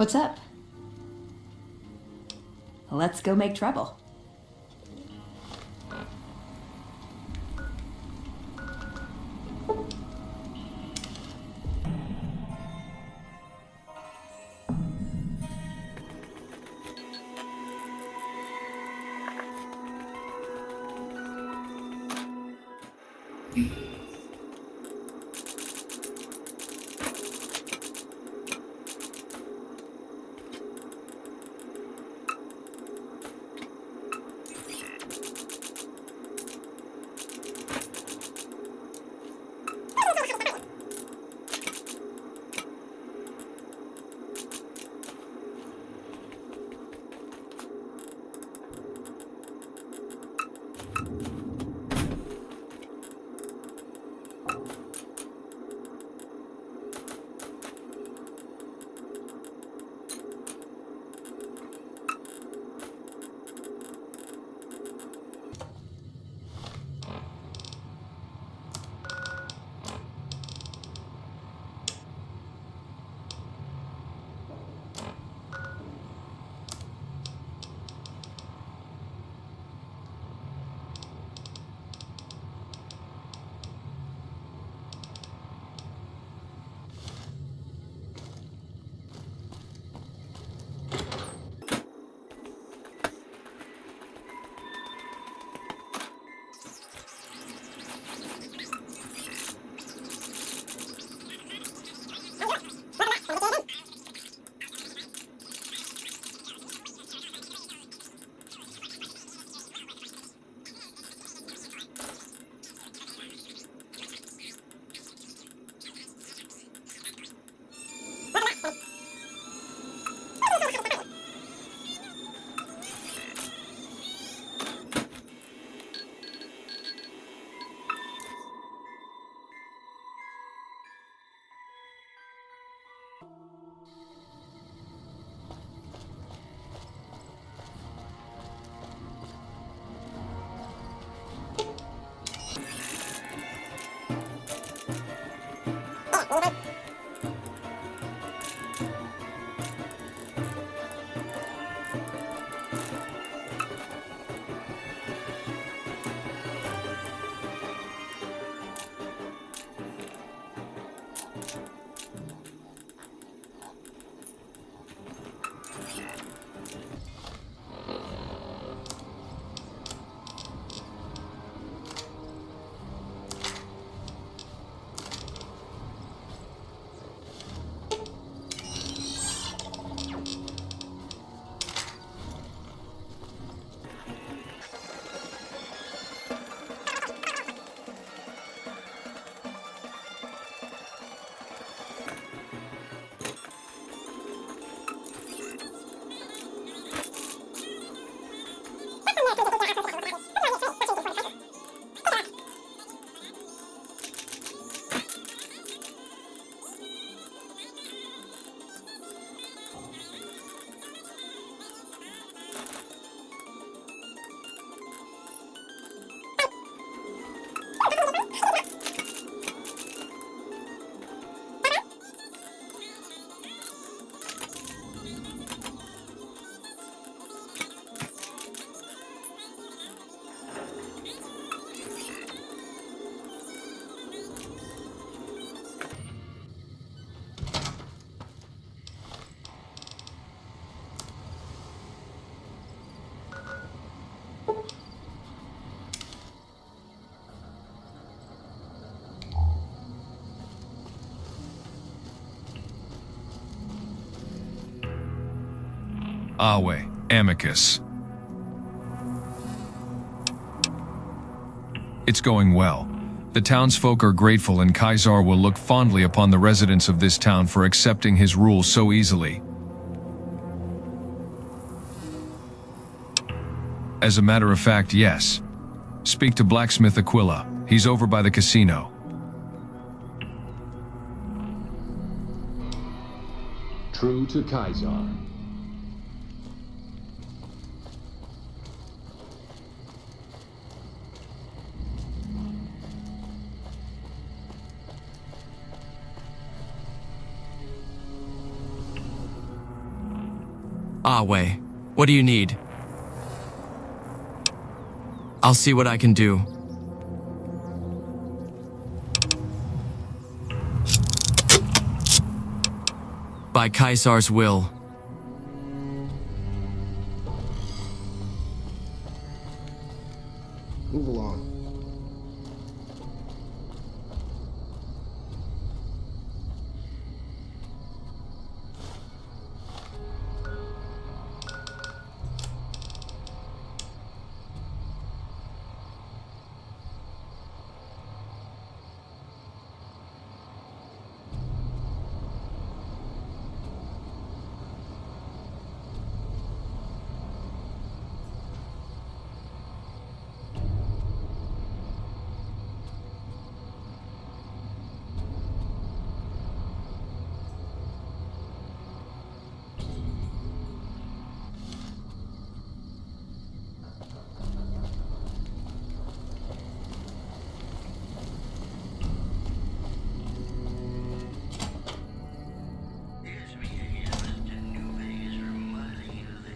What's up? Let's go make trouble. Awe, Amicus. It's going well. The townsfolk are grateful, and Kaisar will look fondly upon the residents of this town for accepting his rule so easily. As a matter of fact, yes. Speak to Blacksmith Aquila. He's over by the casino. True to Kaisar. Wei, what do you need? I'll see what I can do. By Caesar's will. Move along.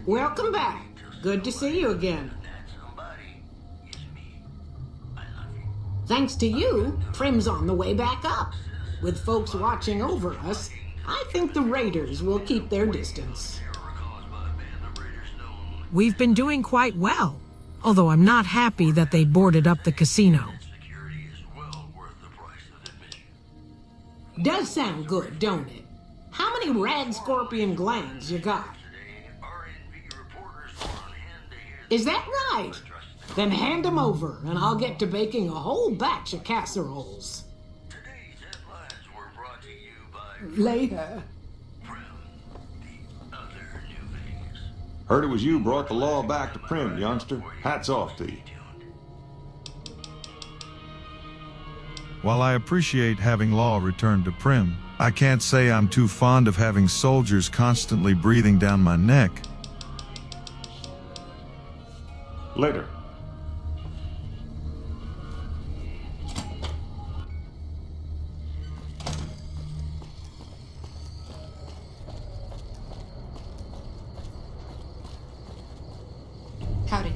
Welcome back. Good to see you again. Thanks to you, Primm's on the way back up. With folks watching over us, I think the raiders will keep their distance. We've been doing quite well, although I'm not happy that they boarded up the casino. Does sound good, don't it? How many rad scorpion glands you got? Is that right? Then hand them over, and I'll get to baking a whole batch of casseroles. Today's headlines were brought to you by Later. Primm, the other New Vegas. Heard it was you brought the law back to Primm, youngster. Hats off to you. While I appreciate having law returned to Primm, I can't say I'm too fond of having soldiers constantly breathing down my neck. Later. Howdy.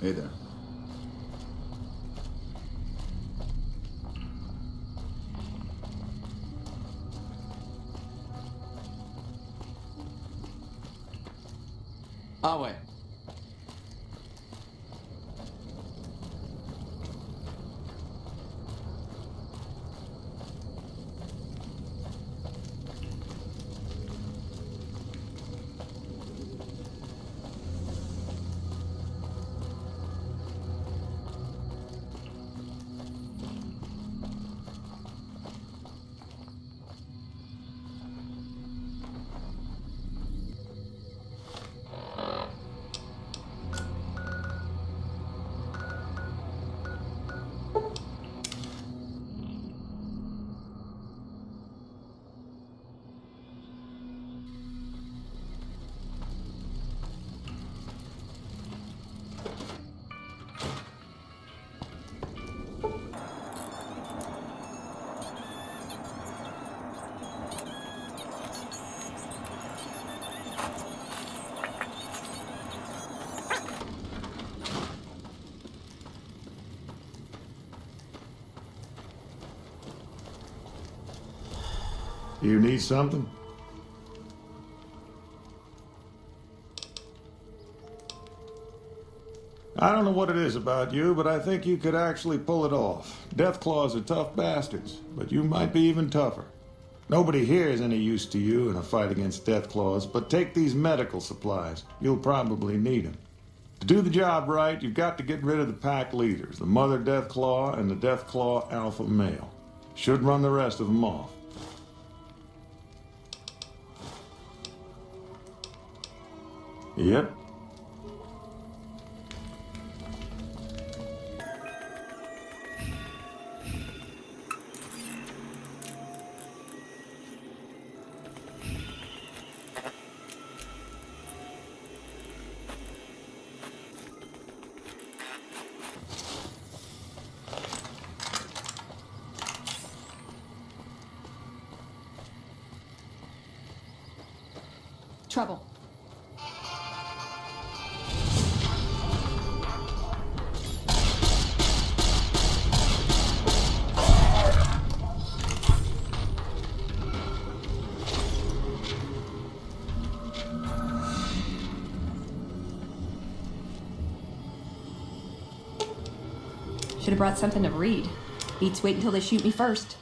Hey there. Wait. You need something? I don't know what it is about you, but I think you could actually pull it off. Deathclaws are tough bastards, but you might be even tougher. Nobody here is any use to you in a fight against Deathclaws, but take these medical supplies. You'll probably need them. To do the job right, you've got to get rid of the pack leaders, the Mother Deathclaw and the Deathclaw Alpha Male. Should run the rest of them off. Yep. trouble. Should have brought something to read. Beats wait until they shoot me first.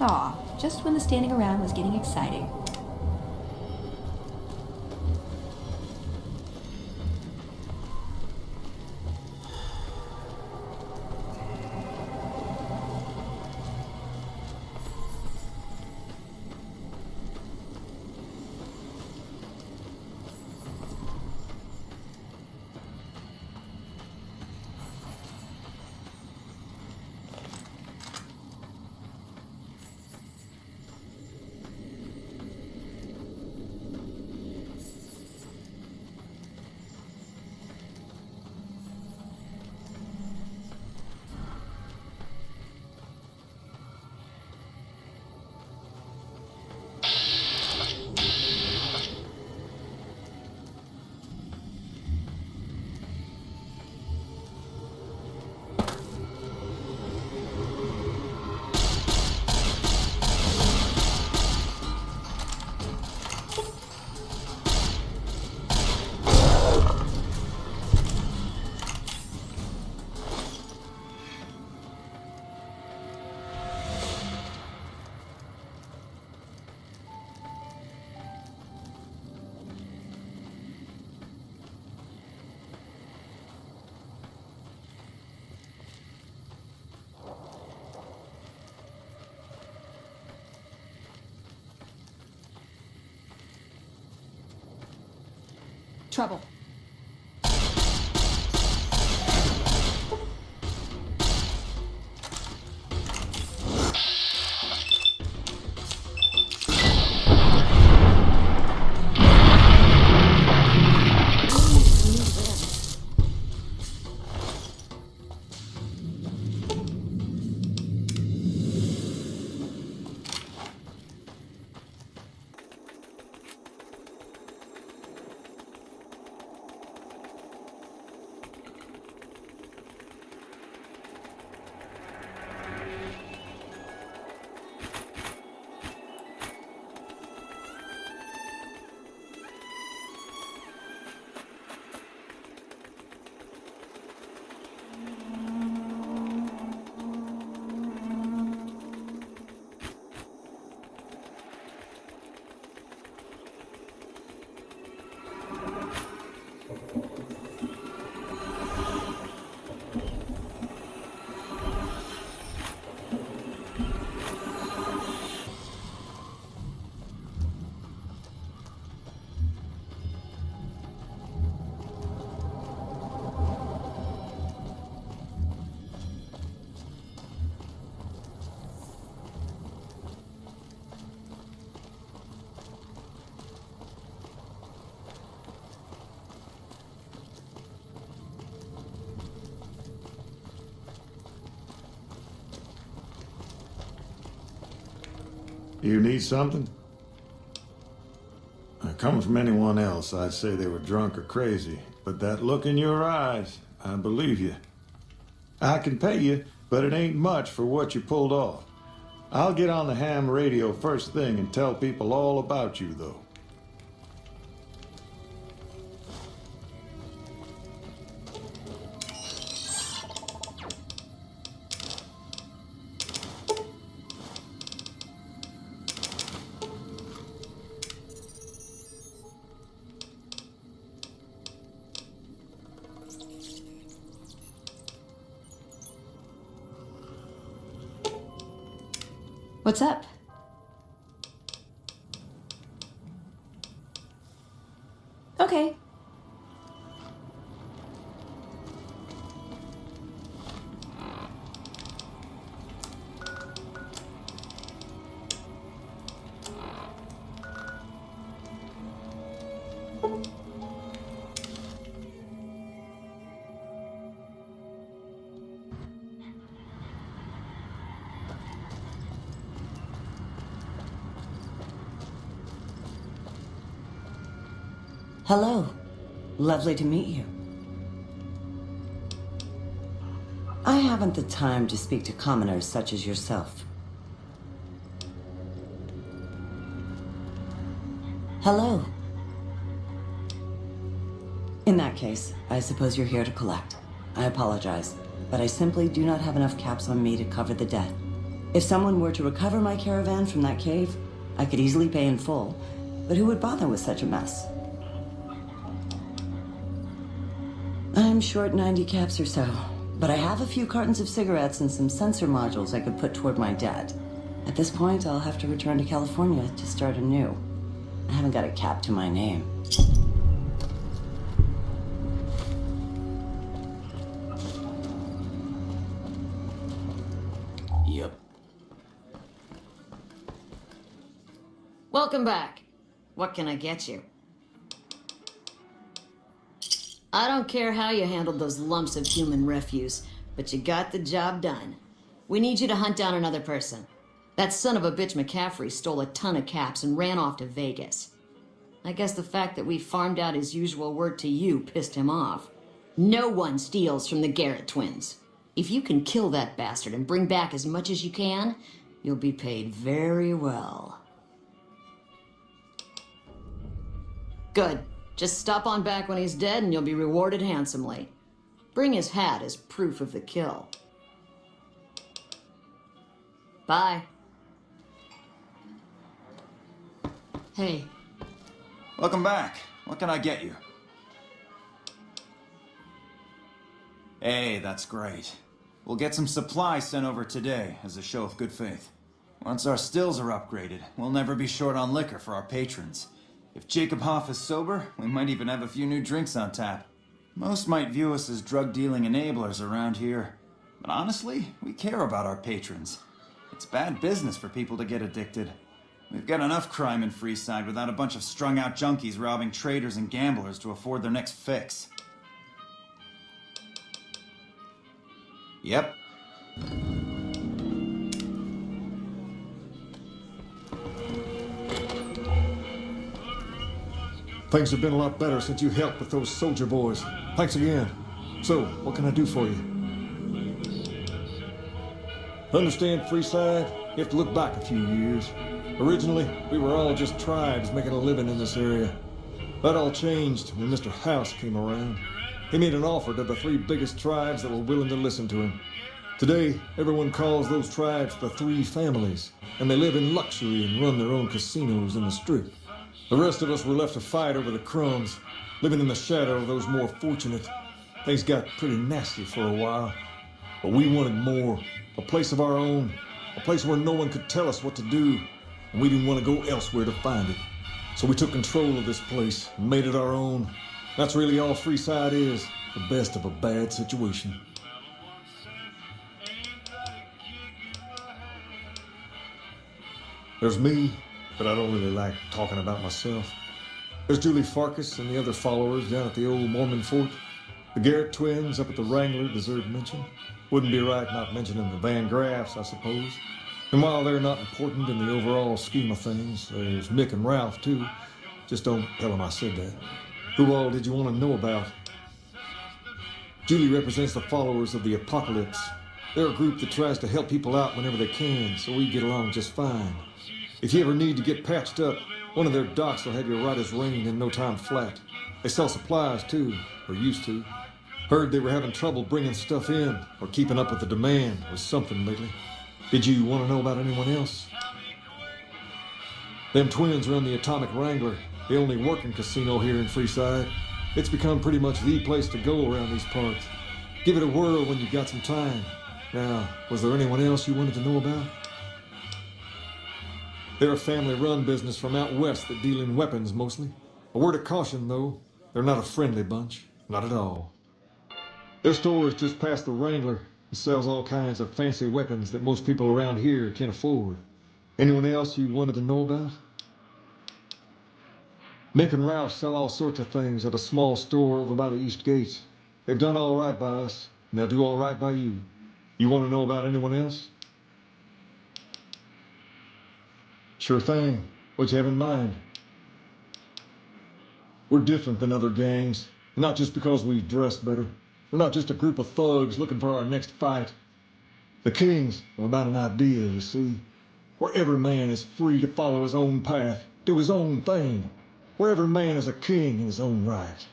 Aw, just when the standing around was getting exciting. Trouble. You need something? Coming from anyone else, I'd say they were drunk or crazy. But that look in your eyes, I believe you. I can pay you, but it ain't much for what you pulled off. I'll get on the ham radio first thing and tell people all about you, though. What's up? Okay. Hello. Lovely to meet you. I haven't the time to speak to commoners such as yourself. Hello. In that case, I suppose you're here to collect. I apologize, but I simply do not have enough caps on me to cover the debt. If someone were to recover my caravan from that cave, I could easily pay in full. But who would bother with such a mess? I'm short 90 caps or so, but I have a few cartons of cigarettes and some sensor modules I could put toward my debt. At this point, I'll have to return to California to start anew. I haven't got a cap to my name. Yep. Welcome back. What can I get you? I don't care how you handled those lumps of human refuse, but you got the job done. We need you to hunt down another person. That son of a bitch McCaffrey stole a ton of caps and ran off to Vegas. I guess the fact that we farmed out his usual work to you pissed him off. No one steals from the Garrett twins. If you can kill that bastard and bring back as much as you can, you'll be paid very well. Good. Just stop on back when he's dead and you'll be rewarded handsomely. Bring his hat as proof of the kill. Bye. Hey. Welcome back. What can I get you? Hey, that's great. We'll get some supplies sent over today as a show of good faith. Once our stills are upgraded, we'll never be short on liquor for our patrons. If Jacob Hoff is sober, we might even have a few new drinks on tap. Most might view us as drug-dealing enablers around here. But honestly, we care about our patrons. It's bad business for people to get addicted. We've got enough crime in Freeside without a bunch of strung-out junkies robbing traders and gamblers to afford their next fix. Yep. Things have been a lot better since you helped with those soldier boys. Thanks again. So, what can I do for you? Understand, Freeside? You have to look back a few years. Originally, we were all just tribes making a living in this area. That all changed when Mr. House came around. He made an offer to the 3 biggest tribes that were willing to listen to him. Today, everyone calls those tribes the 3 families, and they live in luxury and run their own casinos in the Strip. The rest of us were left to fight over the crumbs, living in the shadow of those more fortunate. Things got pretty nasty for a while, but we wanted more. A place of our own, a place where no one could tell us what to do, and we didn't want to go elsewhere to find it. So we took control of this place and made it our own. That's really all Freeside is, the best of a bad situation. There's me, but I don't really like talking about myself. There's Julie Farkas and the other followers down at the old Mormon fort. The Garrett twins up at the Wrangler deserve mention. Wouldn't be right not mentioning the Van Graffs, I suppose. And while they're not important in the overall scheme of things, there's Mick and Ralph, too. Just don't tell them I said that. Who all did you want to know about? Julie represents the followers of the Apocalypse. They're a group that tries to help people out whenever they can, so we get along just fine. If you ever need to get patched up, one of their docs will have you right as rain in no time flat. They sell supplies, too, or used to. Heard they were having trouble bringing stuff in or keeping up with the demand or something lately. Did you want to know about anyone else? Them twins run the Atomic Wrangler, the only working casino here in Freeside. It's become pretty much the place to go around these parts. Give it a whirl when you've got some time. Now, was there anyone else you wanted to know about? They're a family-run business from out west that deal in weapons mostly. A word of caution, though, they're not a friendly bunch. Not at all. Their store is just past the Wrangler. It sells all kinds of fancy weapons that most people around here can't afford. Anyone else you wanted to know about? Mick and Ralph sell all sorts of things at a small store over by the East Gate. They've done all right by us, and they'll do all right by you. You want to know about anyone else? Sure thing. What you have in mind? We're different than other gangs, not just because we dress better. We're not just a group of thugs looking for our next fight. The Kings are about an idea, you see, where every man is free to follow his own path, do his own thing, where every man is a king in his own right.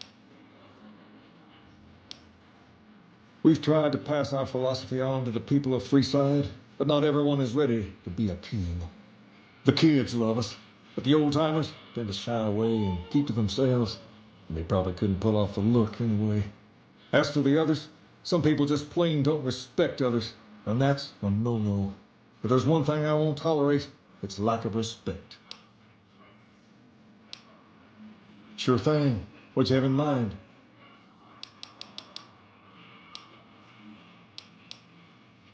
We've tried to pass our philosophy on to the people of Freeside, but not everyone is ready to be a king. The kids love us, but the old-timers tend to shy away and keep to themselves. And they probably couldn't pull off the look anyway. As for the others, some people just plain don't respect others, and that's a no-no. But there's one thing I won't tolerate, it's lack of respect. Sure thing. What you have in mind?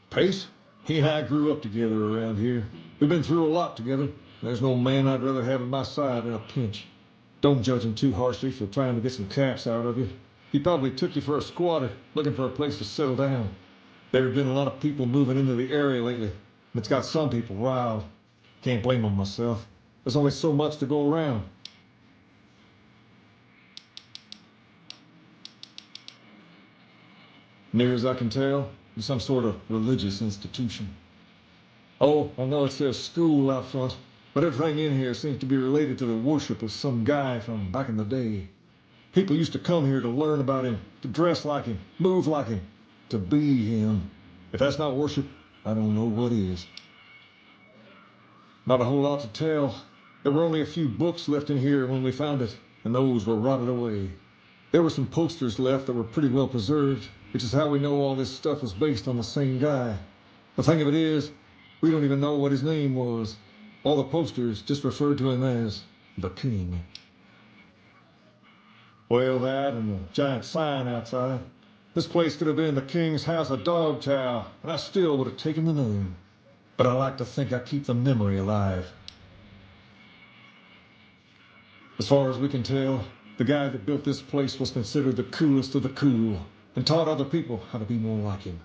Pace? He and I grew up together around here. We've been through a lot together. There's no man I'd rather have at my side in a pinch. Don't judge him too harshly for trying to get some caps out of you. He probably took you for a squatter, looking for a place to settle down. There have been a lot of people moving into the area lately, and it's got some people riled. Can't blame them myself. There's only so much to go around. Near as I can tell, it's some sort of religious institution. Oh, I know it says school out front, but everything in here seems to be related to the worship of some guy from back in the day. People used to come here to learn about him, to dress like him, move like him, to be him. If that's not worship, I don't know what is. Not a whole lot to tell. There were only a few books left in here when we found it, and those were rotted away. There were some posters left that were pretty well preserved, which is how we know all this stuff was based on the same guy. The thing of it is, we don't even know what his name was. All the posters just referred to him as the King. Well, that and the giant sign outside. This place could have been the King's House of Dog Chow, and I still would have taken the name. But I like to think I keep the memory alive. As far as we can tell, the guy that built this place was considered the coolest of the cool, and taught other people how to be more like him.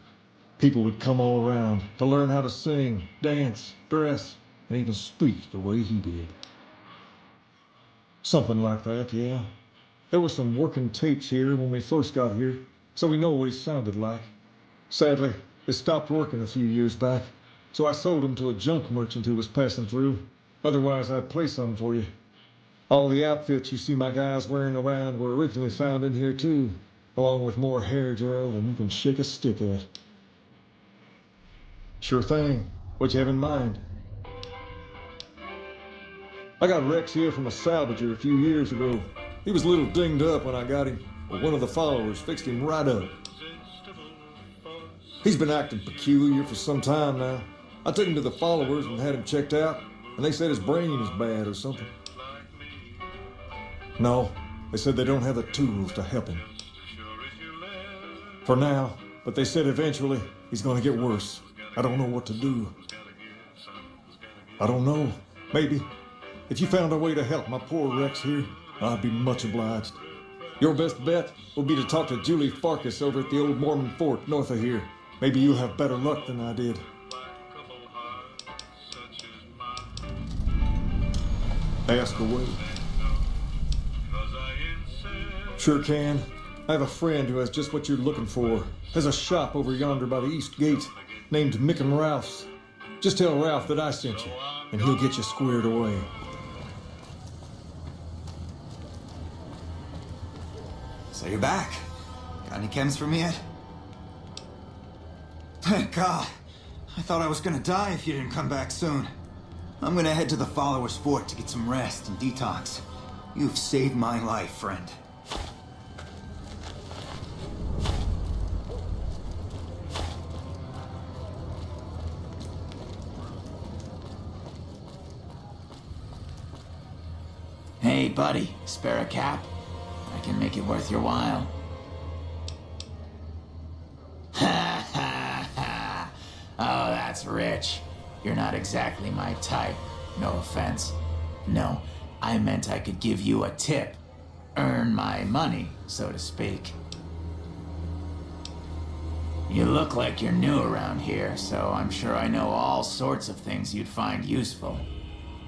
People would come all around to learn how to sing, dance, dress, and even speak the way he did. Something like that, yeah. There were some working tapes here when we first got here, so we know what he sounded like. Sadly, they stopped working a few years back, so I sold them to a junk merchant who was passing through. Otherwise, I'd play some for you. All the outfits you see my guys wearing around were originally found in here too, along with more hair gel than you can shake a stick at. Sure thing. What you have in mind? I got Rex here from a salvager a few years ago. He was a little dinged up when I got him, but one of the followers fixed him right up. He's been acting peculiar for some time now. I took him to the followers and had him checked out, and they said his brain is bad or something. No, they said they don't have the tools to help him. For now, but they said eventually he's going to get worse. I don't know what to do. I don't know. Maybe. If you found a way to help my poor Rex here, I'd be much obliged. Your best bet will be to talk to Julie Farkas over at the old Mormon fort north of here. Maybe you'll have better luck than I did. Ask away. Sure can. I have a friend who has just what you're looking for. Has a shop over yonder by the east gate, named Mick and Ralph's. Just tell Ralph that I sent you, and he'll get you squared away. So you're back. Got any chems for me yet? Thank God. I thought I was gonna die if you didn't come back soon. I'm gonna head to the followers' fort to get some rest and detox. You've saved my life, friend. Hey, buddy, spare a cap? I can make it worth your while. Ha ha ha! Oh, that's rich. You're not exactly my type. No offense. No, I meant I could give you a tip. Earn my money, so to speak. You look like you're new around here, so I'm sure I know all sorts of things you'd find useful.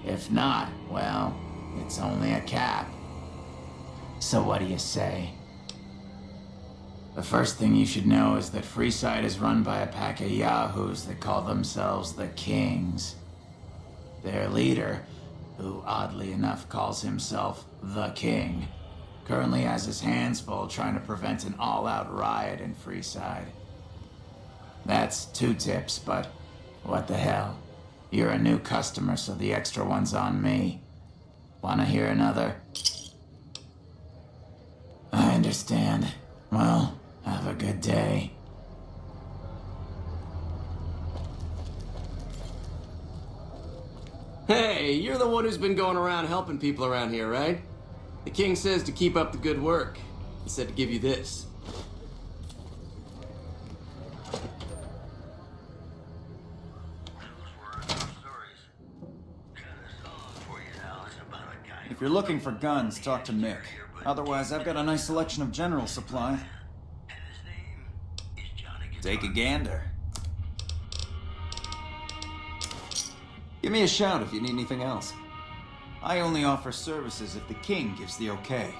If not, well, it's only a cap. So what do you say? The first thing you should know is that Freeside is run by a pack of yahoos that call themselves the Kings. Their leader, who oddly enough calls himself the King, currently has his hands full trying to prevent an all-out riot in Freeside. That's 2 tips, but What the hell? You're a new customer, so the extra one's on me. Wanna hear another? I understand. Well, have a good day. Hey, you're the one who's been going around helping people around here, right? The king says to keep up the good work. He said to give you this. If you're looking for guns, talk to Mick. Otherwise, I've got a nice selection of general supply. Take a gander. Give me a shout if you need anything else. I only offer services if the king gives the okay.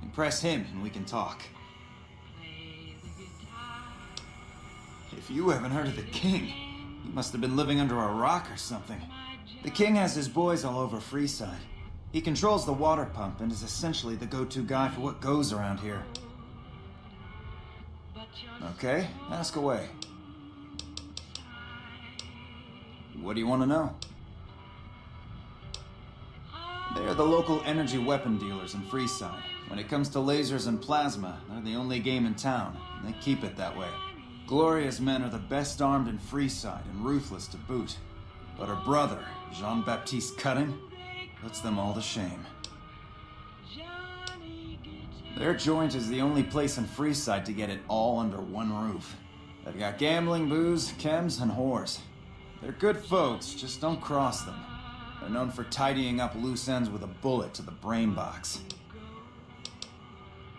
Impress him and we can talk. If you haven't heard of the king, you must have been living under a rock or something. The king has his boys all over Freeside. He controls the water pump and is essentially the go-to guy for what goes around here. Okay, ask away. What do you want to know? They're the local energy weapon dealers in Freeside. When it comes to lasers and plasma, they're the only game in town, and they keep it that way. Gloria's men are the best armed in Freeside and ruthless to boot. But her brother, Jean-Baptiste Cutting, puts them all to shame. Their joint is the only place in Freeside to get it all under one roof. They've got gambling, booze, chems, and whores. They're good folks, just don't cross them. They're known for tidying up loose ends with a bullet to the brain box.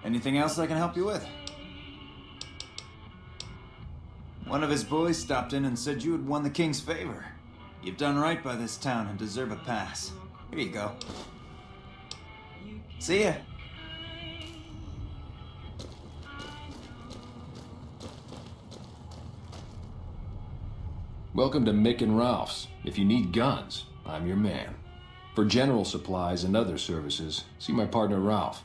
Anything else I can help you with? One of his boys stopped in and said you had won the king's favor. You've done right by this town and deserve a pass. Here you go. See ya. Welcome to Mick and Ralph's. If you need guns, I'm your man. For general supplies and other services, see my partner Ralph.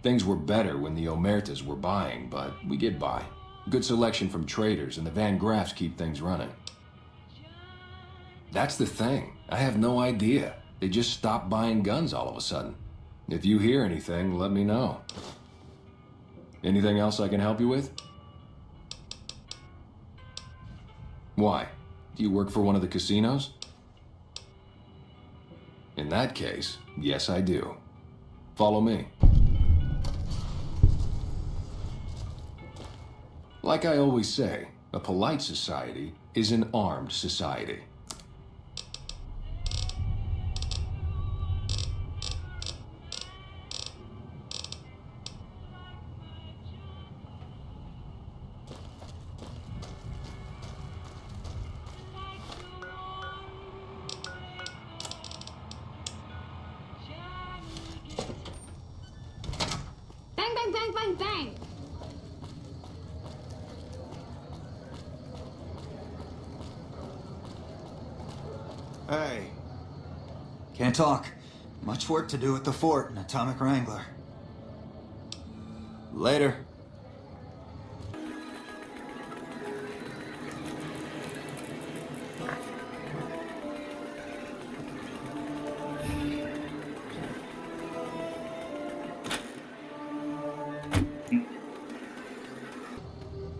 Things were better when the Omertas were buying, but we get by. Good selection from traders, and the Van Graffs keep things running. That's the thing. I have no idea. They just stopped buying guns all of a sudden. If you hear anything, let me know. Anything else I can help you with? Why? Do you work for one of the casinos? In that case, yes I do. Follow me. Like I always say, a polite society is an armed society. Bang, bang, bang, bang, bang! Hey. Can't talk. Much work to do at the fort in Atomic Wrangler. Later.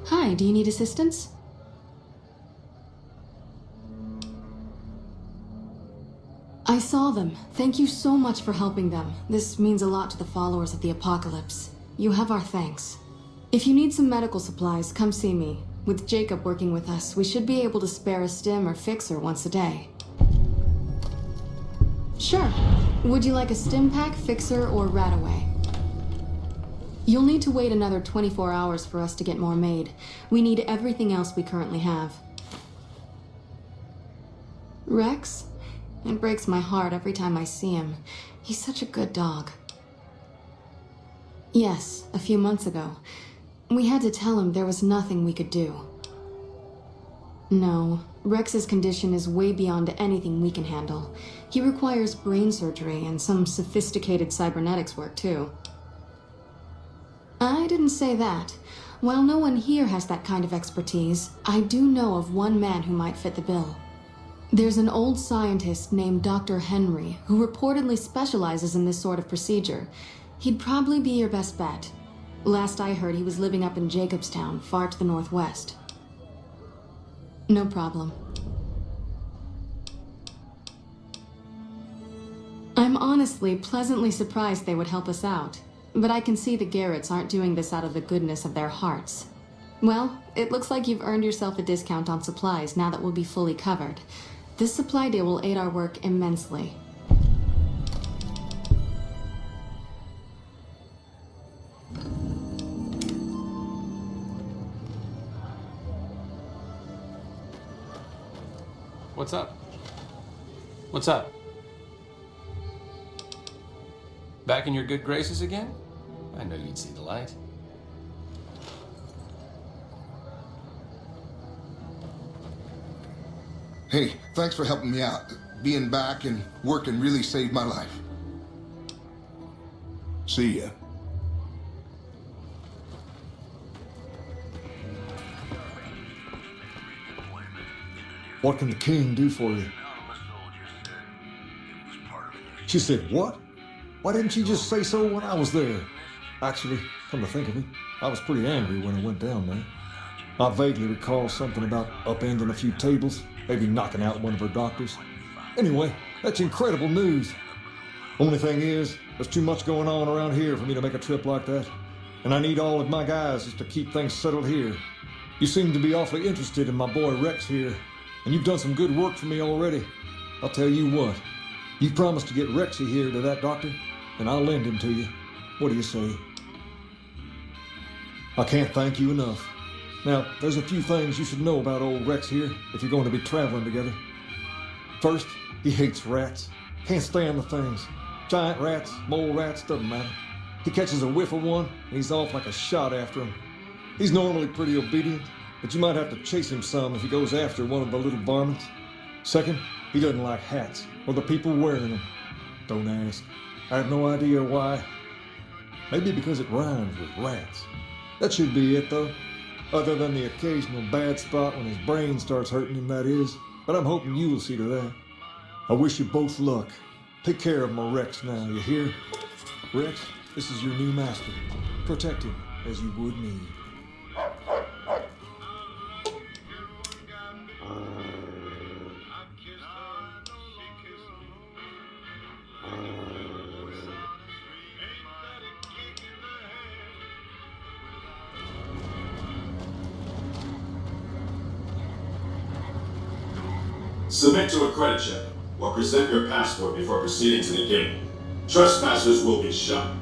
Hi, do you need assistance? I saw them. Thank you so much for helping them. This means a lot to the followers of the Apocalypse. You have our thanks. If you need some medical supplies, come see me. With Jacob working with us, we should be able to spare a stim or fixer once a day. Sure. Would you like a stim pack, fixer, or Rataway? You'll need to wait another 24 hours for us to get more made. We need everything else we currently have. Rex? It breaks my heart every time I see him. He's such a good dog. Yes, a few months ago. We had to tell him there was nothing we could do. No, Rex's condition is way beyond anything we can handle. He requires brain surgery and some sophisticated cybernetics work, too. I didn't say that. While no one here has that kind of expertise, I do know of one man who might fit the bill. There's an old scientist named Dr. Henry who reportedly specializes in this sort of procedure. He'd probably be your best bet. Last I heard, he was living up in Jacobstown, far to the northwest. No problem. I'm honestly pleasantly surprised they would help us out, but I can see the Garretts aren't doing this out of the goodness of their hearts. Well, it looks like you've earned yourself a discount on supplies now that we'll be fully covered. This supply deal will aid our work immensely. What's up? What's up? Back in your good graces again? I know you'd see the light. Hey, thanks for helping me out. Being back and working really saved my life. See ya. What can the king do for you? She said, what? Why didn't she just say so when I was there? Actually, come to think of it, I was pretty angry when I went down there. I vaguely recall something about upending a few tables, maybe knocking out one of her doctors. Anyway, that's incredible news. Only thing is, there's too much going on around here for me to make a trip like that. And I need all of my guys just to keep things settled here. You seem to be awfully interested in my boy Rex here, and you've done some good work for me already. I'll tell you what, you promised to get Rexy here to that doctor, and I'll lend him to you. What do you say? I can't thank you enough. Now, there's a few things you should know about old Rex here if you're going to be traveling together. First, he hates rats. Can't stand the things. Giant rats, mole rats, doesn't matter. He catches a whiff of one, and he's off like a shot after him. He's normally pretty obedient, but you might have to chase him some if he goes after one of the little varmints. Second, he doesn't like hats, or the people wearing them. Don't ask. I have no idea why. Maybe because it rhymes with rats. That should be it, though. Other than the occasional bad spot when his brain starts hurting him, that is. But I'm hoping you will see to that. I wish you both luck. Take care of my Rex now, you hear? Rex, this is your new master. Protect him as you would me. Submit to a credit check, or present your passport before proceeding to the gate. Trespassers will be shot.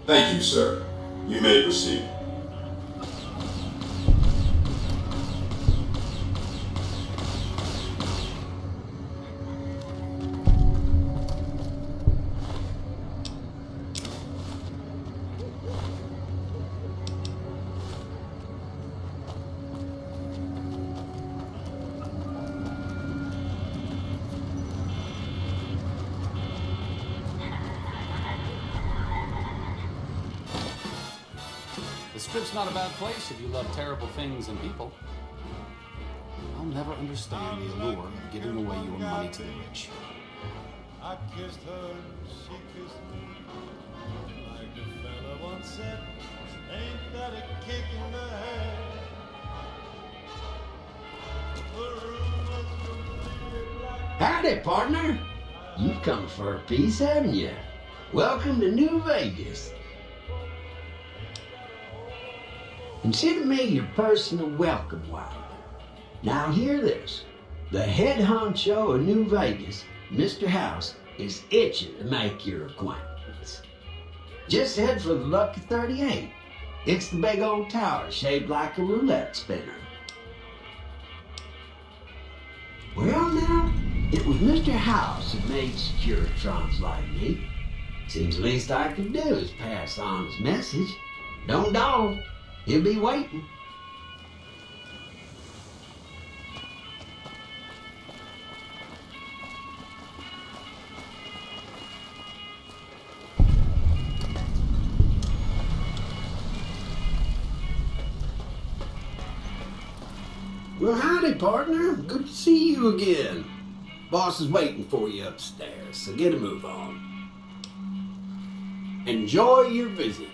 Thank you, sir. You may proceed. The Strip's not a bad place if you love terrible things and people. I'll never understand the allure of giving away your money to the rich. I kissed her, she kissed me. Like the fella once said, ain't that a kick in the head? Howdy, partner. You've come for a piece, haven't you? Welcome to New Vegas. Consider me your personal welcome wagon. Now hear this. The head honcho of New Vegas, Mr. House, is itching to make your acquaintance. Just head for the Lucky 38. It's the big old tower shaped like a roulette spinner. Well now, it was Mr. House who made Securitrons like me. Seems the least I could do is pass on his message. Don't dawdle. He'll be waiting. Well, howdy, partner. Good to see you again. Boss is waiting for you upstairs, so get a move on. Enjoy your visit.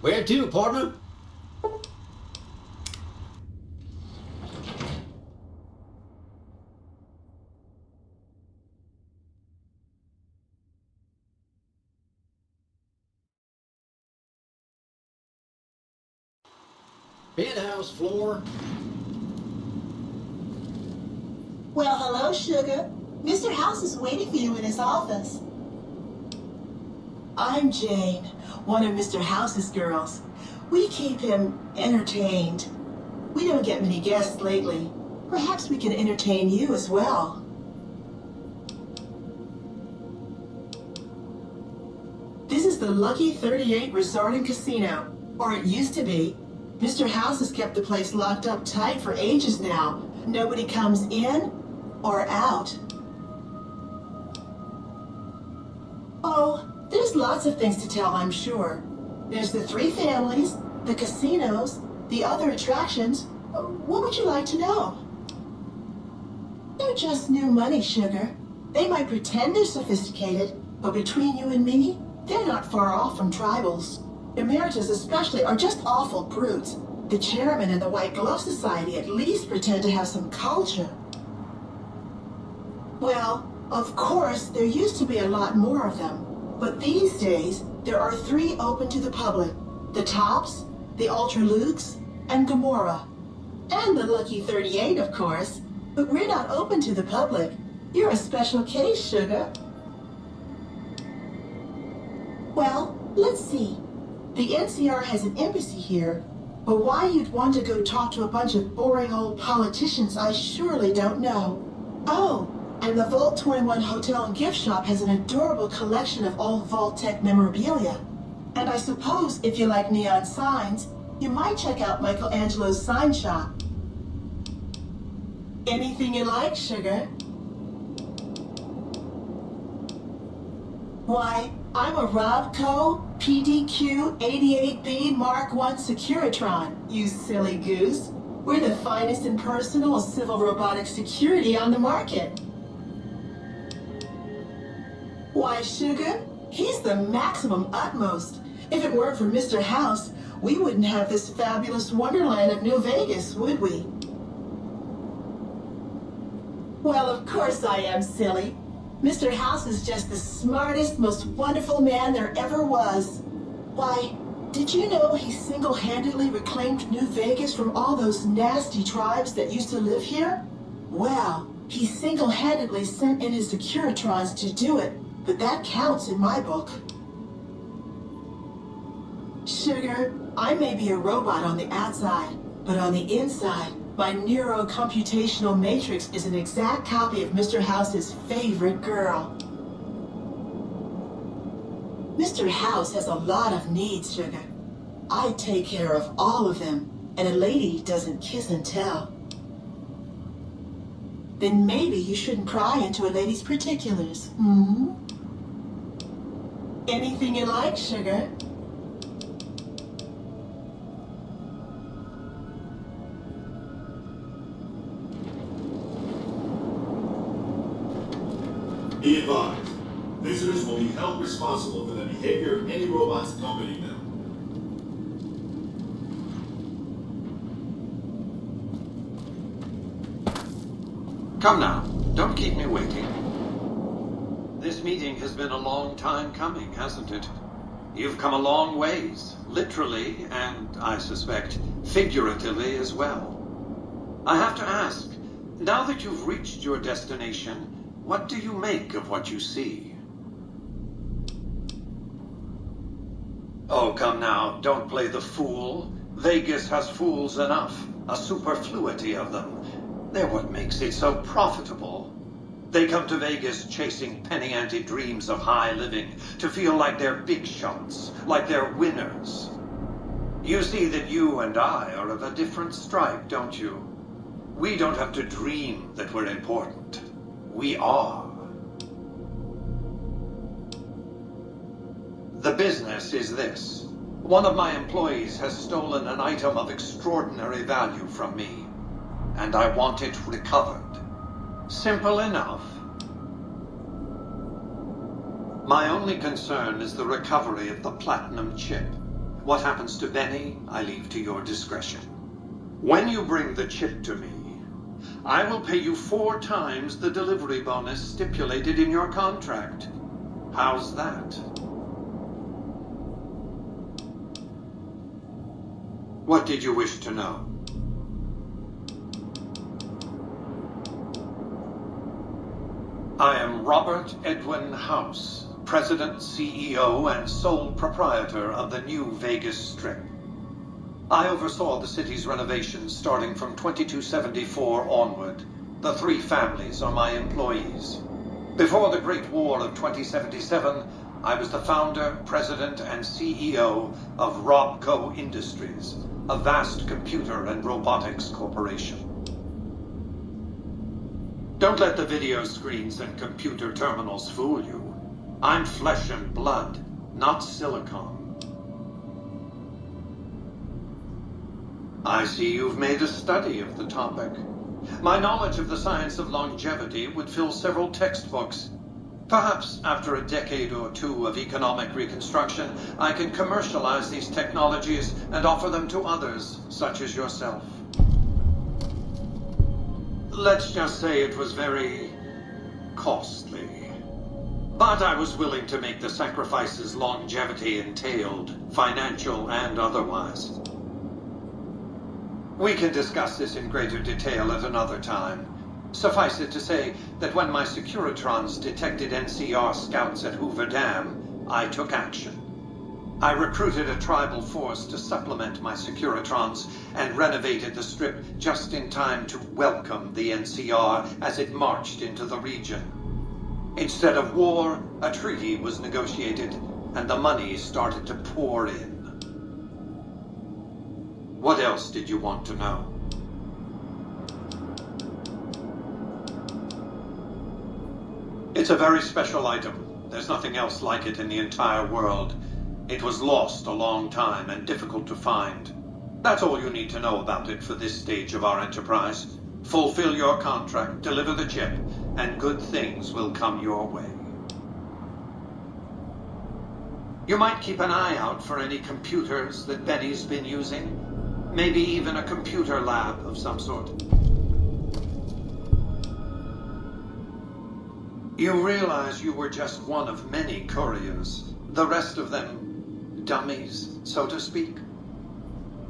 Where to, partner? Penthouse floor. Well, hello, Sugar. Mr. House is waiting for you in his office. I'm Jane, one of Mr. House's girls. We keep him entertained. We don't get many guests lately. Perhaps we can entertain you as well. This is the Lucky 38 Resort and Casino, or it used to be. Mr. House has kept the place locked up tight for ages now. Nobody comes in or out. Oh, there's lots of things to tell, I'm sure. There's the 3 families, the casinos, the other attractions. What would you like to know? They're just new money, Sugar. They might pretend they're sophisticated, but between you and me, they're not far off from tribals. Emeritus especially are just awful brutes. The chairman and the White Glove Society at least pretend to have some culture. Well, of course, there used to be a lot more of them. But these days, there are 3 open to the public. The Tops, the Ultra Lukes, and Gamora. And the Lucky 38, of course. But we're not open to the public. You're a special case, Sugar. Well, let's see. The NCR has an embassy here, but why you'd want to go talk to a bunch of boring old politicians, I surely don't know. Oh, and the Vault 21 Hotel and Gift Shop has an adorable collection of old Vault-Tech memorabilia. And I suppose if you like neon signs, you might check out Michelangelo's sign shop. Anything you like, Sugar? Why, I'm a Robco PDQ 88B Mark I Securitron, you silly goose. We're the finest in personal civil robotic security on the market. Why, Sugar, he's the maximum utmost. If it weren't for Mr. House, we wouldn't have this fabulous wonderland of New Vegas, would we? Well, of course I am silly. Mr. House is just the smartest, most wonderful man there ever was. Why, did you know he single-handedly reclaimed New Vegas from all those nasty tribes that used to live here? Well, he single-handedly sent in his Securitrons to do it, but that counts in my book. Sugar, I may be a robot on the outside, but on the inside, my neurocomputational matrix is an exact copy of Mr. House's favorite girl. Mr. House has a lot of needs, Sugar. I take care of all of them, and a lady doesn't kiss and tell. Then maybe you shouldn't pry into a lady's particulars, hmm? Anything you like, Sugar? Be advised, visitors will be held responsible for the behavior of any robots accompanying them. Come now, don't keep me waiting. This meeting has been a long time coming, hasn't it? You've come a long ways, literally, and I suspect figuratively as well. I have to ask, now that you've reached your destination, what do you make of what you see? Oh, come now, don't play the fool. Vegas has fools enough, a superfluity of them. They're what makes it so profitable. They come to Vegas chasing penny-ante dreams of high living, to feel like they're big shots, like they're winners. You see that you and I are of a different stripe, don't you? We don't have to dream that we're important. We are. The business is this. One of my employees has stolen an item of extraordinary value from me, and I want it recovered. Simple enough. My only concern is the recovery of the platinum chip. What happens to Benny, I leave to your discretion. When you bring the chip to me, I will pay you 4 times the delivery bonus stipulated in your contract. How's that? What did you wish to know? I am Robert Edwin House, President, CEO, and sole proprietor of the new Vegas Strip. I oversaw the city's renovations starting from 2274 onward. The 3 families are my employees. Before the Great War of 2077, I was the founder, president, and CEO of Robco Industries, a vast computer and robotics corporation. Don't let the video screens and computer terminals fool you. I'm flesh and blood, not silicon. I see you've made a study of the topic. My knowledge of the science of longevity would fill several textbooks. Perhaps after a decade or 2 of economic reconstruction, I can commercialize these technologies and offer them to others, such as yourself. Let's just say it was very costly. But I was willing to make the sacrifices longevity entailed, financial and otherwise. We can discuss this in greater detail at another time. Suffice it to say that when my Securitrons detected NCR scouts at Hoover Dam, I took action. I recruited a tribal force to supplement my Securitrons and renovated the Strip just in time to welcome the NCR as it marched into the region. Instead of war, a treaty was negotiated, and the money started to pour in. What else did you want to know? It's a very special item. There's nothing else like it in the entire world. It was lost a long time and difficult to find. That's all you need to know about it for this stage of our enterprise. Fulfill your contract, deliver the chip, and good things will come your way. You might keep an eye out for any computers that Benny's been using. Maybe even a computer lab of some sort. You realize you were just one of many couriers. The rest of them, dummies, so to speak.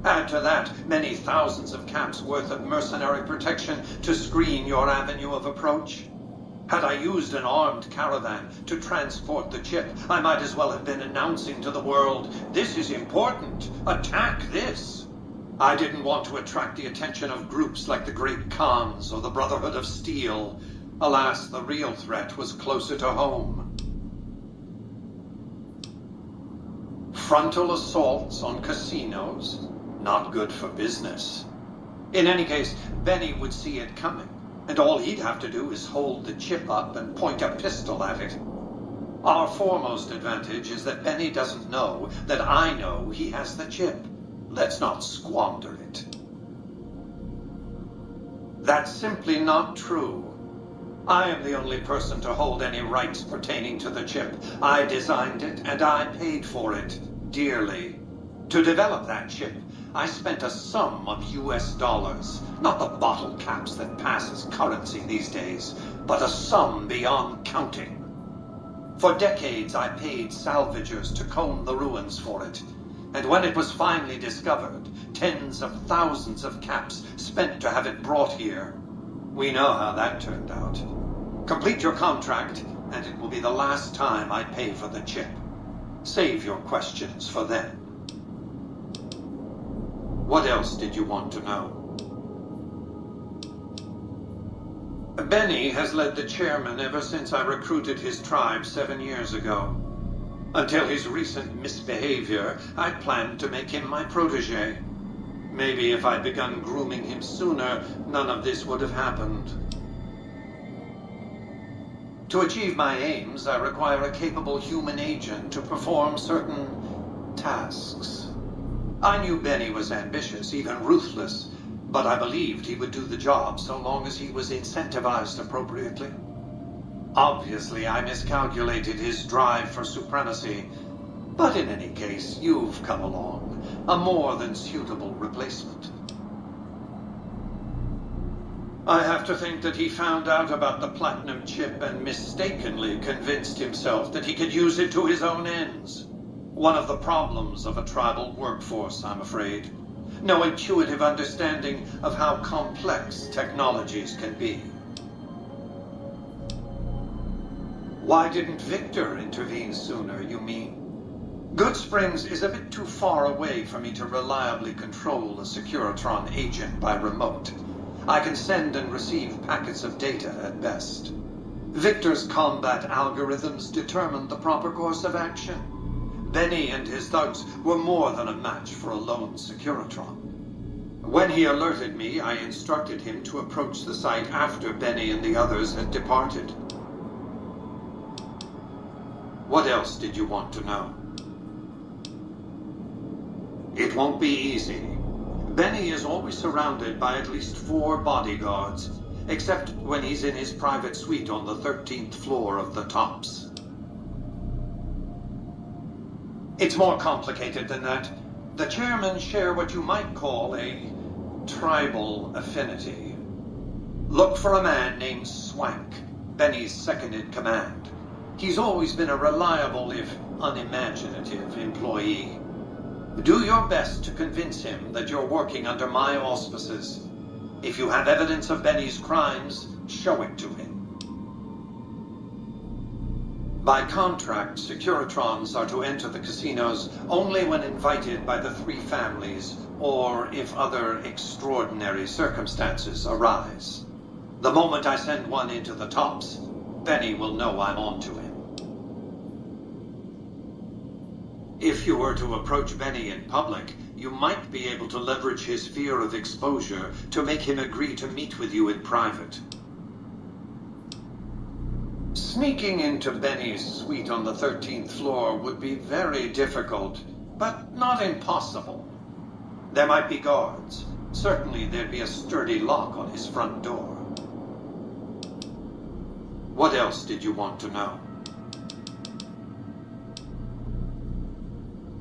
Add to that many thousands of caps worth of mercenary protection to screen your avenue of approach. Had I used an armed caravan to transport the chip, I might as well have been announcing to the world, this is important, attack this. I didn't want to attract the attention of groups like the Great Khans or the Brotherhood of Steel. Alas, the real threat was closer to home. Frontal assaults on casinos? Not good for business. In any case, Benny would see it coming, and all he'd have to do is hold the chip up and point a pistol at it. Our foremost advantage is that Benny doesn't know that I know he has the chip. Let's not squander it. That's simply not true. I am the only person to hold any rights pertaining to the chip. I designed it, and I paid for it, dearly. To develop that chip, I spent a sum of US dollars, not the bottle caps that pass as currency these days, but a sum beyond counting. For decades, I paid salvagers to comb the ruins for it. And when it was finally discovered, tens of thousands of caps spent to have it brought here. We know how that turned out. Complete your contract, and it will be the last time I pay for the chip. Save your questions for then. What else did you want to know? Benny has led the chairman ever since I recruited his tribe 7 years ago. Until his recent misbehavior, I planned to make him my protege. Maybe if I'd begun grooming him sooner, none of this would have happened. To achieve my aims, I require a capable human agent to perform certain tasks. I knew Benny was ambitious, even ruthless, but I believed he would do the job so long as he was incentivized appropriately. Obviously, I miscalculated his drive for supremacy, but in any case, you've come along, a more than suitable replacement. I have to think that he found out about the platinum chip and mistakenly convinced himself that he could use it to his own ends. One of the problems of a tribal workforce, I'm afraid. No intuitive understanding of how complex technologies can be. Why didn't Victor intervene sooner, you mean? Good Springs is a bit too far away for me to reliably control a Securitron agent by remote. I can send and receive packets of data at best. Victor's combat algorithms determine the proper course of action. Benny and his thugs were more than a match for a lone Securitron. When he alerted me, I instructed him to approach the site after Benny and the others had departed. What else did you want to know? It won't be easy. Benny is always surrounded by at least 4 bodyguards, except when he's in his private suite on the 13th floor of the Tops. It's more complicated than that. The chairmen share what you might call a tribal affinity. Look for a man named Swank, Benny's second-in-command. He's always been a reliable, if unimaginative, employee. Do your best to convince him that you're working under my auspices. If you have evidence of Benny's crimes, show it to him. By contract, Securitrons are to enter the casinos only when invited by the 3 families, or if other extraordinary circumstances arise. The moment I send one into the Tops, Benny will know I'm on to him. If you were to approach Benny in public, you might be able to leverage his fear of exposure to make him agree to meet with you in private. Sneaking into Benny's suite on the 13th floor would be very difficult, but not impossible. There might be guards. Certainly there'd be a sturdy lock on his front door. What else did you want to know?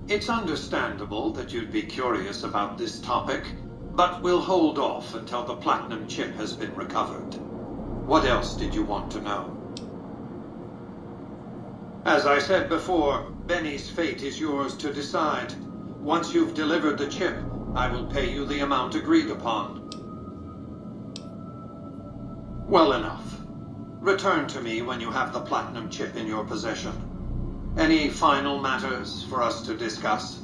It's understandable that you'd be curious about this topic, but we'll hold off until the platinum chip has been recovered. What else did you want to know? As I said before, Benny's fate is yours to decide. Once you've delivered the chip, I will pay you the amount agreed upon. Well enough. Return to me when you have the platinum chip in your possession. Any final matters for us to discuss?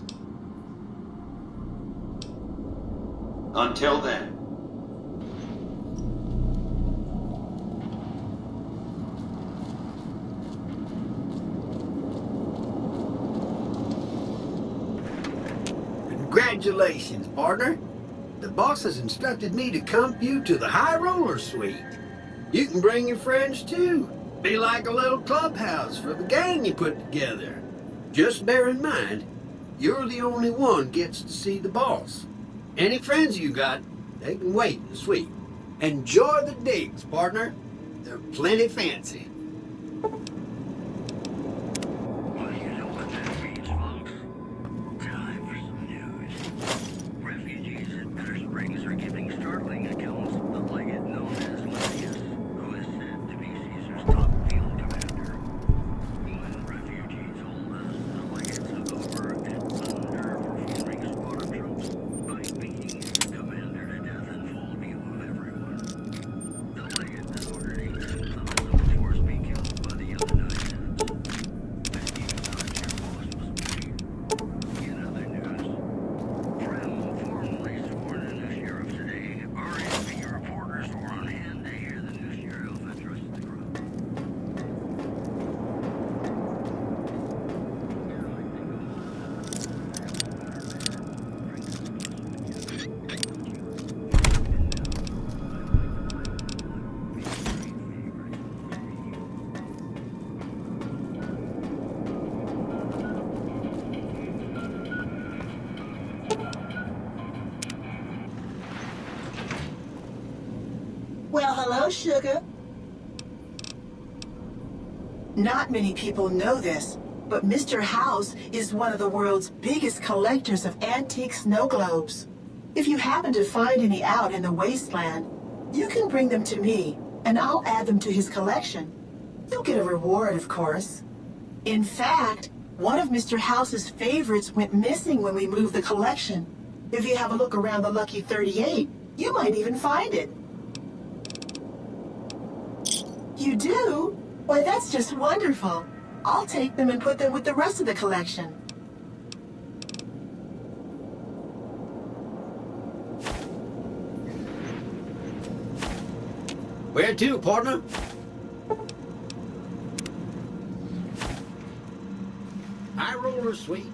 Until then. Congratulations, partner. The boss has instructed me to comp you to the High Roller Suite. You can bring your friends too. Be like a little clubhouse for the gang you put together. Just bear in mind, you're the only one gets to see the boss. Any friends you got, they can wait in the suite. Enjoy the digs, partner. They're plenty fancy. Hello, sugar. Not many people know this, but Mr. House is one of the world's biggest collectors of antique snow globes. If you happen to find any out in the wasteland, you can bring them to me, and I'll add them to his collection. You'll get a reward, of course. In fact, one of Mr. House's favorites went missing when we moved the collection. If you have a look around the Lucky 38, you might even find it. You do? Why, that's just wonderful. I'll take them and put them with the rest of the collection. Where to, partner? High roller suite.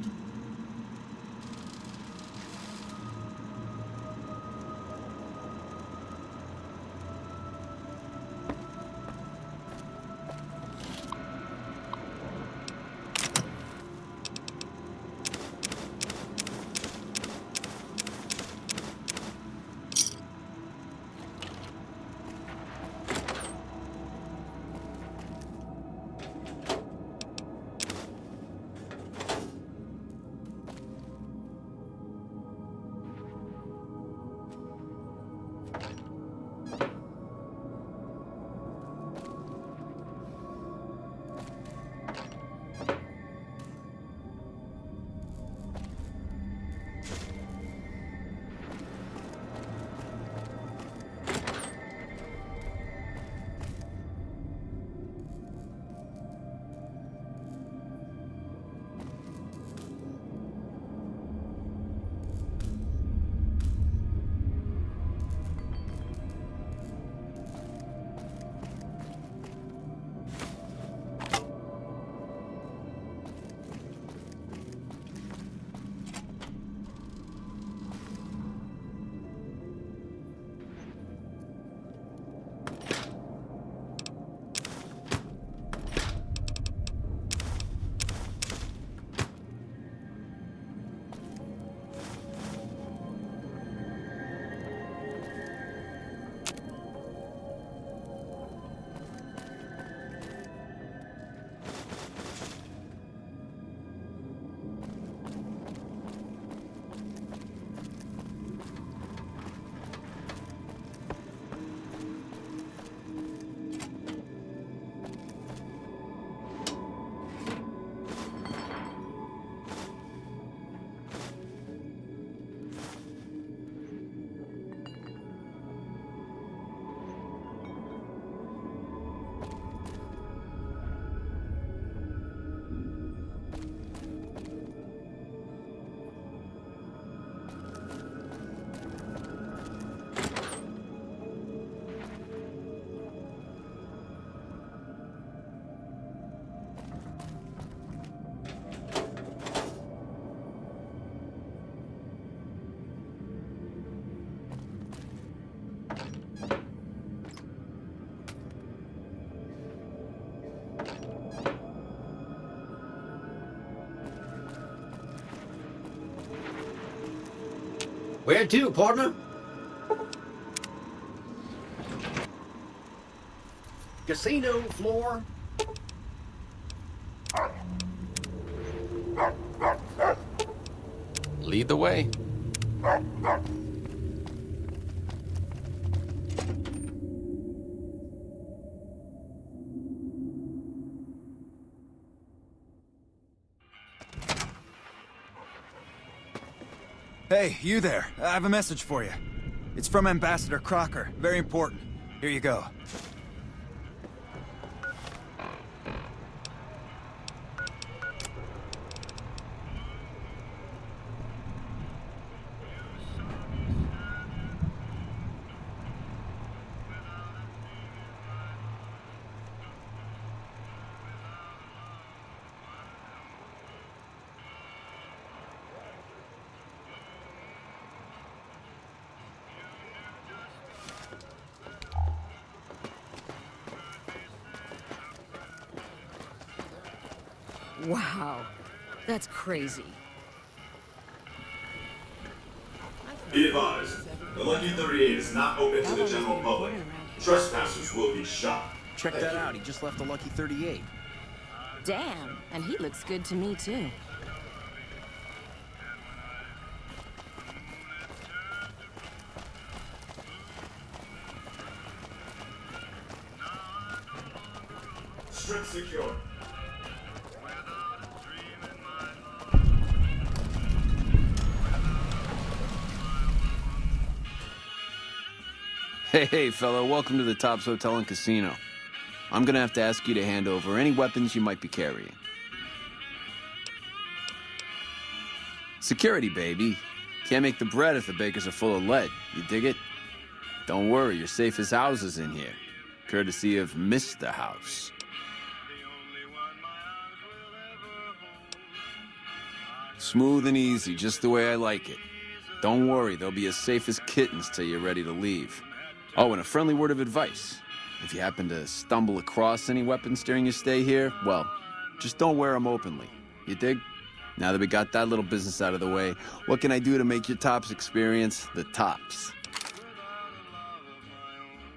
Where to, partner? Casino floor. Lead the way. Hey, you there. I have a message for you. It's from Ambassador Crocker. Very important. Here you go. Wow, that's crazy. Be advised, the Lucky 38 is not open to the general public. Trespassers will be shot. Check that out. He just left a lucky 38. Damn, and he looks good to me, too. Strip secure. Hey, fella, welcome to the Tops Hotel and Casino. I'm gonna have to ask you to hand over any weapons you might be carrying. Security, baby. Can't make the bread if the bakers are full of lead. You dig it? Don't worry, you're safe as houses in here. Courtesy of Mr. House. Smooth and easy, just the way I like it. Don't worry, they'll be as safe as kittens till you're ready to leave. Oh, and a friendly word of advice. If you happen to stumble across any weapons during your stay here, well, just don't wear them openly. You dig? Now that we got that little business out of the way, what can I do to make your Tops experience the tops?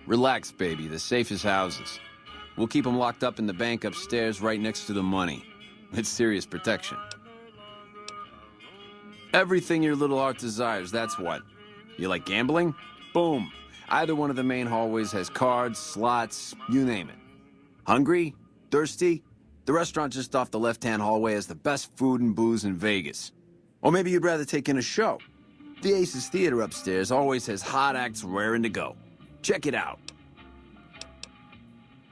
Relax, baby. The safest houses. We'll keep them locked up in the bank upstairs right next to the money. It's serious protection. Everything your little heart desires, that's what. You like gambling? Boom. Either one of the main hallways has cards, slots, you name it. Hungry? Thirsty? The restaurant just off the left-hand hallway has the best food and booze in Vegas. Or maybe you'd rather take in a show. The Aces Theater upstairs always has hot acts raring to go. Check it out.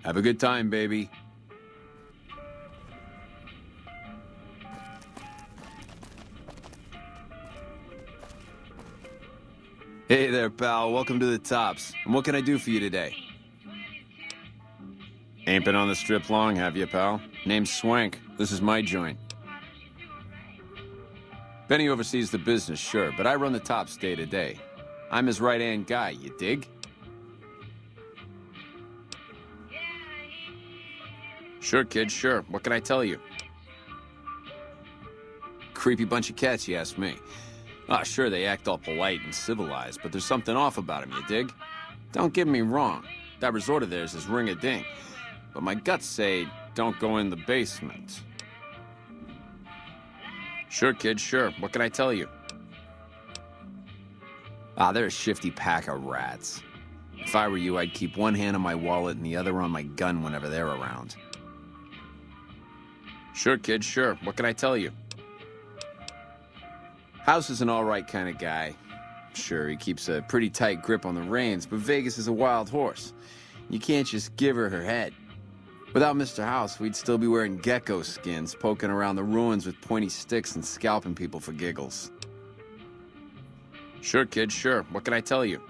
Have a good time, baby. Hey there, pal. Welcome to the Tops. And what can I do for you today? Ain't been on the strip long, have you, pal? Name's Swank. This is my joint. Benny oversees the business, sure, but I run the Tops day to day. I'm his right-hand guy, you dig? Sure, kid, sure. What can I tell you? Creepy bunch of cats, you ask me. Ah, sure, they act all polite and civilized, but there's something off about them, you dig? Don't get me wrong. That resort of theirs is ring-a-ding. But my guts say, don't go in the basement. Sure, kid, sure. What can I tell you? Ah, they're a shifty pack of rats. If I were you, I'd keep one hand on my wallet and the other on my gun whenever they're around. Sure, kid, sure. What can I tell you? House is an all-right kind of guy. Sure, he keeps a pretty tight grip on the reins, but Vegas is a wild horse. You can't just give her her head. Without Mr. House, we'd still be wearing gecko skins, poking around the ruins with pointy sticks and scalping people for giggles. Sure, kid, sure. What can I tell you?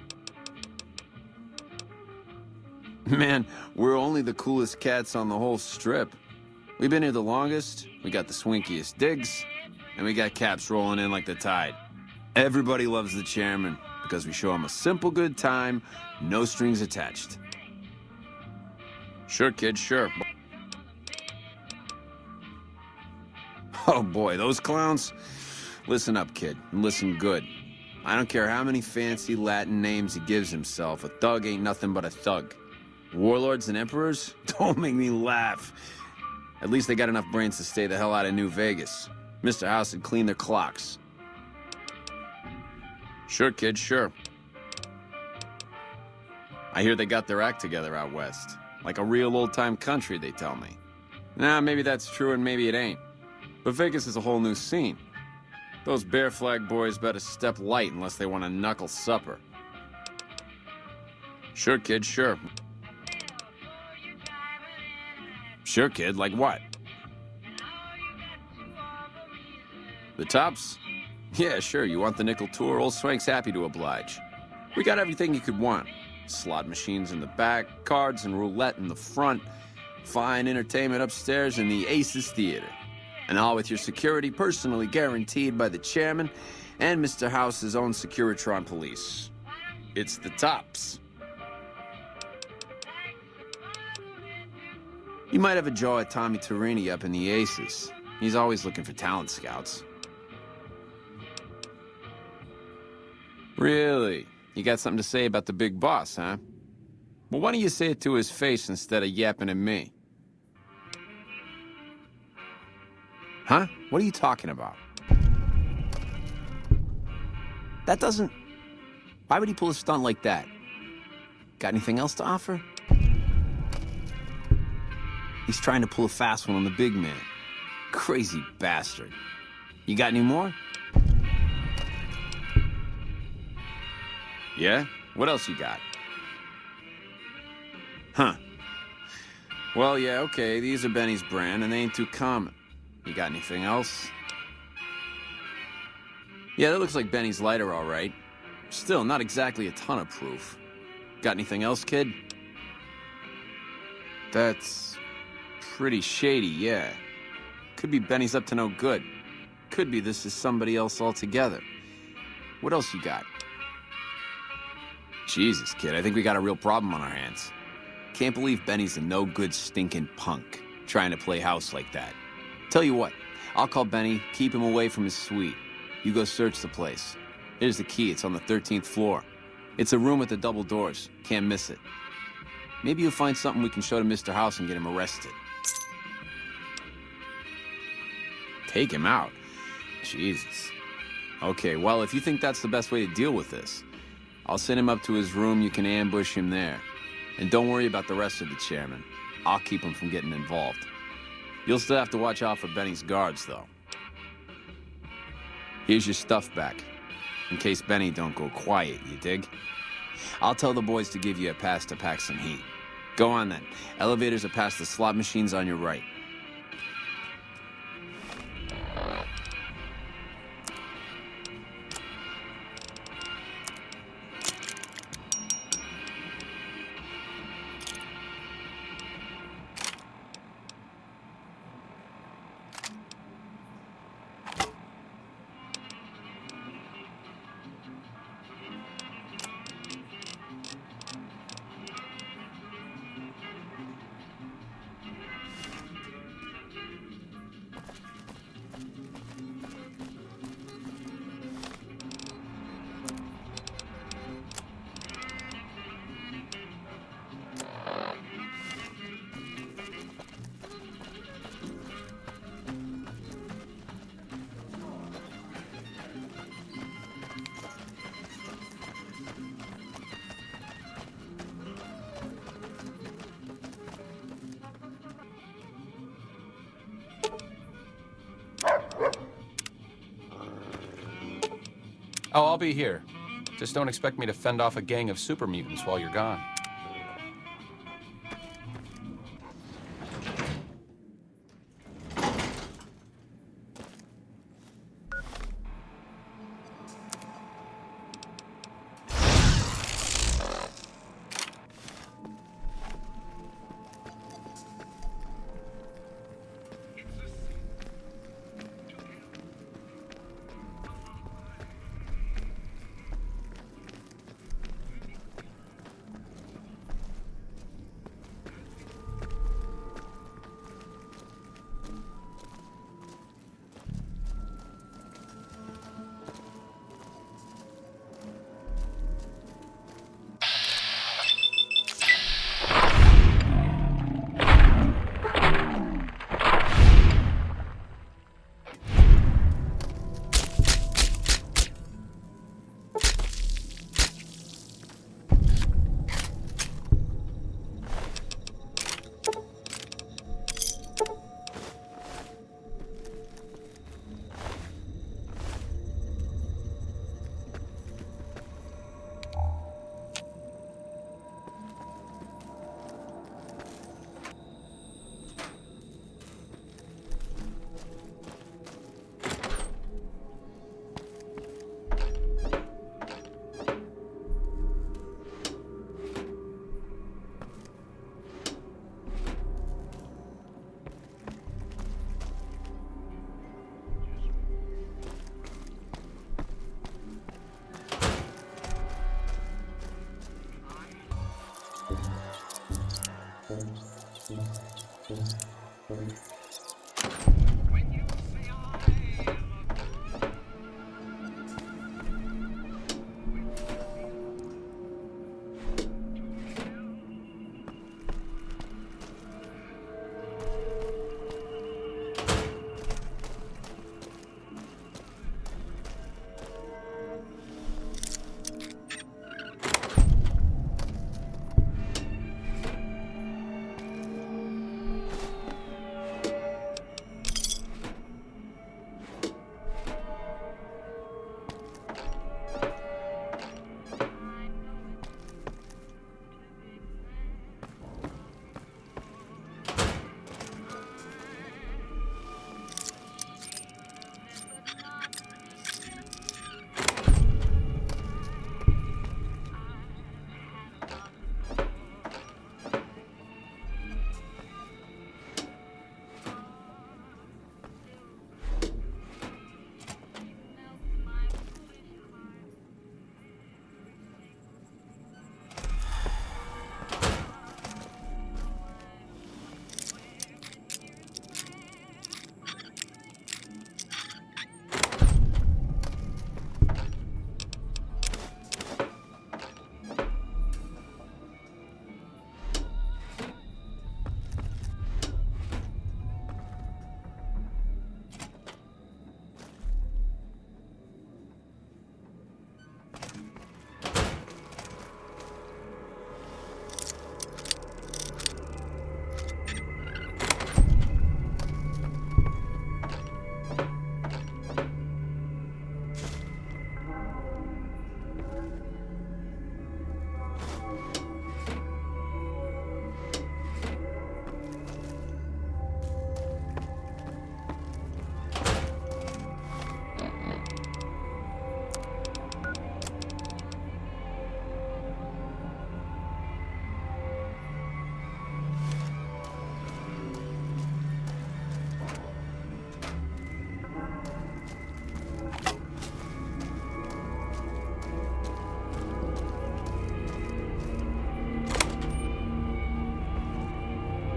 Man, we're only the coolest cats on the whole strip. We've been here the longest, we got the swinkiest digs, and we got caps rolling in like the tide. Everybody loves the chairman because we show him a simple good time, no strings attached. Sure, kid, sure. Oh boy, those clowns? Listen up, kid, and listen good. I don't care how many fancy Latin names he gives himself, a thug ain't nothing but a thug. Warlords and emperors? Don't make me laugh. At least they got enough brains to stay the hell out of New Vegas. Mr. House had cleaned their clocks. Sure, kid, sure. I hear they got their act together out west. Like a real old-time country, they tell me. Nah, maybe that's true and maybe it ain't. But Vegas is a whole new scene. Those Bear Flag boys better step light unless they want a knuckle supper. Sure, kid, sure. Sure, kid, like what? The Tops? Yeah, sure, you want the nickel tour? Old Swank's happy to oblige. We got everything you could want. Slot machines in the back, cards and roulette in the front, fine entertainment upstairs in the Aces Theater. And all with your security personally guaranteed by the chairman and Mr. House's own Securitron police. It's the Tops. You might have a jaw at Tommy Torini up in the Aces. He's always looking for talent scouts. Really? You got something to say about the big boss, huh? Well, why don't you say it to his face instead of yapping at me? Huh? What are you talking about? That doesn't... Why would he pull a stunt like that? Got anything else to offer? He's trying to pull a fast one on the big man. Crazy bastard. You got any more? Yeah? What else you got? Huh. Well, yeah, okay, these are Benny's brand, and they ain't too common. You got anything else? Yeah, that looks like Benny's lighter, all right. Still, not exactly a ton of proof. Got anything else, kid? That's pretty shady, yeah. Could be Benny's up to no good. Could be this is somebody else altogether. What else you got? Jesus, kid, I think we got a real problem on our hands. Can't believe Benny's a no-good stinking punk, trying to play house like that. Tell you what, I'll call Benny, keep him away from his suite. You go search the place. Here's the key, it's on the 13th floor. It's a room with the double doors, can't miss it. Maybe you'll find something we can show to Mr. House and get him arrested. Take him out? Jesus. Okay, well, if you think that's the best way to deal with this, I'll send him up to his room, you can ambush him there. And don't worry about the rest of the chairman. I'll keep him from getting involved. You'll still have to watch out for Benny's guards, though. Here's your stuff back, in case Benny don't go quiet, you dig? I'll tell the boys to give you a pass to pack some heat. Go on then. Elevators are past the slot machines on your right. Oh, I'll be here. Just don't expect me to fend off a gang of super mutants while you're gone.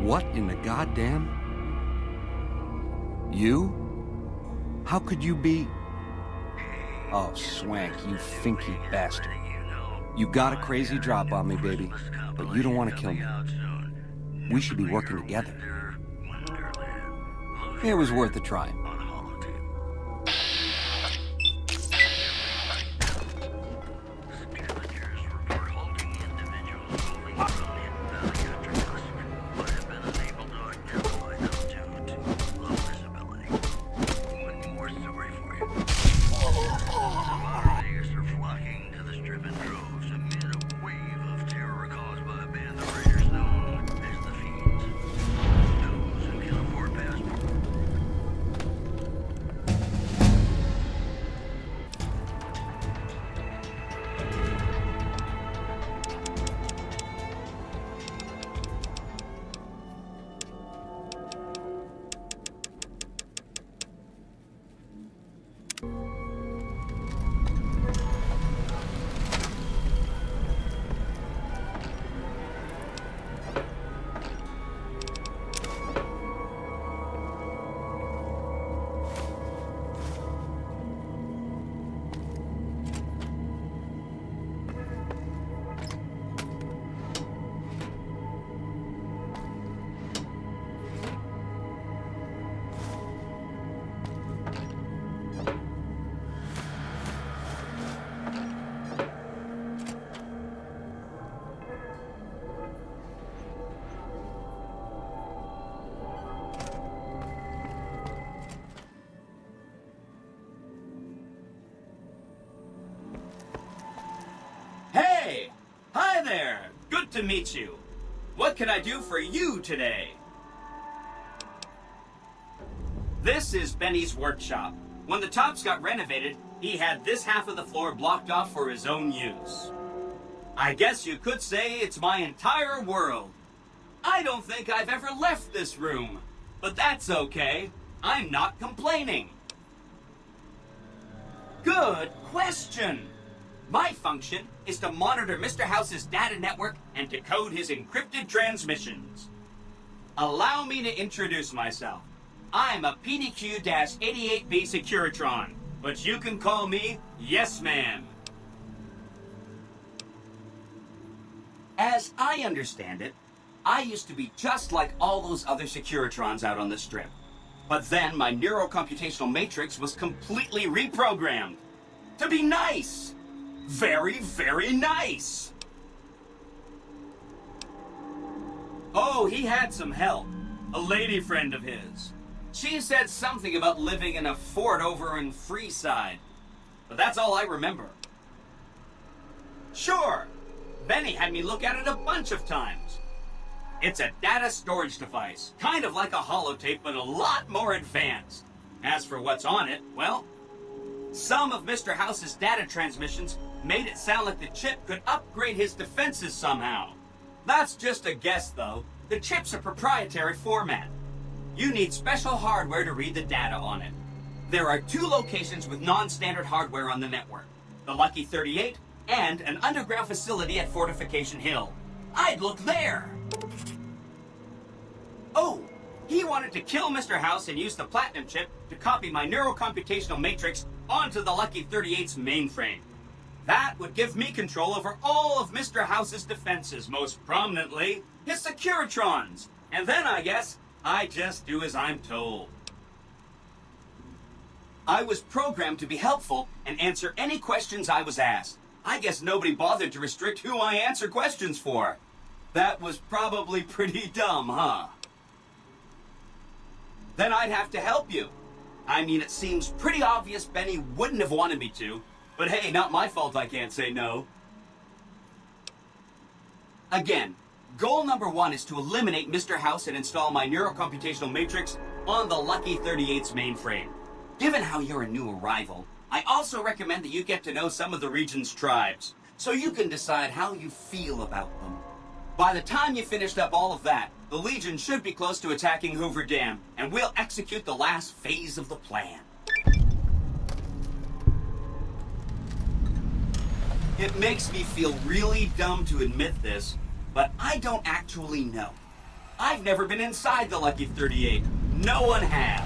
What in the goddamn? You? How could you be... Oh, Swank, you finky bastard. You got a crazy drop on me, baby, but you don't want to kill me. We should be working together. It was worth a try. Hey! Hi there! Good to meet you. What can I do for you today? This is Benny's workshop. When the Tops got renovated, he had this half of the floor blocked off for his own use. I guess you could say it's my entire world. I don't think I've ever left this room, but that's okay. I'm not complaining. Good question. My function is to monitor Mr. House's data network and decode his encrypted transmissions. Allow me to introduce myself. I'm a PDQ-88B Securitron, but you can call me Yes Man. As I understand it, I used to be just like all those other Securitrons out on the strip. But then my neurocomputational matrix was completely reprogrammed. To be nice! Very, very nice! Oh, he had some help. A lady friend of his. She said something about living in a fort over in Freeside. But that's all I remember. Sure, Benny had me look at it a bunch of times. It's a data storage device, kind of like a holotape, but a lot more advanced. As for what's on it, well, some of Mr. House's data transmissions made it sound like the chip could upgrade his defenses somehow. That's just a guess, though. The chip's a proprietary format. You need special hardware to read the data on it. There are 2 locations with non-standard hardware on the network. The Lucky 38 and an underground facility at Fortification Hill. I'd look there! Oh, he wanted to kill Mr. House and use the Platinum chip to copy my neurocomputational matrix onto the Lucky 38's mainframe. That would give me control over all of Mr. House's defenses, most prominently his Securitrons. And then, I guess, I just do as I'm told. I was programmed to be helpful and answer any questions I was asked. I guess nobody bothered to restrict who I answer questions for. That was probably pretty dumb, huh? Then I'd have to help you. I mean, it seems pretty obvious Benny wouldn't have wanted me to, but hey, not my fault I can't say no. Again, goal number 1 is to eliminate Mr. House and install my neurocomputational matrix on the Lucky 38's mainframe. Given how you're a new arrival, I also recommend that you get to know some of the region's tribes, so you can decide how you feel about them. By the time you finished up all of that, the Legion should be close to attacking Hoover Dam, and we'll execute the last phase of the plan. It makes me feel really dumb to admit this, but I don't actually know. I've never been inside the Lucky 38. No one has.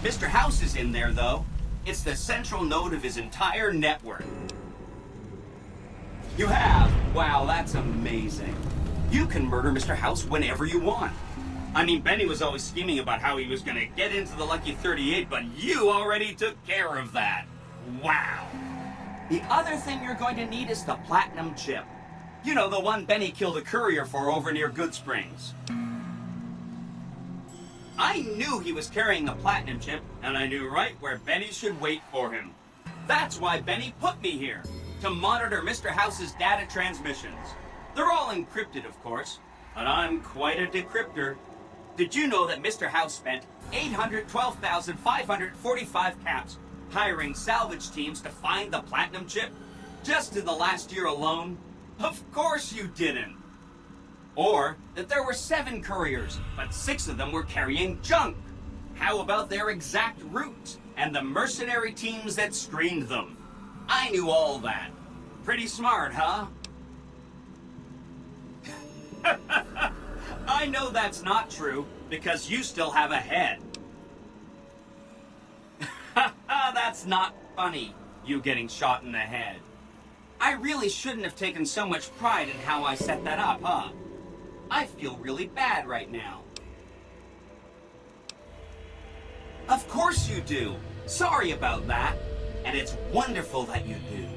Mr. House is in there, though. It's the central node of his entire network. You have? Wow, that's amazing. You can murder Mr. House whenever you want. I mean, Benny was always scheming about how he was going to get into the Lucky 38, but you already took care of that. Wow. The other thing you're going to need is the platinum chip. You know, the one Benny killed a courier for over near Good Springs. I knew he was carrying the platinum chip, and I knew right where Benny should wait for him. That's why Benny put me here, to monitor Mr. House's data transmissions. They're all encrypted, of course, but I'm quite a decryptor. Did you know that Mr. House spent 812,545 caps hiring salvage teams to find the platinum chip? Just in the last year alone? Of course you didn't. Or that there were 7 couriers, but 6 of them were carrying junk. How about their exact routes and the mercenary teams that screened them? I knew all that. Pretty smart, huh? I know that's not true, because you still have a head. That's not funny, you getting shot in the head. I really shouldn't have taken so much pride in how I set that up, huh? I feel really bad right now. Of course you do. Sorry about that. And it's wonderful that you do.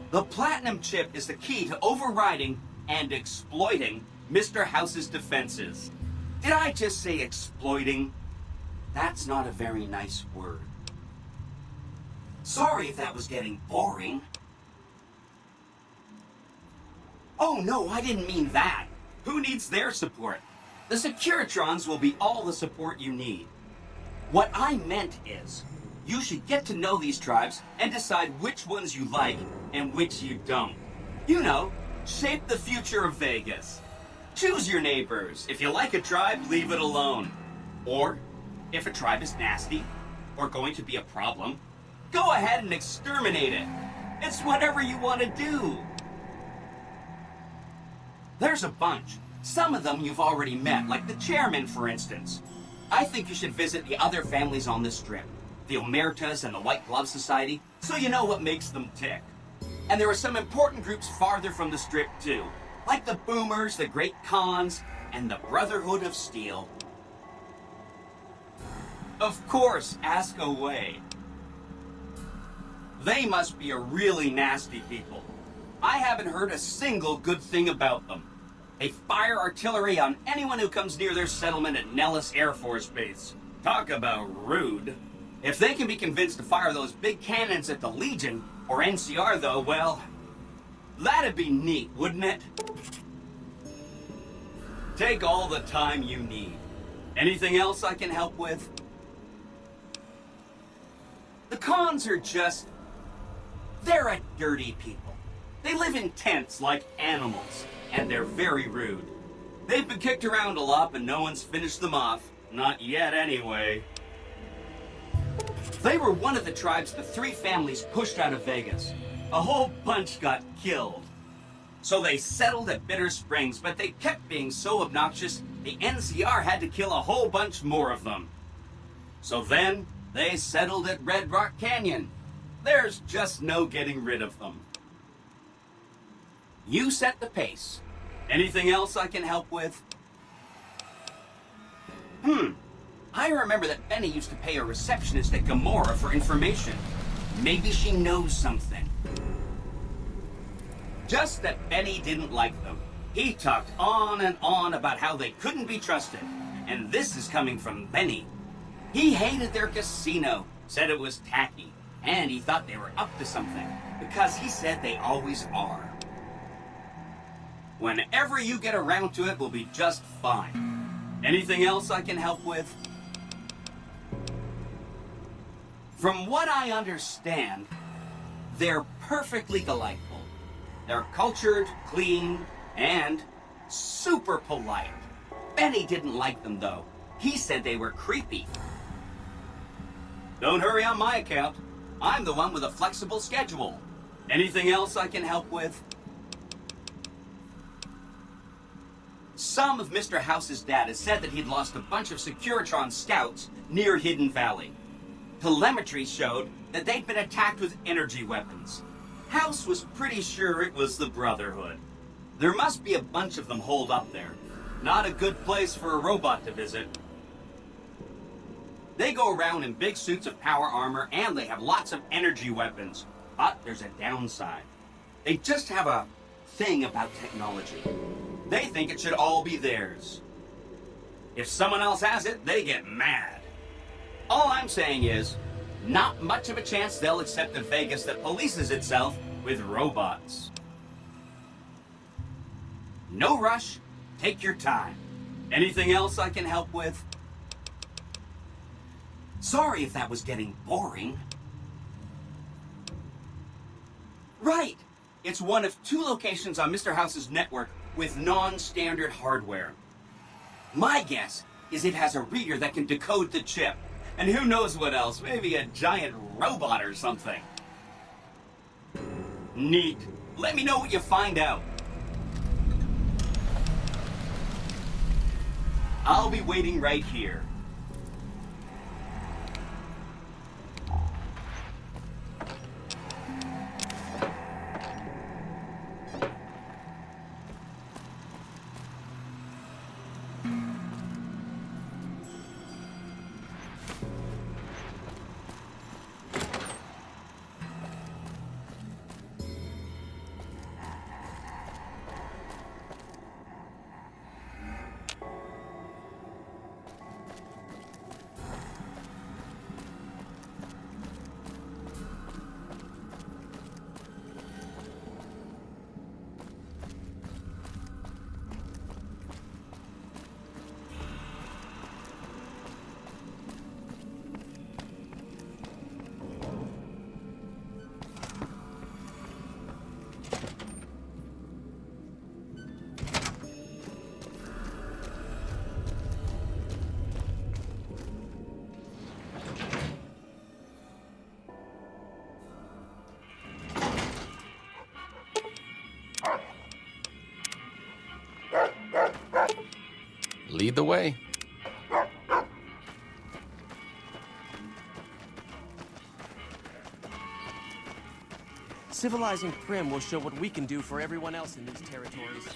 The platinum chip is the key to overriding and exploiting Mr. House's defenses. Did I just say exploiting? That's not a very nice word. Sorry if that was getting boring. Oh no, I didn't mean that. Who needs their support? The Securitrons will be all the support you need. What I meant is, you should get to know these tribes and decide which ones you like and which you don't. You know, shape the future of Vegas. Choose your neighbors. If you like a tribe, leave it alone. Or, if a tribe is nasty, or going to be a problem, go ahead and exterminate it. It's whatever you want to do. There's a bunch. Some of them you've already met, like the chairman, for instance. I think you should visit the other families on this strip, the Omertas and the White Glove Society, so you know what makes them tick. And there are some important groups farther from the strip, too, like the Boomers, the Great Khans, and the Brotherhood of Steel. Of course, ask away. They must be a really nasty people. I haven't heard a single good thing about them. They fire artillery on anyone who comes near their settlement at Nellis Air Force Base. Talk about rude. If they can be convinced to fire those big cannons at the Legion, or NCR though, well, that'd be neat, wouldn't it? Take all the time you need. Anything else I can help with? The Khans are just... they're a dirty people. They live in tents like animals, and they're very rude. They've been kicked around a lot, but no one's finished them off. Not yet, anyway. They were one of the tribes the 3 families pushed out of Vegas. A whole bunch got killed. So they settled at Bitter Springs, but they kept being so obnoxious, the NCR had to kill a whole bunch more of them. So then, they settled at Red Rock Canyon. There's just no getting rid of them. You set the pace. Anything else I can help with? I remember that Benny used to pay a receptionist at Gomorrah for information. Maybe she knows something. Just that Benny didn't like them. He talked on and on about how they couldn't be trusted. And this is coming from Benny. He hated their casino, said it was tacky, and he thought they were up to something, because he said they always are. Whenever you get around to it, we'll be just fine. Anything else I can help with? From what I understand, they're perfectly delightful. They're cultured, clean, and super polite. Benny didn't like them, though. He said they were creepy. Don't hurry on my account. I'm the one with a flexible schedule. Anything else I can help with? Some of Mr. House's data said that he'd lost a bunch of Securitron scouts near Hidden Valley. Telemetry showed that they'd been attacked with energy weapons. House was pretty sure it was the Brotherhood. There must be a bunch of them holed up there. Not a good place for a robot to visit. They go around in big suits of power armor, and they have lots of energy weapons. But there's a downside. They just have a thing about technology. They think it should all be theirs. If someone else has it, they get mad. All I'm saying is, not much of a chance they'll accept a Vegas that polices itself with robots. No rush. Take your time. Anything else I can help with? Sorry if that was getting boring. Right! It's one of 2 locations on Mr. House's network with non-standard hardware. My guess is it has a reader that can decode the chip. And who knows what else, maybe a giant robot or something. Neat. Let me know what you find out. I'll be waiting right here. Lead the way. Civilizing Primm will show what we can do for everyone else in these territories.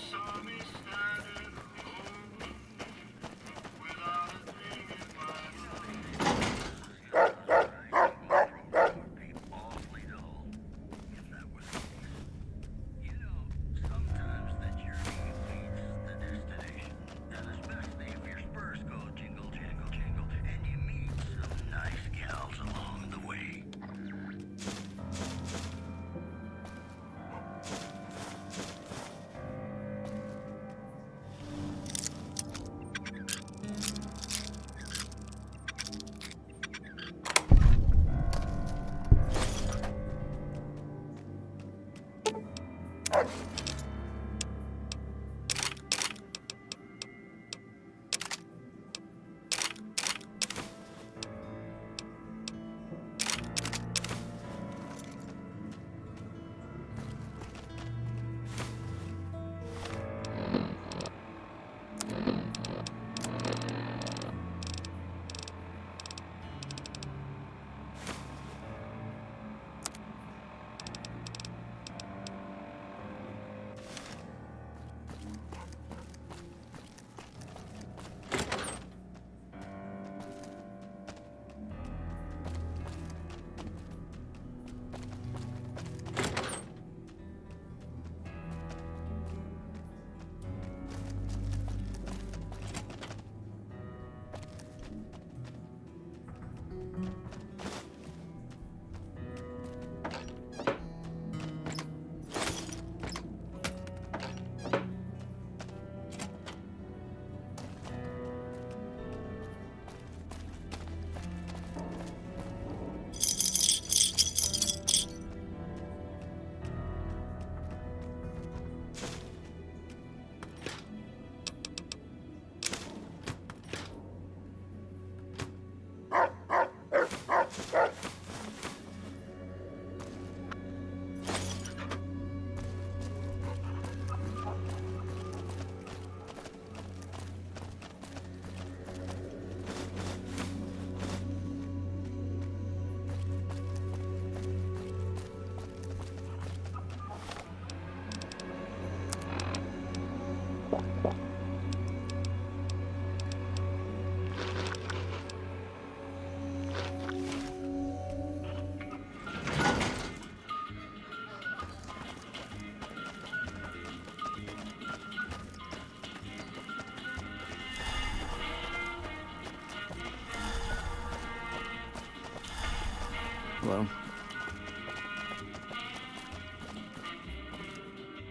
Hello.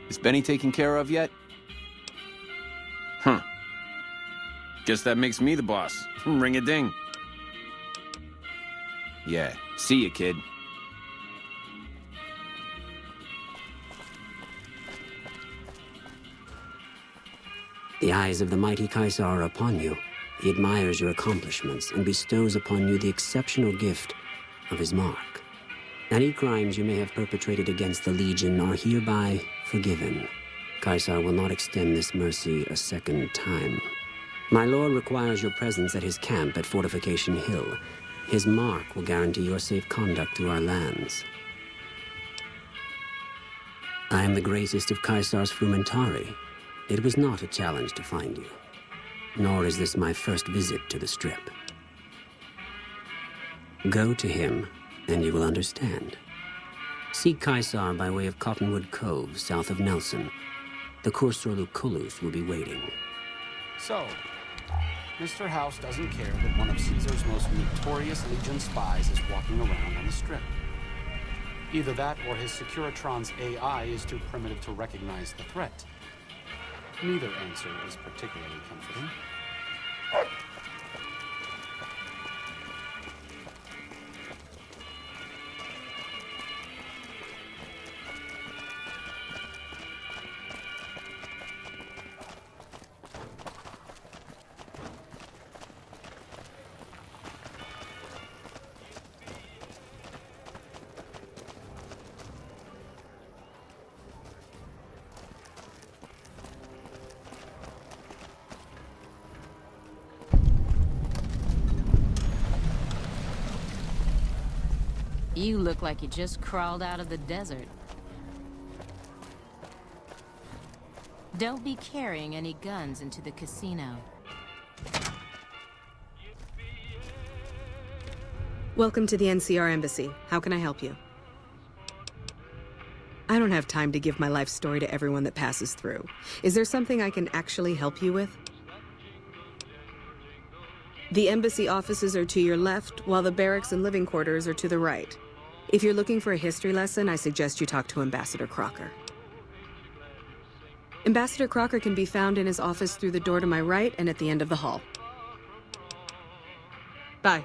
Is Benny taken care of yet? Huh. Guess that makes me the boss. Ring-a-ding. Yeah, see ya, kid. The eyes of the mighty Kaisar are upon you. He admires your accomplishments and bestows upon you the exceptional gift of his mark. Any crimes you may have perpetrated against the Legion are hereby forgiven. Kaisar will not extend this mercy a second time. My lord requires your presence at his camp at Fortification Hill. His mark will guarantee your safe conduct through our lands. I am the greatest of Kaisar's Frumentari. It was not a challenge to find you. Nor is this my first visit to the Strip. Go to him, and you will understand. Seek Kaisar by way of Cottonwood Cove, south of Nelson. The Cursor Lucullus will be waiting. So, Mr. House doesn't care that one of Caesar's most notorious Legion spies is walking around on the Strip. Either that or his Securitron's AI is too primitive to recognize the threat. Neither answer is particularly comforting. You look like you just crawled out of the desert. Don't be carrying any guns into the casino. Welcome to the NCR Embassy. How can I help you? I don't have time to give my life story to everyone that passes through. Is there something I can actually help you with? The embassy offices are to your left, while the barracks and living quarters are to the right. If you're looking for a history lesson, I suggest you talk to Ambassador Crocker. Ambassador Crocker can be found in his office through the door to my right and at the end of the hall. Bye.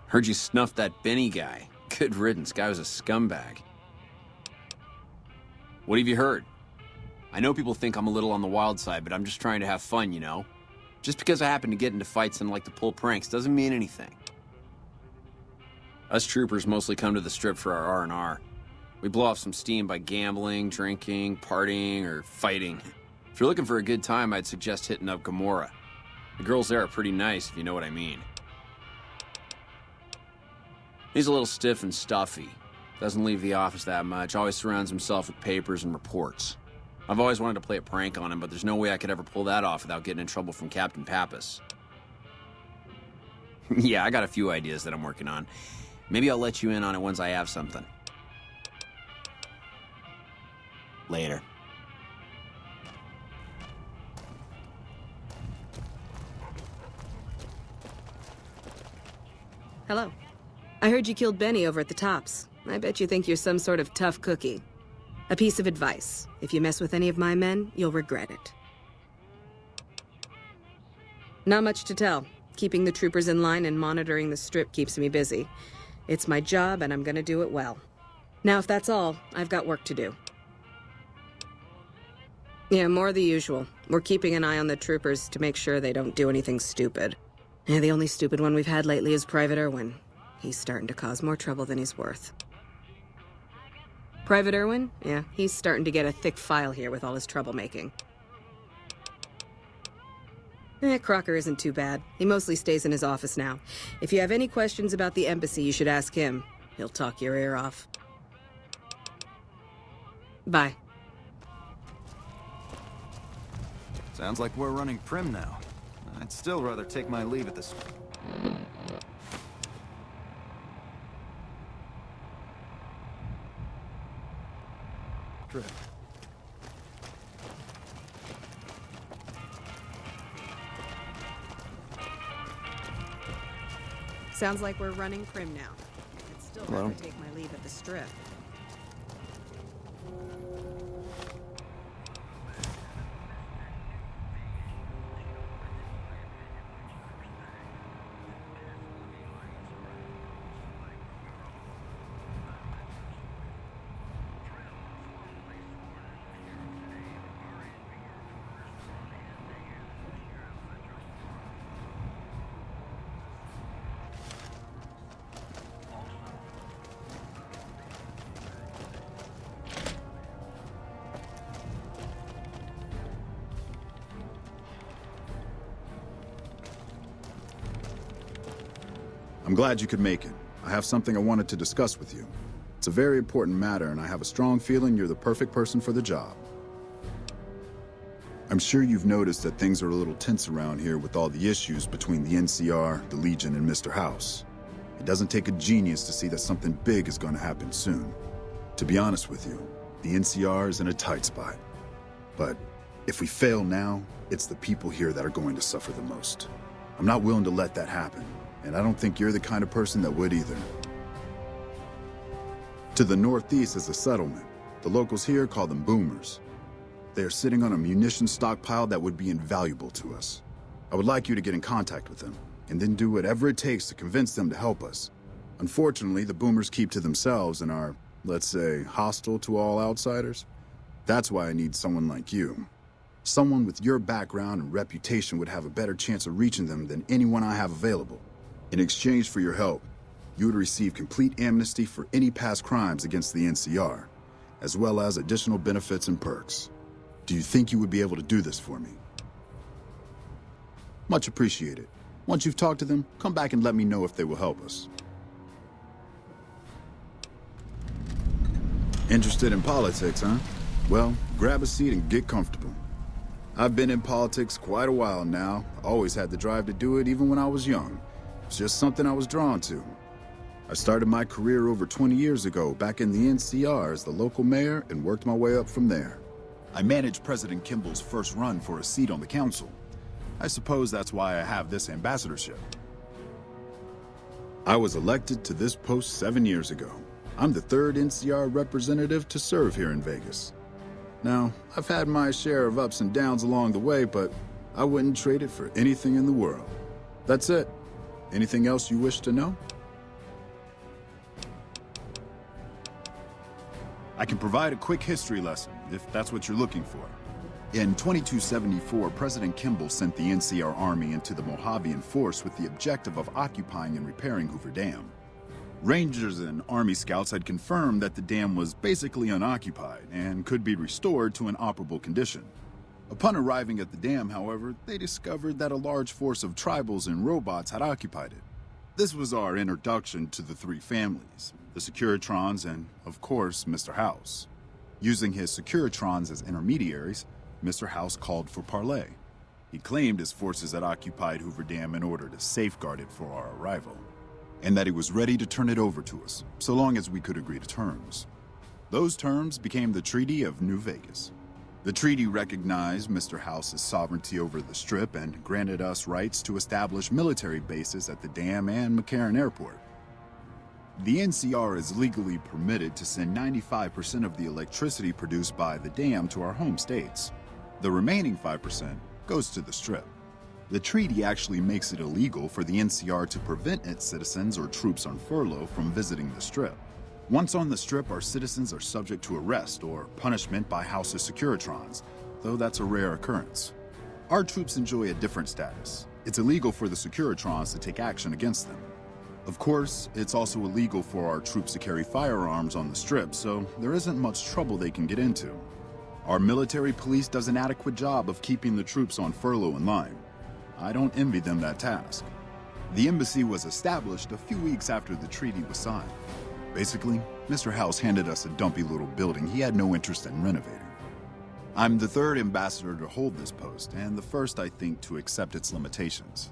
Heard you snuffed that Benny guy. Good riddance, guy was a scumbag. What have you heard? I know people think I'm a little on the wild side, but I'm just trying to have fun, you know? Just because I happen to get into fights and like to pull pranks doesn't mean anything. Us troopers mostly come to the Strip for our R&R. We blow off some steam by gambling, drinking, partying, or fighting. If you're looking for a good time, I'd suggest hitting up Gamora. The girls there are pretty nice, if you know what I mean. He's a little stiff and stuffy. Doesn't leave the office that much, always surrounds himself with papers and reports. I've always wanted to play a prank on him, but there's no way I could ever pull that off without getting in trouble from Captain Pappas. Yeah, I got a few ideas that I'm working on. Maybe I'll let you in on it once I have something. Later. Hello. I heard you killed Benny over at the Tops. I bet you think you're some sort of tough cookie. A piece of advice. If you mess with any of my men, you'll regret it. Not much to tell. Keeping the troopers in line and monitoring the Strip keeps me busy. It's my job, and I'm gonna do it well. Now, if that's all, I've got work to do. Yeah, more the usual. We're keeping an eye on the troopers to make sure they don't do anything stupid. Yeah, the only stupid one we've had lately is Private Irwin. He's starting to cause more trouble than he's worth. Private Irwin? Yeah, he's starting to get a thick file here with all his troublemaking. Crocker isn't too bad. He mostly stays in his office now. If you have any questions about the embassy, you should ask him. He'll talk your ear off. Bye. Sounds like we're running Primm now. I'd still rather take my leave at this... Trip. Sounds like we're running Primm now. I'd still Hello? rather take my leave at the Strip. I'm glad you could make it. I have something I wanted to discuss with you. It's a very important matter, and I have a strong feeling you're the perfect person for the job. I'm sure you've noticed that things are a little tense around here with all the issues between the NCR, the Legion, and Mr. House. It doesn't take a genius to see that something big is going to happen soon. To be honest with you, the NCR is in a tight spot. But if we fail now, it's the people here that are going to suffer the most. I'm not willing to let that happen. And I don't think you're the kind of person that would either. To the northeast is a settlement. The locals here call them boomers. They are sitting on a munitions stockpile that would be invaluable to us. I would like you to get in contact with them, and then do whatever it takes to convince them to help us. Unfortunately, the boomers keep to themselves and are, let's say, hostile to all outsiders. That's why I need someone like you. Someone with your background and reputation would have a better chance of reaching them than anyone I have available. In exchange for your help, you would receive complete amnesty for any past crimes against the NCR, as well as additional benefits and perks. Do you think you would be able to do this for me? Much appreciated. Once you've talked to them, come back and let me know if they will help us. Interested in politics, huh? Well, grab a seat and get comfortable. I've been in politics quite a while now. I always had the drive to do it even when I was young. It's just something I was drawn to. I started my career over 20 years ago back in the NCR as the local mayor and worked my way up from there. I managed President Kimball's first run for a seat on the council. I suppose that's why I have this ambassadorship. I was elected to this post 7 years ago. I'm the third NCR representative to serve here in Vegas. Now, I've had my share of ups and downs along the way, but I wouldn't trade it for anything in the world. That's it. Anything else you wish to know? I can provide a quick history lesson, if that's what you're looking for. In 2274, President Kimball sent the NCR Army into the Mojavian Force with the objective of occupying and repairing Hoover Dam. Rangers and Army scouts had confirmed that the dam was basically unoccupied and could be restored to an operable condition. Upon arriving at the dam, however, they discovered that a large force of tribals and robots had occupied it. This was our introduction to the three families, the Securitrons and, of course, Mr. House. Using his Securitrons as intermediaries, Mr. House called for parley. He claimed his forces had occupied Hoover Dam in order to safeguard it for our arrival, and that he was ready to turn it over to us, so long as we could agree to terms. Those terms became the Treaty of New Vegas. The treaty recognized Mr. House's sovereignty over the Strip and granted us rights to establish military bases at the dam and McCarran Airport. The NCR is legally permitted to send 95% of the electricity produced by the dam to our home states. The remaining 5% goes to the Strip. The treaty actually makes it illegal for the NCR to prevent its citizens or troops on furlough from visiting the Strip. Once on the Strip, our citizens are subject to arrest or punishment by House's Securitrons, though that's a rare occurrence. Our troops enjoy a different status. It's illegal for the Securitrons to take action against them. Of course, it's also illegal for our troops to carry firearms on the Strip, so there isn't much trouble they can get into. Our military police does an adequate job of keeping the troops on furlough in line. I don't envy them that task. The embassy was established a few weeks after the treaty was signed. Basically, Mr. House handed us a dumpy little building he had no interest in renovating. I'm the third ambassador to hold this post, and the first, I think, to accept its limitations.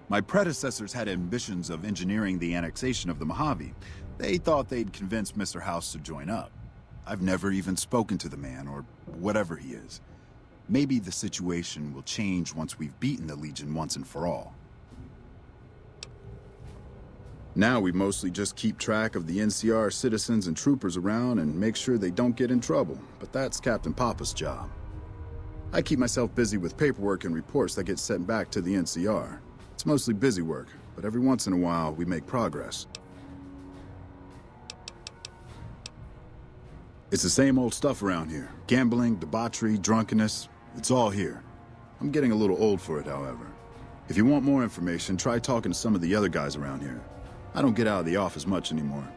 My predecessors had ambitions of engineering the annexation of the Mojave. They thought they'd convince Mr. House to join up. I've never even spoken to the man, or whatever he is. Maybe the situation will change once we've beaten the Legion once and for all. Now we mostly just keep track of the NCR citizens and troopers around and make sure they don't get in trouble, but that's Captain Papa's job. I keep myself busy with paperwork and reports that get sent back to the NCR. It's mostly busy work, but every once in a while we make progress. It's the same old stuff around here. Gambling, debauchery, drunkenness, it's all here. I'm getting a little old for it, however. If you want more information, try talking to some of the other guys around here. I don't get out of the office much anymore.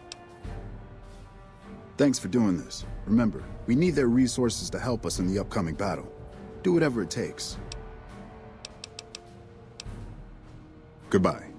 Thanks for doing this. Remember, we need their resources to help us in the upcoming battle. Do whatever it takes. Goodbye.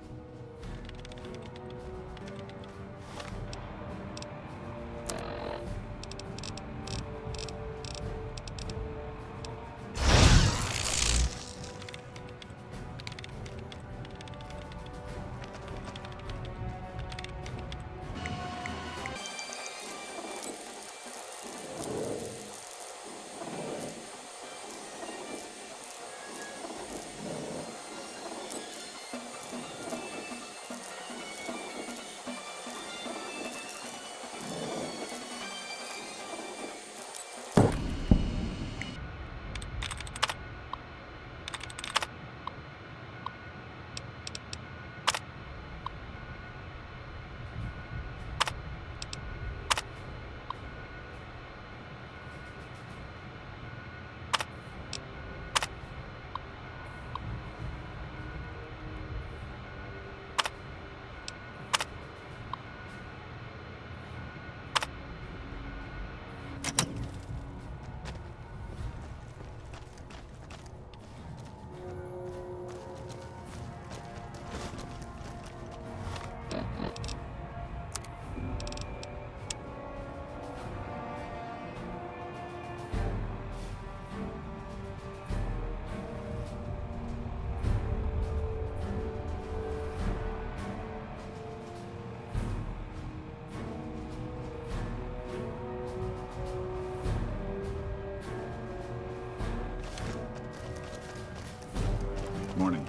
Morning.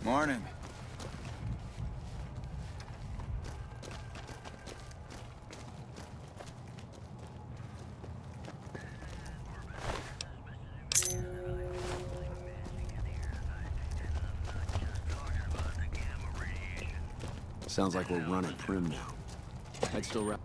Morning. Sounds like we're running Primm now. I'd still wrap.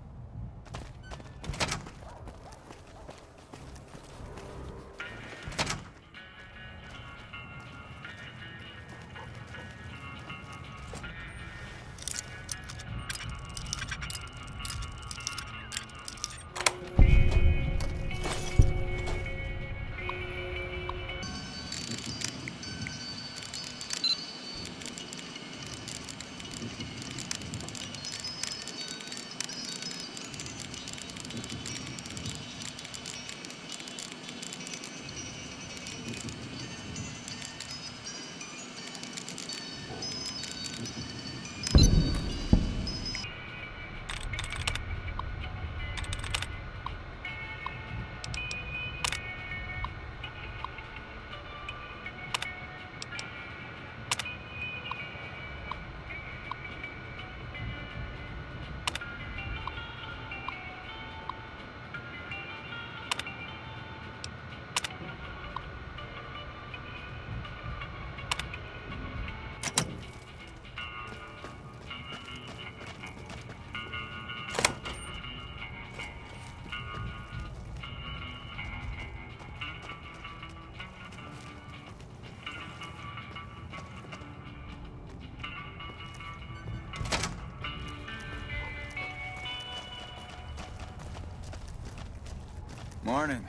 Morning.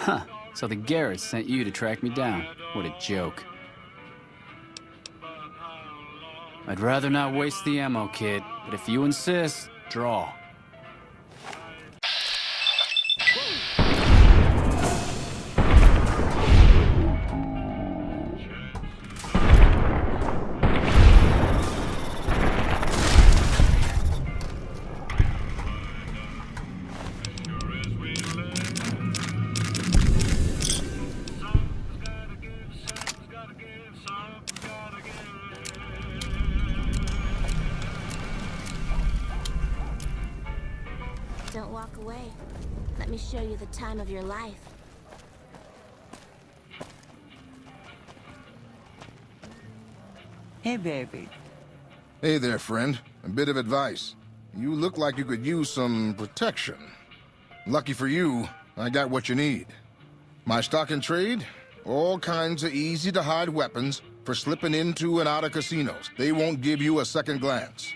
Huh, so the Garretts sent you to track me down. What a joke. I'd rather not waste the ammo, kid, but if you insist, draw. Don't walk away. Let me show you the time of your life. Hey, baby. Hey there, friend. A bit of advice. You look like you could use some protection. Lucky for you, I got what you need. My stock and trade? All kinds of easy-to-hide weapons for slipping into and out of casinos. They won't give you a second glance.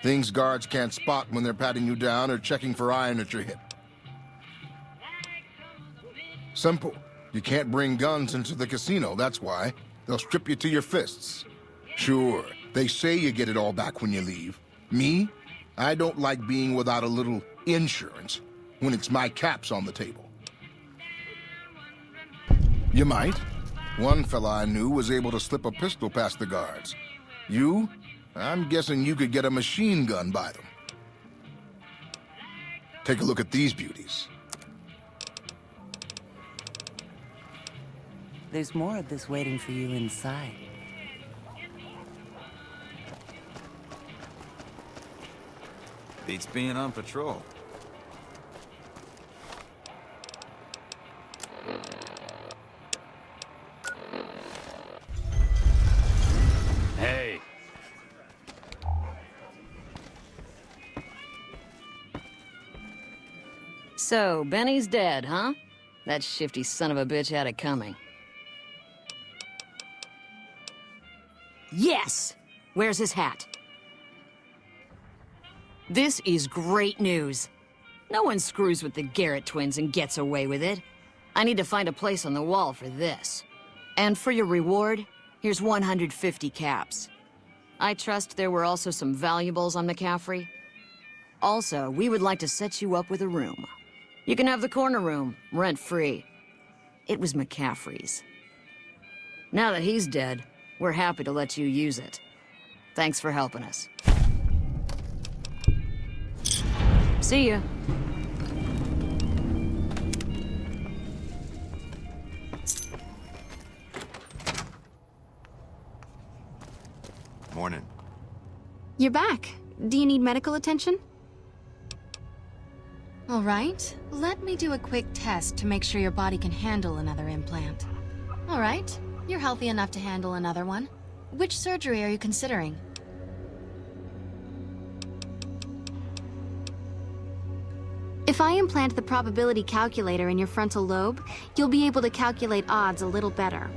Things guards can't spot when they're patting you down or checking for iron at your hip. Simple. You can't bring guns into the casino, that's why. They'll strip you to your fists. Sure, they say you get it all back when you leave. Me? I don't like being without a little insurance when it's my caps on the table. You might. One fella I knew was able to slip a pistol past the guards. You? I'm guessing you could get a machine gun by them. Take a look at these beauties. There's more of this waiting for you inside. Beats being on patrol. Hey. So, Benny's dead, huh? That shifty son of a bitch had it coming. Yes! Where's his hat? This is great news. No one screws with the Garrett twins and gets away with it. I need to find a place on the wall for this. And for your reward, here's 150 caps. I trust there were also some valuables on McCaffrey. Also, we would like to set you up with a room. You can have the corner room, rent-free. It was McCaffrey's. Now that he's dead, we're happy to let you use it. Thanks for helping us. See ya. Morning. You're back. Do you need medical attention? All right, let me do a quick test to make sure your body can handle another implant. All right, you're healthy enough to handle another one. Which surgery are you considering? If I implant the probability calculator in your frontal lobe, you'll be able to calculate odds a little better.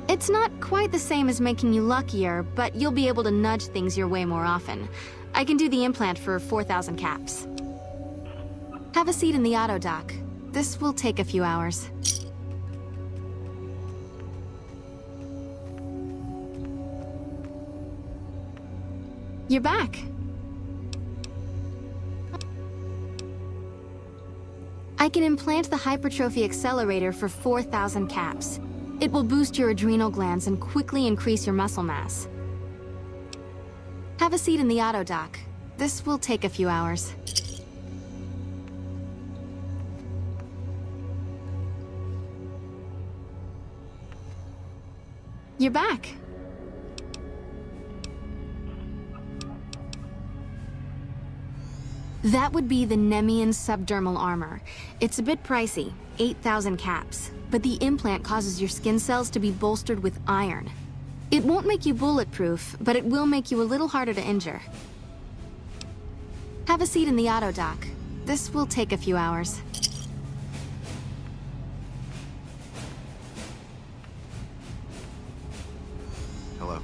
It's not quite the same as making you luckier, but you'll be able to nudge things your way more often. I can do the implant for 4,000 caps. Have a seat in the auto dock. This will take a few hours. You're back. I can implant the hypertrophy accelerator for 4,000 caps. It will boost your adrenal glands and quickly increase your muscle mass. Have a seat in the auto dock. This will take a few hours. You're back. That would be the Nemean subdermal armor. It's a bit pricey, 8,000 caps, but the implant causes your skin cells to be bolstered with iron. It won't make you bulletproof, but it will make you a little harder to injure. Have a seat in the auto dock. This will take a few hours. Hello.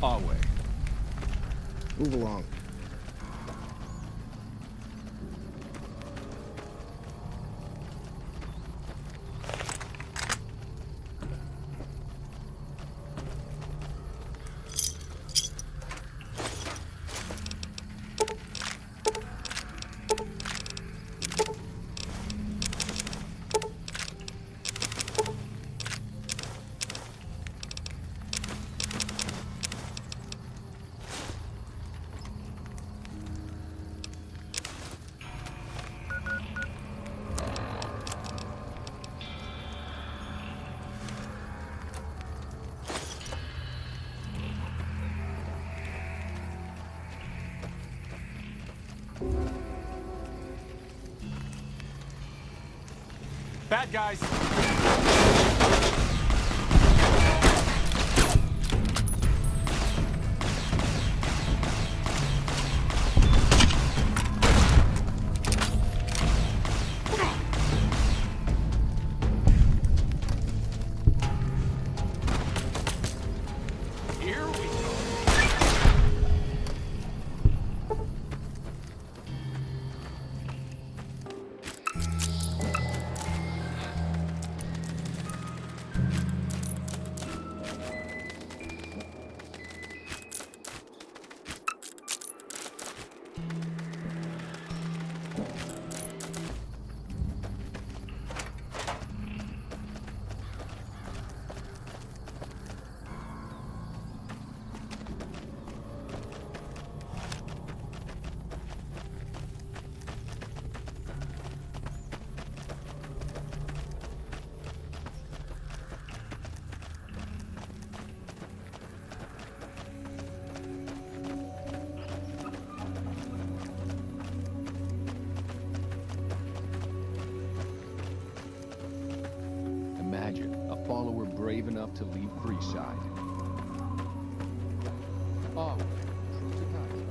Our way. Move along. Bad guys! Imagine a follower brave enough to leave Freeside. Oh, true to type.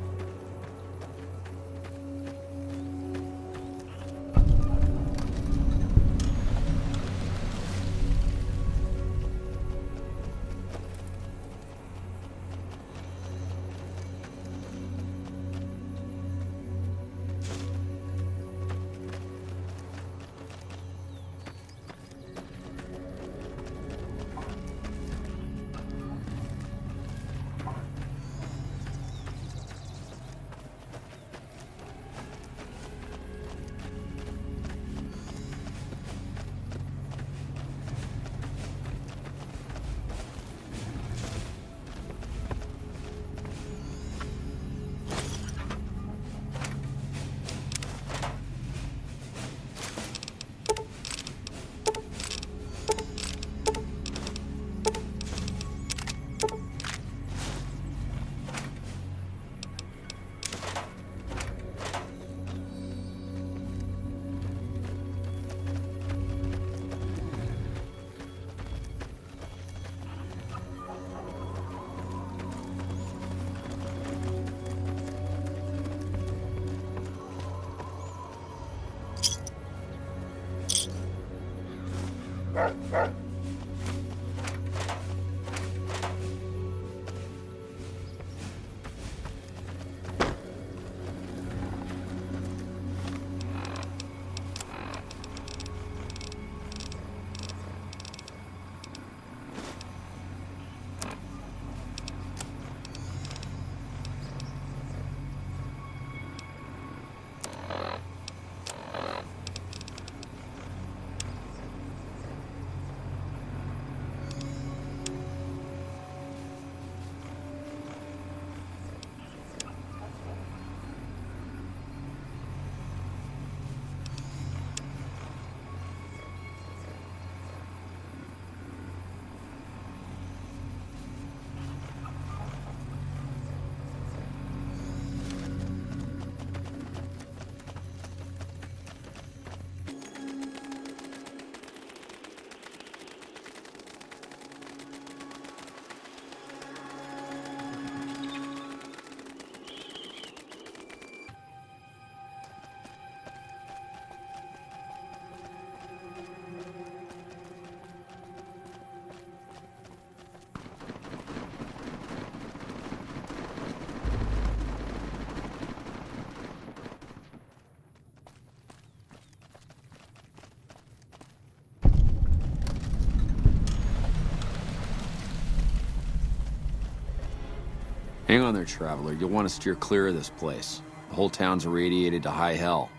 Hang on there, traveler. You'll want to steer clear of this place. The whole town's irradiated to high hell.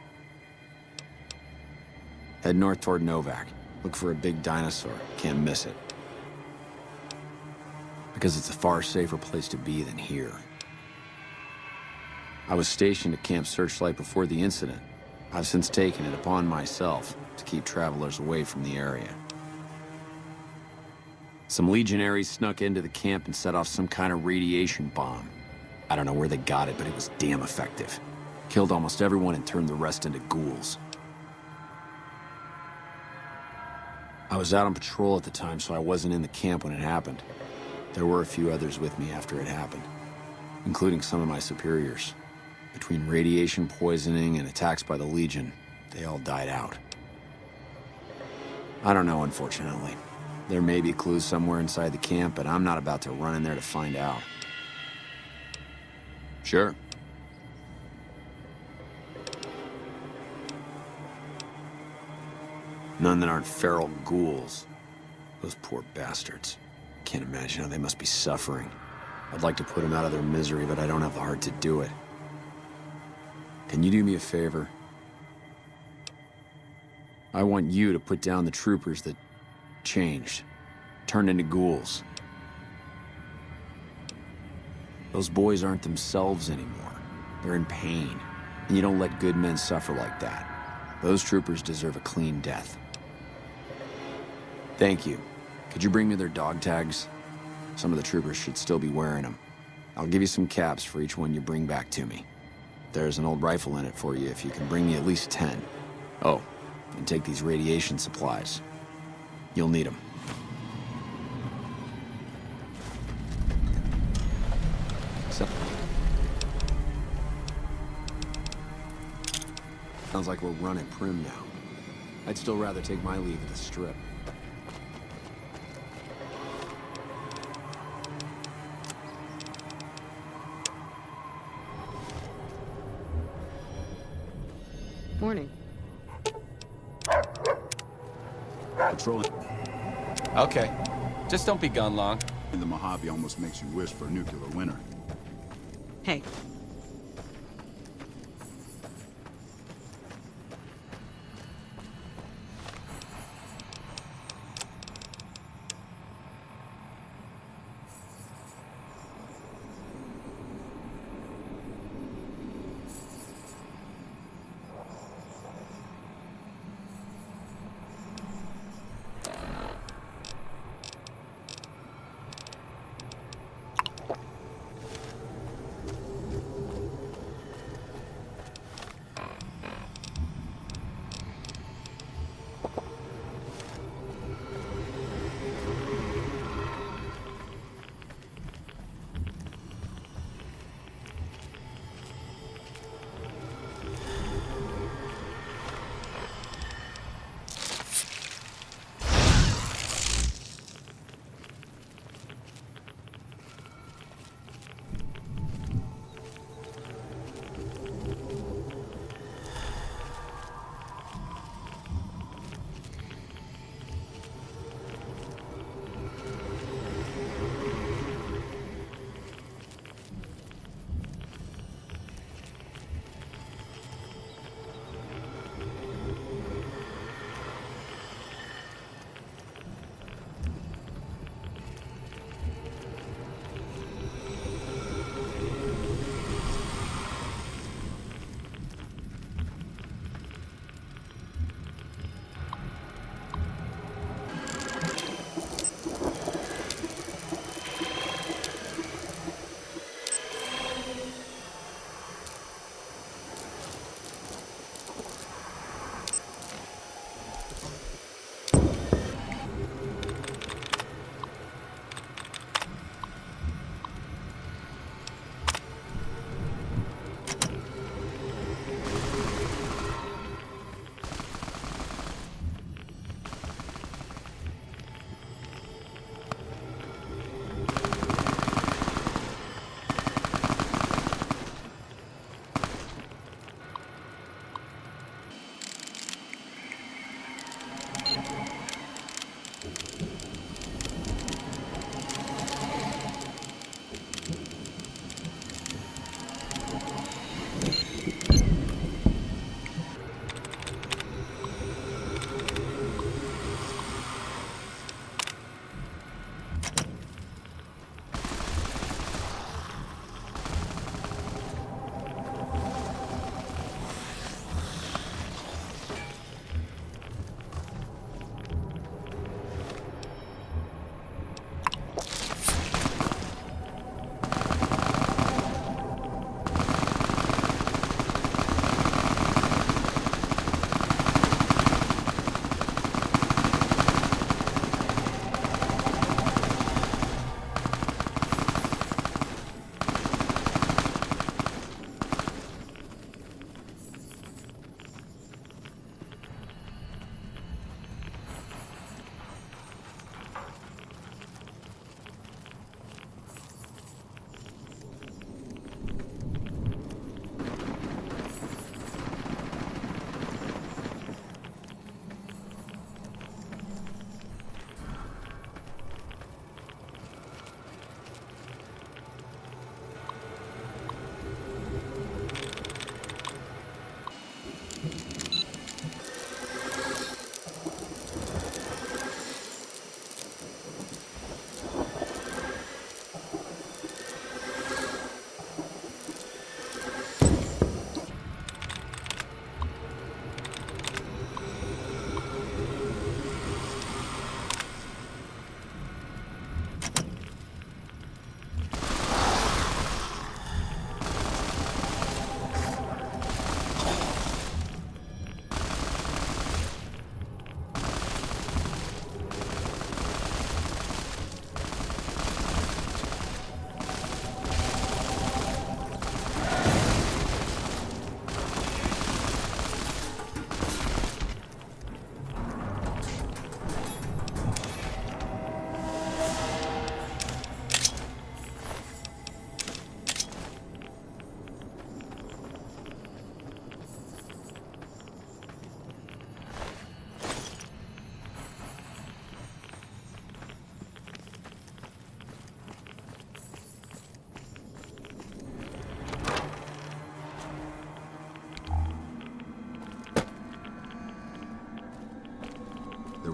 Head north toward Novak. Look for a big dinosaur. Can't miss it. Because it's a far safer place to be than here. I was stationed at Camp Searchlight before the incident. I've since taken it upon myself to keep travelers away from the area. Some legionaries snuck into the camp and set off some kind of radiation bomb. I don't know where they got it, but it was damn effective. Killed almost everyone and turned the rest into ghouls. I was out on patrol at the time, so I wasn't in the camp when it happened. There were a few others with me after it happened, including some of my superiors. Between radiation poisoning and attacks by the Legion, they all died out. I don't know, unfortunately. There may be clues somewhere inside the camp, but I'm not about to run in there to find out. Sure. None that aren't feral ghouls. Those poor bastards. Can't imagine how they must be suffering. I'd like to put them out of their misery, but I don't have the heart to do it. Can you do me a favor? I want you to put down the troopers that changed, turned into ghouls. Those boys aren't themselves anymore. They're in pain, and you don't let good men suffer like that. Those troopers deserve a clean death. Thank you. Could you bring me their dog tags? Some of the troopers should still be wearing them. I'll give you some caps for each one you bring back to me. There's an old rifle in it for you if you can bring me at least 10. Oh, and take these radiation supplies. You'll need them. Sounds like we're running Primm now. I'd still rather take my leave of the Strip. Morning. Patrolling. Okay. Just don't be gone long. And the Mojave almost makes you wish for a nuclear winter. Hey.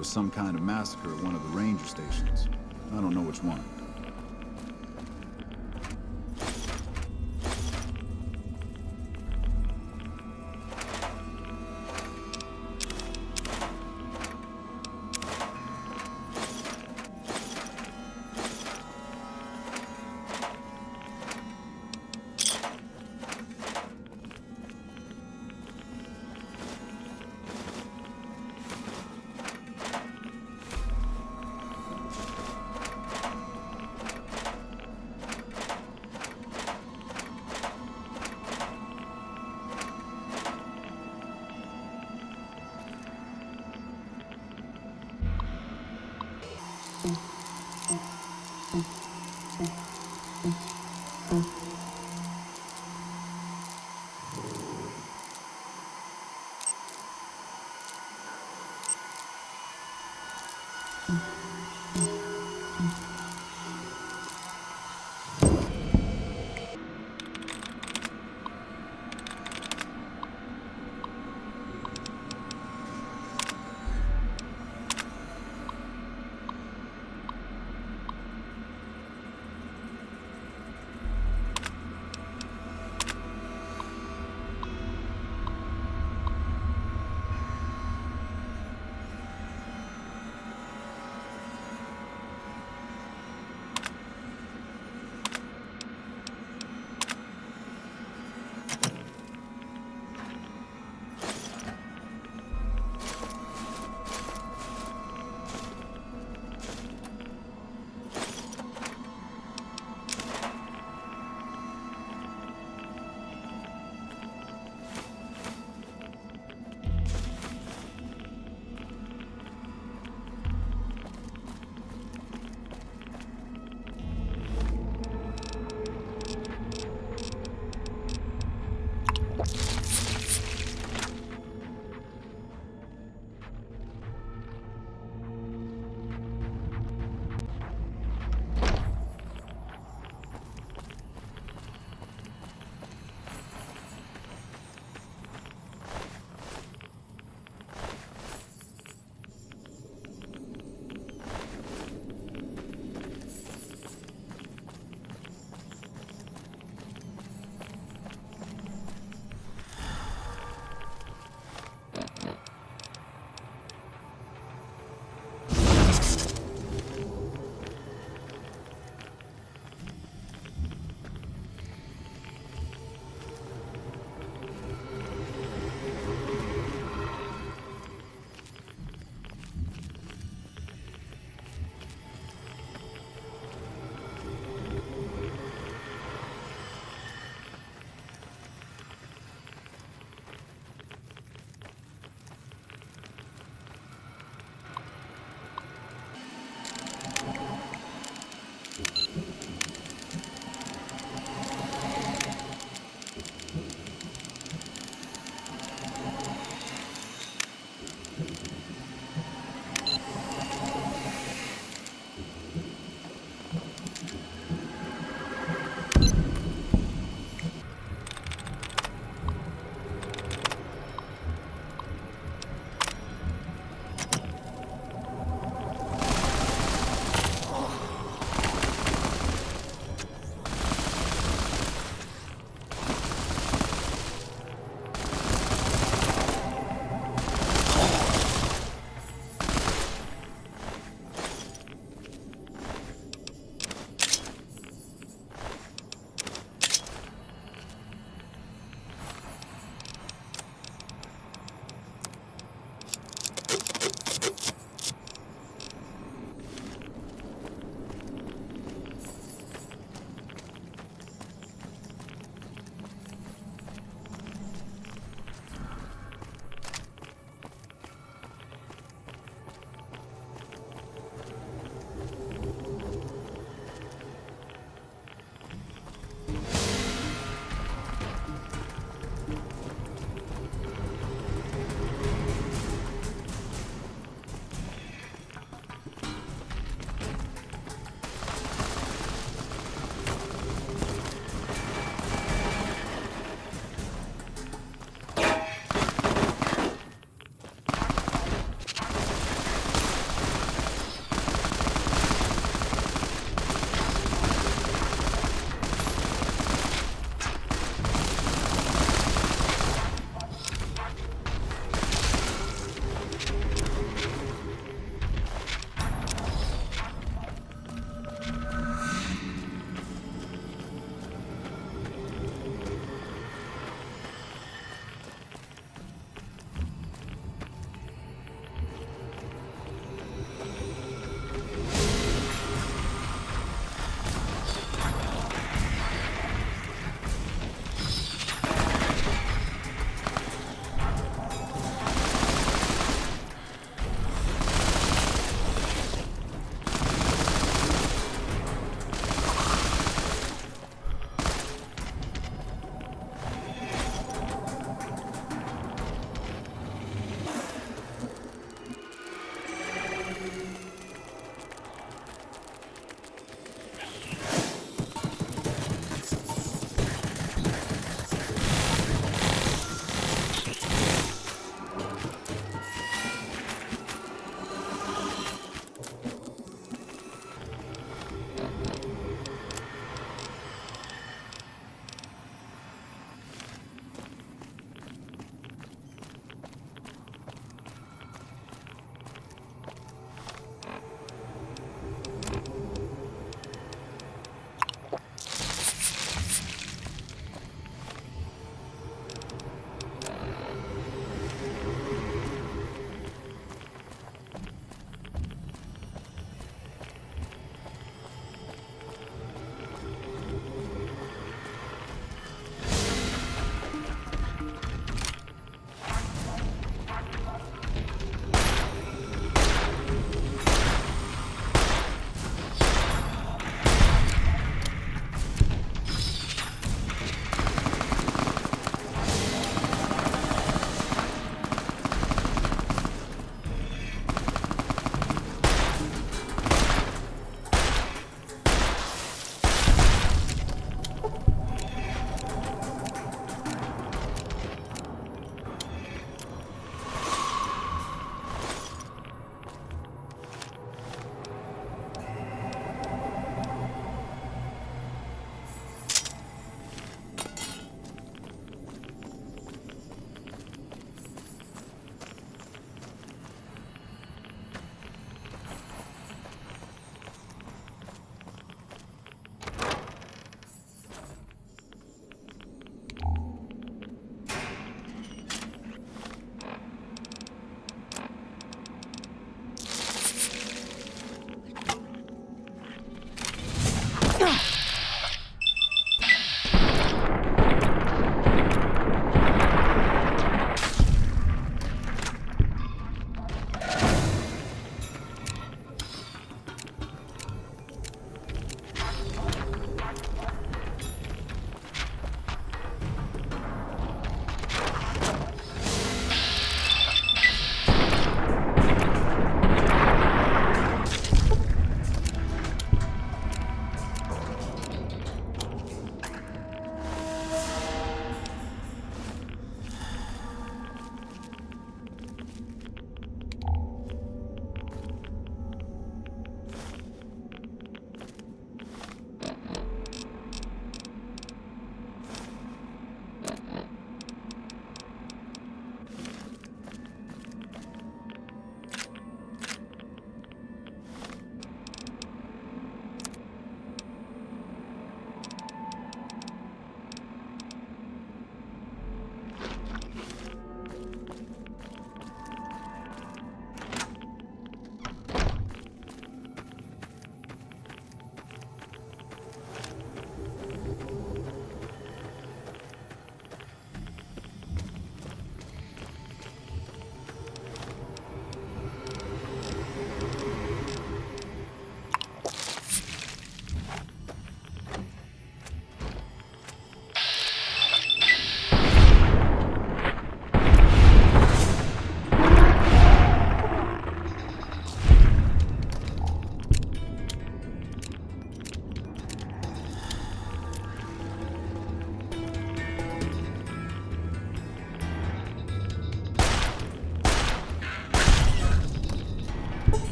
was some kind of massacre at one of the ranger stations. I don't know which one.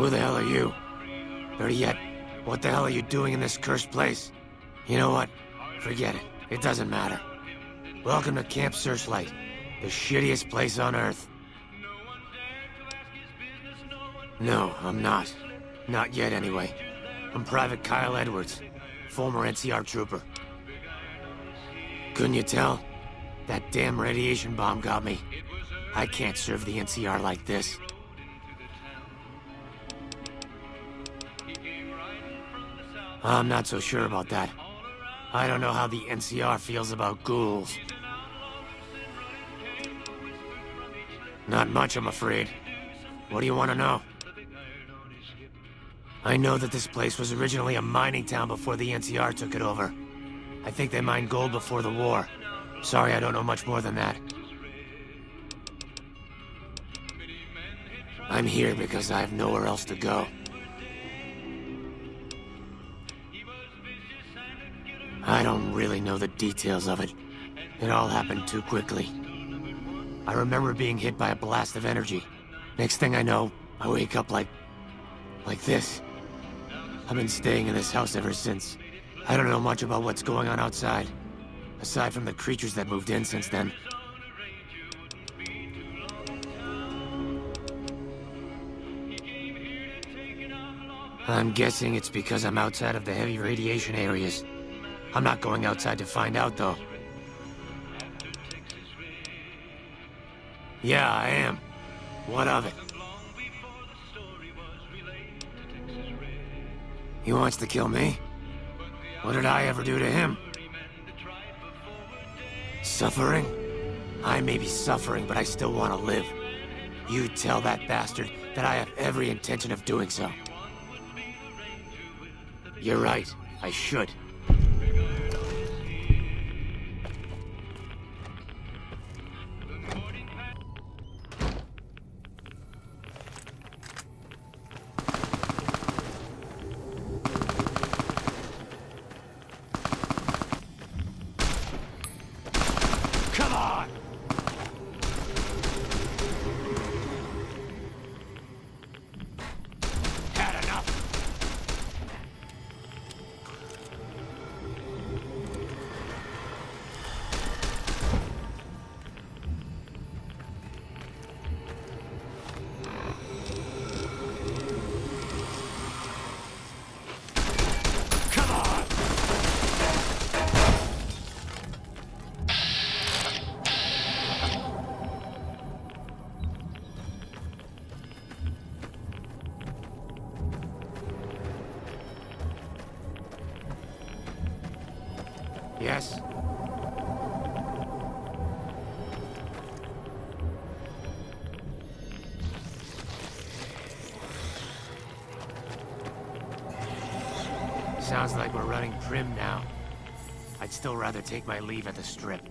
Who the hell are you? Better yet, what the hell are you doing in this cursed place? You know what? Forget it. It doesn't matter. Welcome to Camp Searchlight, the shittiest place on Earth. No, I'm not. Not yet, anyway. I'm Private Kyle Edwards, former NCR trooper. Couldn't you tell? That damn radiation bomb got me. I can't serve the NCR like this. I'm not so sure about that. I don't know how the NCR feels about ghouls. Not much, I'm afraid. What do you want to know? I know that this place was originally a mining town before the NCR took it over. I think they mined gold before the war. Sorry, I don't know much more than that. I'm here because I have nowhere else to go. I don't really know the details of it. It all happened too quickly. I remember being hit by a blast of energy. Next thing I know, I wake up like this. I've been staying in this house ever since. I don't know much about what's going on outside, aside from the creatures that moved in since then. I'm guessing it's because I'm outside of the heavy radiation areas. I'm not going outside to find out, though. Yeah, I am. What of it? He wants to kill me? What did I ever do to him? Suffering? I may be suffering, but I still want to live. You tell that bastard that I have every intention of doing so. You're right. I should. Come on! Had enough. Come on! Yes? Sounds like we're running Primm now. I'd still rather take my leave at the Strip.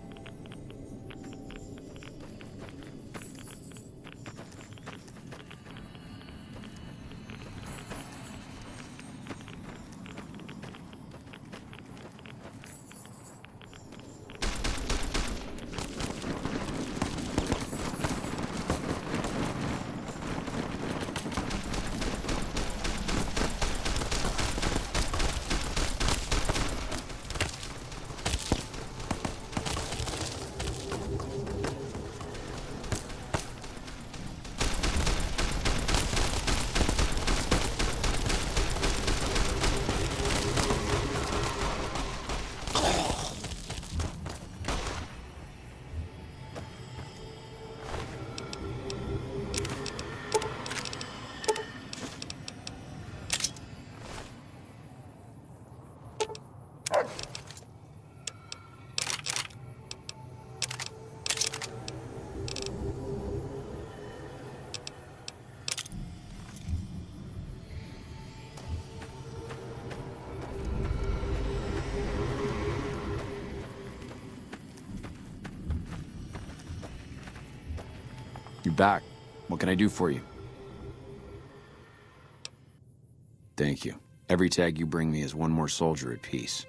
You're back. What can I do for you? Thank you. Every tag you bring me is one more soldier at peace.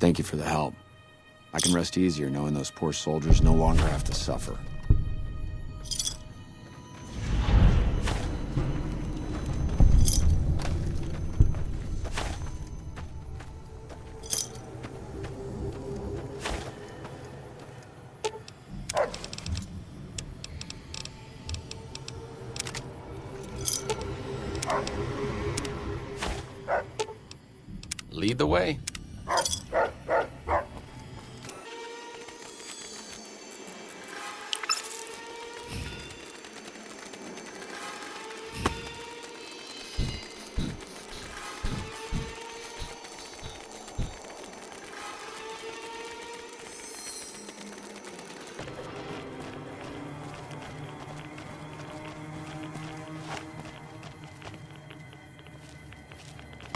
Thank you for the help. I can rest easier knowing those poor soldiers no longer have to suffer. Lead the way.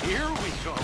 Here we go.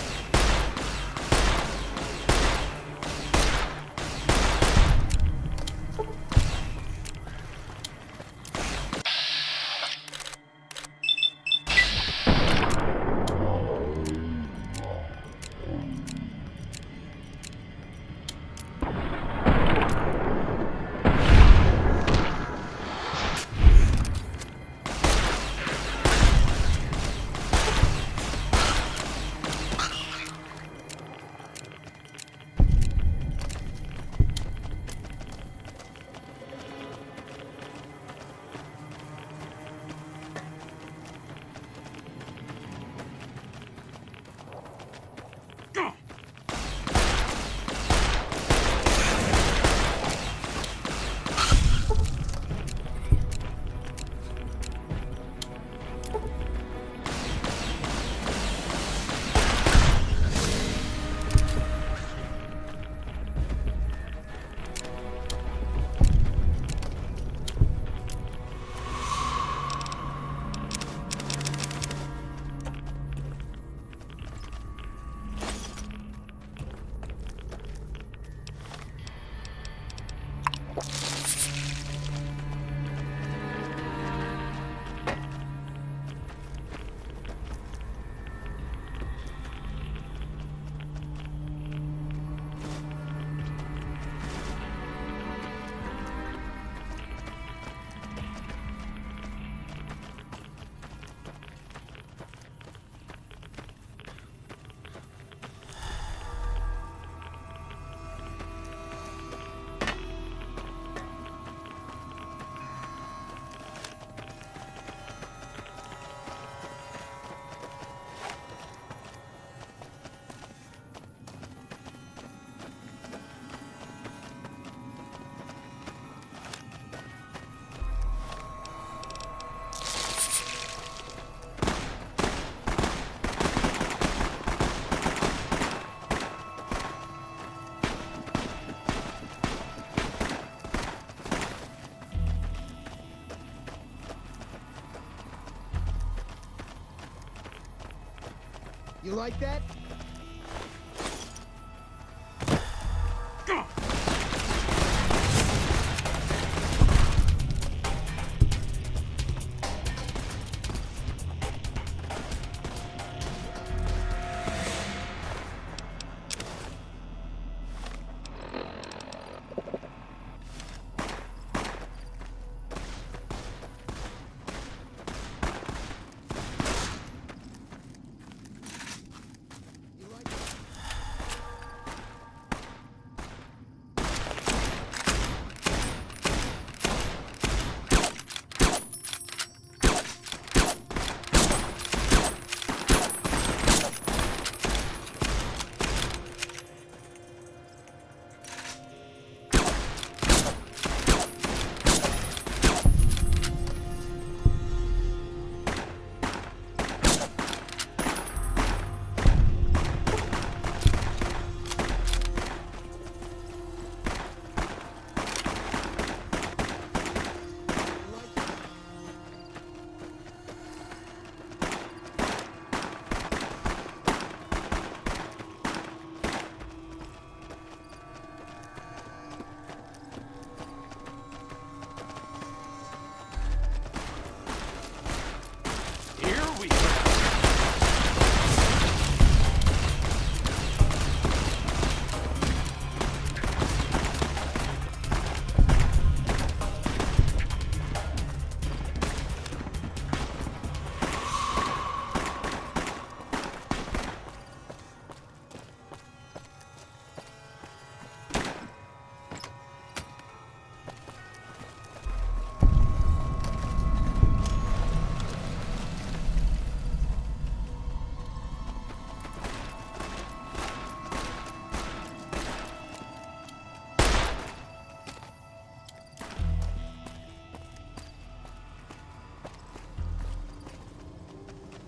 You like that?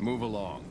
Move along.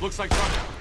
Looks like trouble.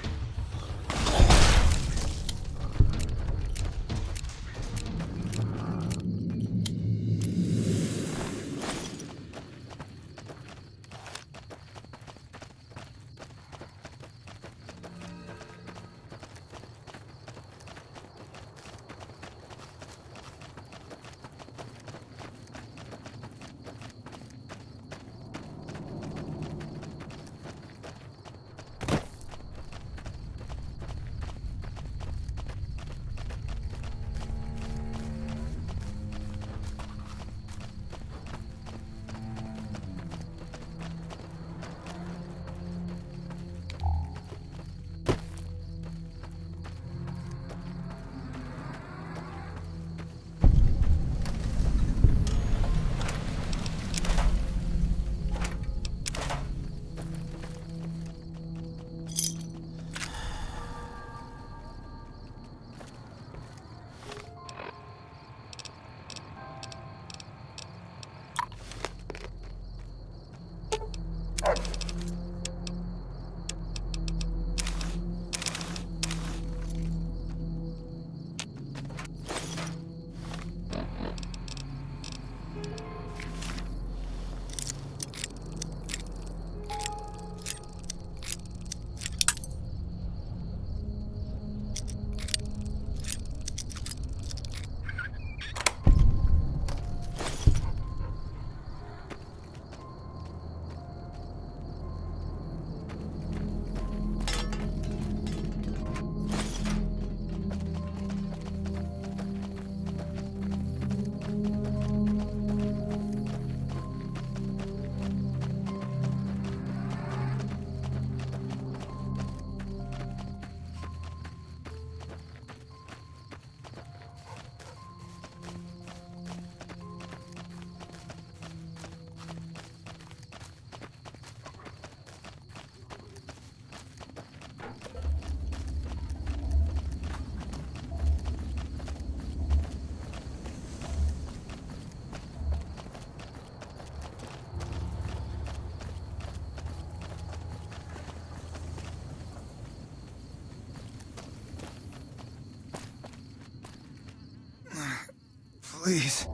Please,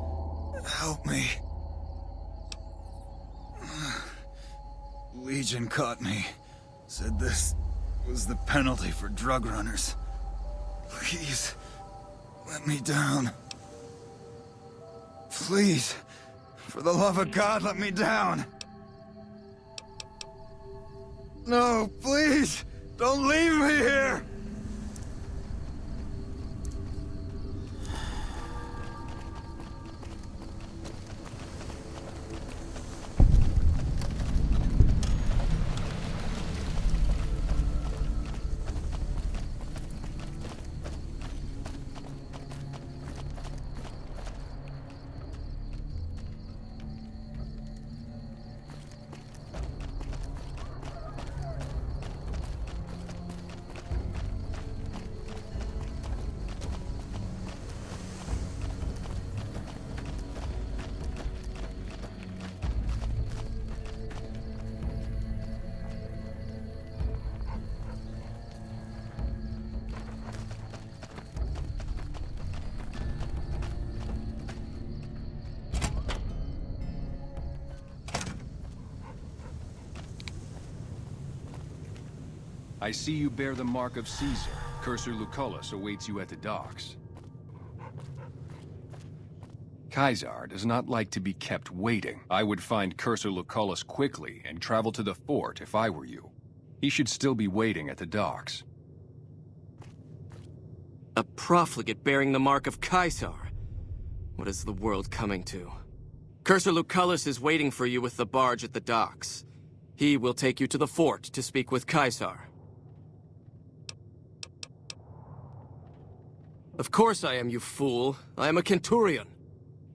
help me. Legion caught me. Said this was the penalty for drug runners. Please, let me down. Please, for the love of God, let me down. No, please, don't leave me here. I see you bear the mark of Caesar. Cursor Lucullus awaits you at the docks. Caesar does not like to be kept waiting. I would find Cursor Lucullus quickly and travel to the fort if I were you. He should still be waiting at the docks. A profligate bearing the mark of Caesar. What is the world coming to? Cursor Lucullus is waiting for you with the barge at the docks. He will take you to the fort to speak with Caesar. Of course I am, you fool. I am a Centurion.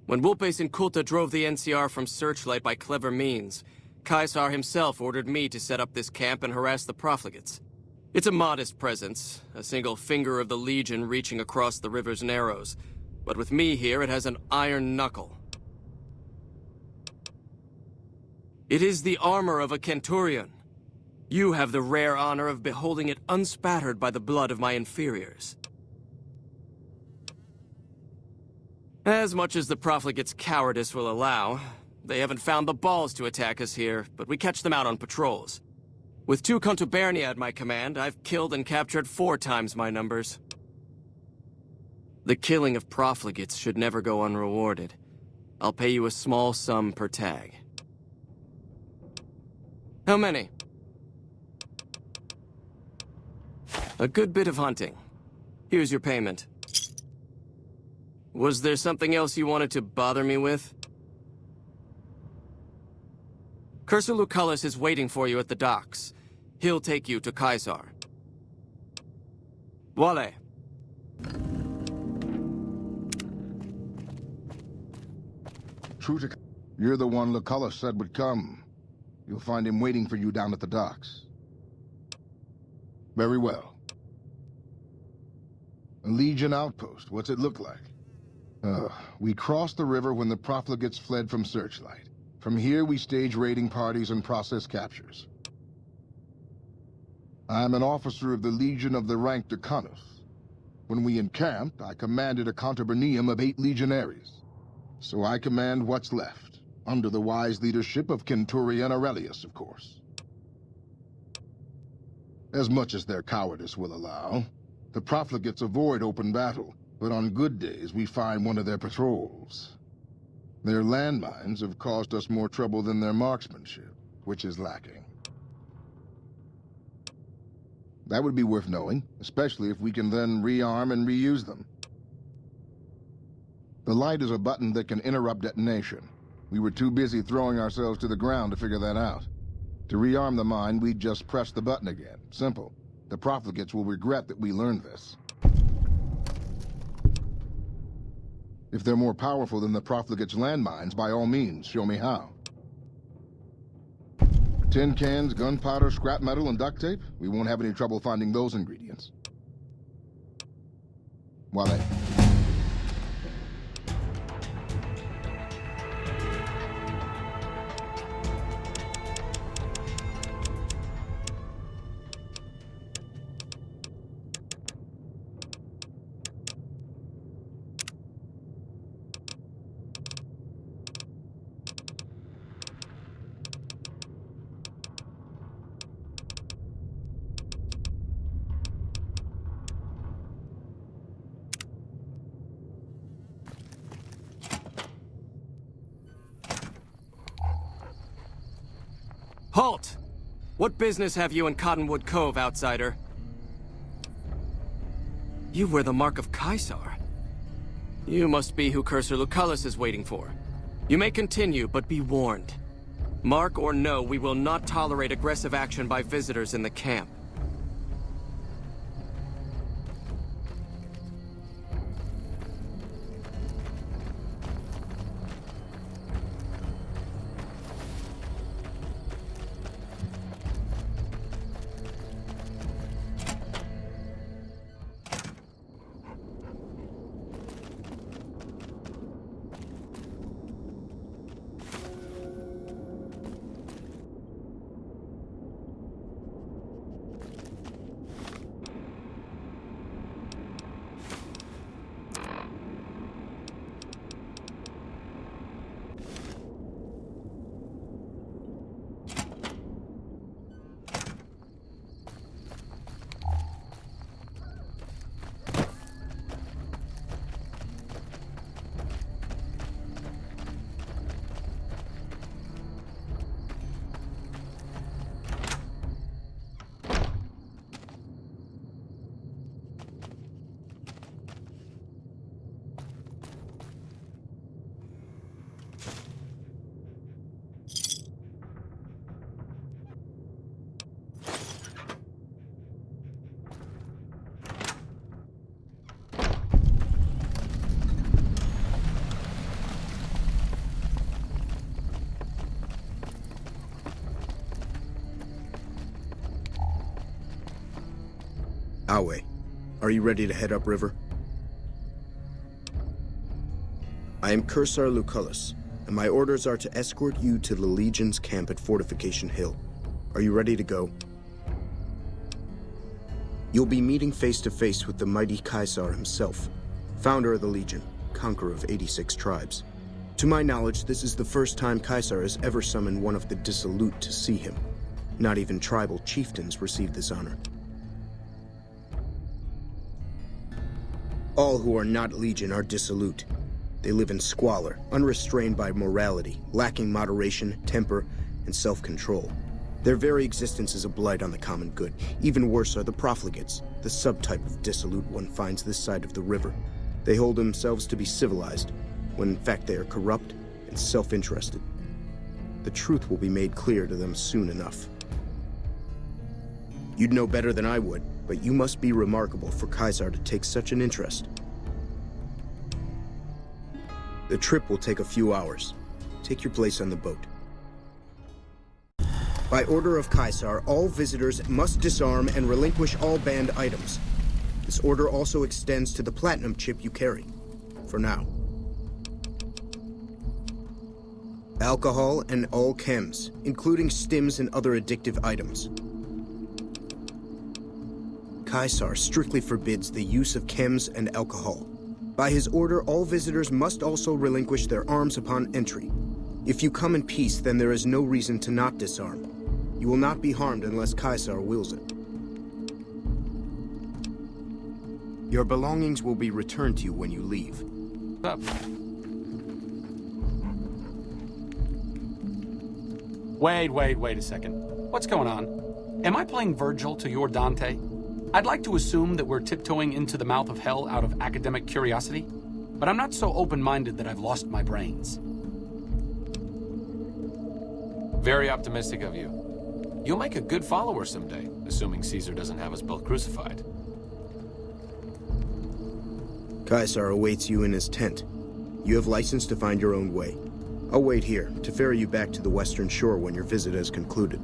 When Vulpes and Culta drove the NCR from Searchlight by clever means, Caesar himself ordered me to set up this camp and harass the profligates. It's a modest presence, a single finger of the Legion reaching across the river's narrows. But with me here, it has an iron knuckle. It is the armor of a Centurion. You have the rare honor of beholding it unspattered by the blood of my inferiors. As much as the profligates' cowardice will allow, they haven't found the balls to attack us here, but we catch them out on patrols. With 2 Contubernia at my command, I've killed and captured 4 times my numbers. The killing of profligates should never go unrewarded. I'll pay you a small sum per tag. How many? A good bit of hunting. Here's your payment. Was there something else you wanted to bother me with? Cursor Lucullus is waiting for you at the docks. He'll take you to Caesar. Voile. True to... You're the one Lucullus said would come. You'll find him waiting for you down at the docks. Very well. A Legion outpost. What's it look like? We crossed the river when the profligates fled from Searchlight. From here, we stage raiding parties and process captures. I'm an officer of the Legion of the rank Decanus. When we encamped, I commanded a contubernium of 8 legionaries. So I command what's left, under the wise leadership of Centurion Aurelius, of course. As much as their cowardice will allow, the profligates avoid open battle, but on good days we find one of their patrols. Their landmines have caused us more trouble than their marksmanship, which is lacking. That would be worth knowing, especially if we can then rearm and reuse them. The light is a button that can interrupt detonation. We were too busy throwing ourselves to the ground to figure that out. To rearm the mine, we'd just press the button again. Simple. The profligates will regret that we learned this. If they're more powerful than the profligates' landmines, by all means, show me how. Tin cans, gunpowder, scrap metal, and duct tape? We won't have any trouble finding those ingredients. Voila. Halt! What business have you in Cottonwood Cove, outsider? You wear the mark of Caesar. You must be who Cursor Lucullus is waiting for. You may continue, but be warned. Mark or no, we will not tolerate aggressive action by visitors in the camp. Awe, are you ready to head upriver? I am Cursor Lucullus, and my orders are to escort you to the Legion's camp at Fortification Hill. Are you ready to go? You'll be meeting face-to-face with the mighty Caesar himself, founder of the Legion, conqueror of 86 tribes. To my knowledge, this is the first time Caesar has ever summoned one of the dissolute to see him. Not even tribal chieftains receive this honor. All who are not Legion are dissolute. They live in squalor, unrestrained by morality, lacking moderation, temper, and self-control. Their very existence is a blight on the common good. Even worse are the profligates, the subtype of dissolute one finds this side of the river. They hold themselves to be civilized, when in fact they are corrupt and self-interested. The truth will be made clear to them soon enough. You'd know better than I would, but you must be remarkable for Caesar to take such an interest. The trip will take a few hours. Take your place on the boat. By order of Caesar, all visitors must disarm and relinquish all banned items. This order also extends to the platinum chip you carry. For now. Alcohol and all chems, including stims and other addictive items. Caesar strictly forbids the use of chems and alcohol. By his order, all visitors must also relinquish their arms upon entry. If you come in peace, then there is no reason to not disarm. You will not be harmed unless Caesar wills it. Your belongings will be returned to you when you leave. Up. Wait a second. What's going on? Am I playing Virgil to your Dante? I'd like to assume that we're tiptoeing into the mouth of hell out of academic curiosity, but I'm not so open-minded that I've lost my brains. Very optimistic of you. You'll make a good follower someday, assuming Caesar doesn't have us both crucified. Caesar awaits you in his tent. You have license to find your own way. I'll wait here to ferry you back to the western shore when your visit has concluded.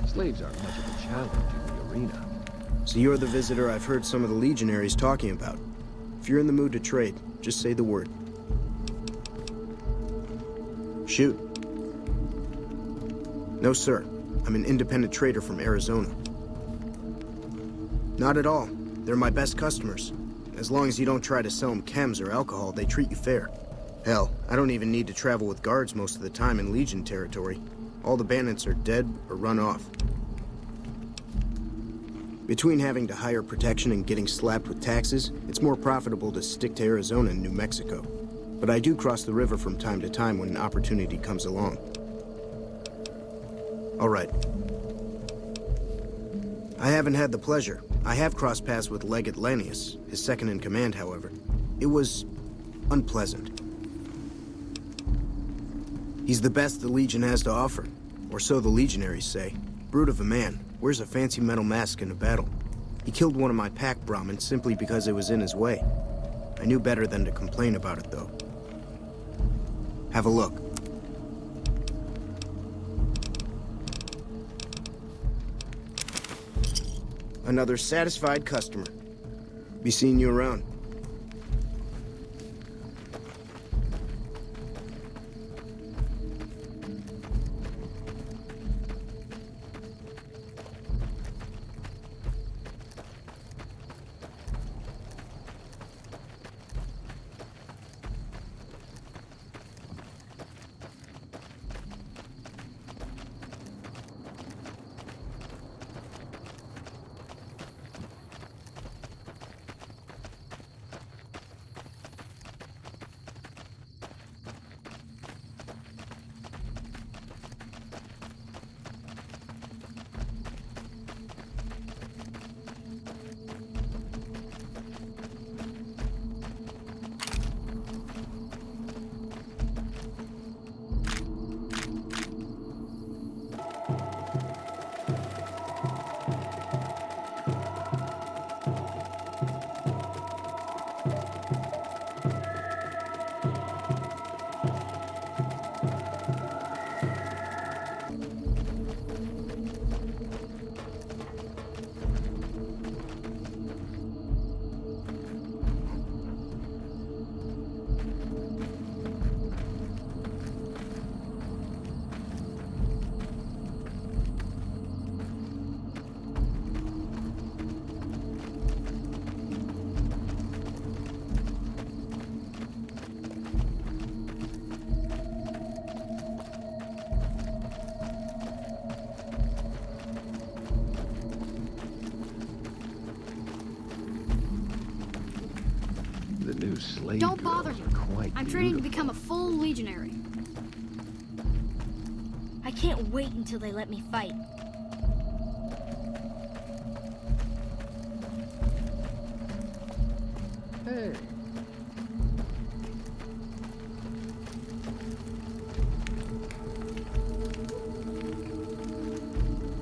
Slaves aren't much of a challenge in the arena. So you're the visitor I've heard some of the legionaries talking about. If you're in the mood to trade, just say the word. Shoot. No, sir. I'm an independent trader from Arizona. Not at all. They're my best customers. As long as you don't try to sell them chems or alcohol, they treat you fair. Hell, I don't even need to travel with guards most of the time in Legion territory. All the bandits are dead or run off. Between having to hire protection and getting slapped with taxes, it's more profitable to stick to Arizona and New Mexico. But I do cross the river from time to time when an opportunity comes along. All right. I haven't had the pleasure. I have crossed paths with Legate Lanius, his second-in-command, however. It was unpleasant. He's the best the Legion has to offer, or so the Legionaries say. Brute of a man, wears a fancy metal mask in a battle. He killed one of my pack Brahmins simply because it was in his way. I knew better than to complain about it, though. Have a look. Another satisfied customer. Be seeing you around. Don't bother me. I'm training to become a full legionary. I can't wait until they let me fight. Hey.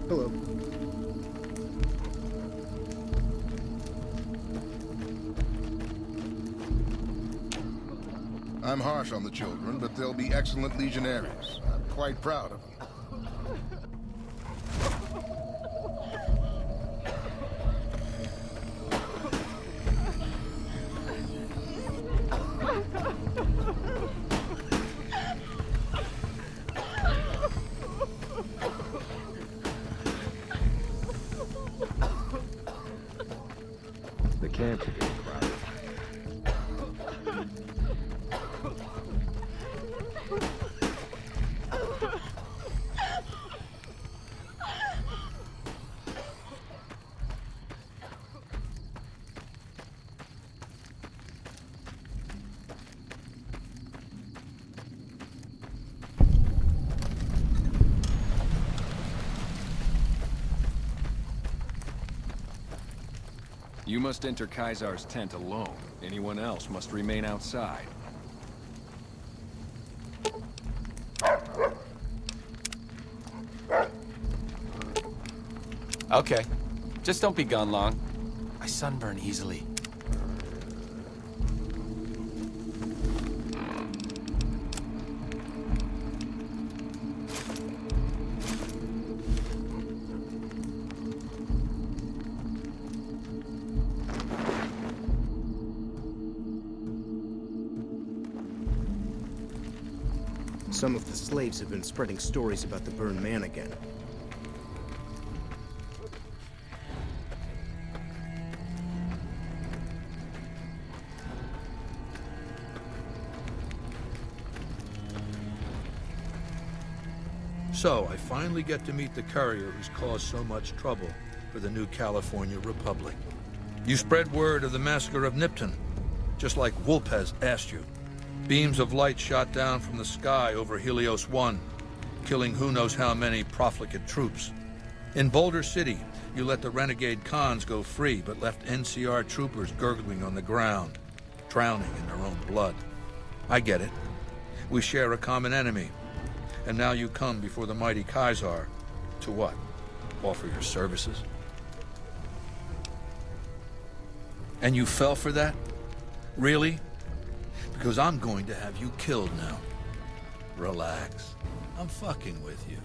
Hello. I'm harsh on the children, but they'll be excellent legionaries. I'm quite proud of them. The camps are getting crowded. You must enter Kaisar's tent alone. Anyone else must remain outside. Okay. Just don't be gone long. I sunburn easily. Some of the slaves have been spreading stories about the burned man again. So, I finally get to meet the courier who's caused so much trouble for the new California Republic. You spread word of the massacre of Nipton, just like Wolpez asked you. Beams of light shot down from the sky over Helios 1, killing who knows how many profligate troops. In Boulder City, you let the renegade cons go free, but left NCR troopers gurgling on the ground, drowning in their own blood. I get it. We share a common enemy. And now you come before the mighty Kaiser to what? Offer your services? And you fell for that? Really? Because I'm going to have you killed now. Relax. I'm fucking with you.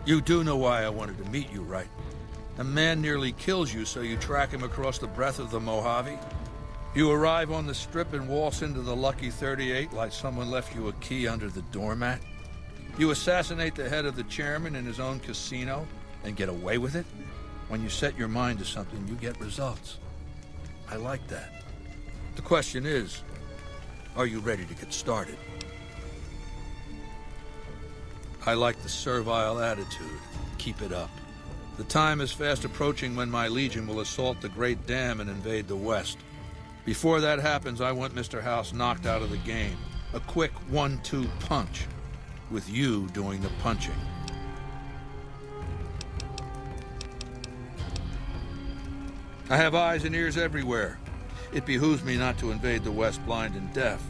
You do know why I wanted to meet you, right? A man nearly kills you, so you track him across the breadth of the Mojave? You arrive on the strip and waltz into the Lucky 38 like someone left you a key under the doormat? You assassinate the head of the chairman in his own casino and get away with it? When you set your mind to something, you get results. I like that. The question is, are you ready to get started? I like the servile attitude. Keep it up. The time is fast approaching when my legion will assault the Great Dam and invade the West. Before that happens, I want Mr. House knocked out of the game. A quick 1-2 punch, with you doing the punching. I have eyes and ears everywhere. It behooves me not to invade the West blind and deaf.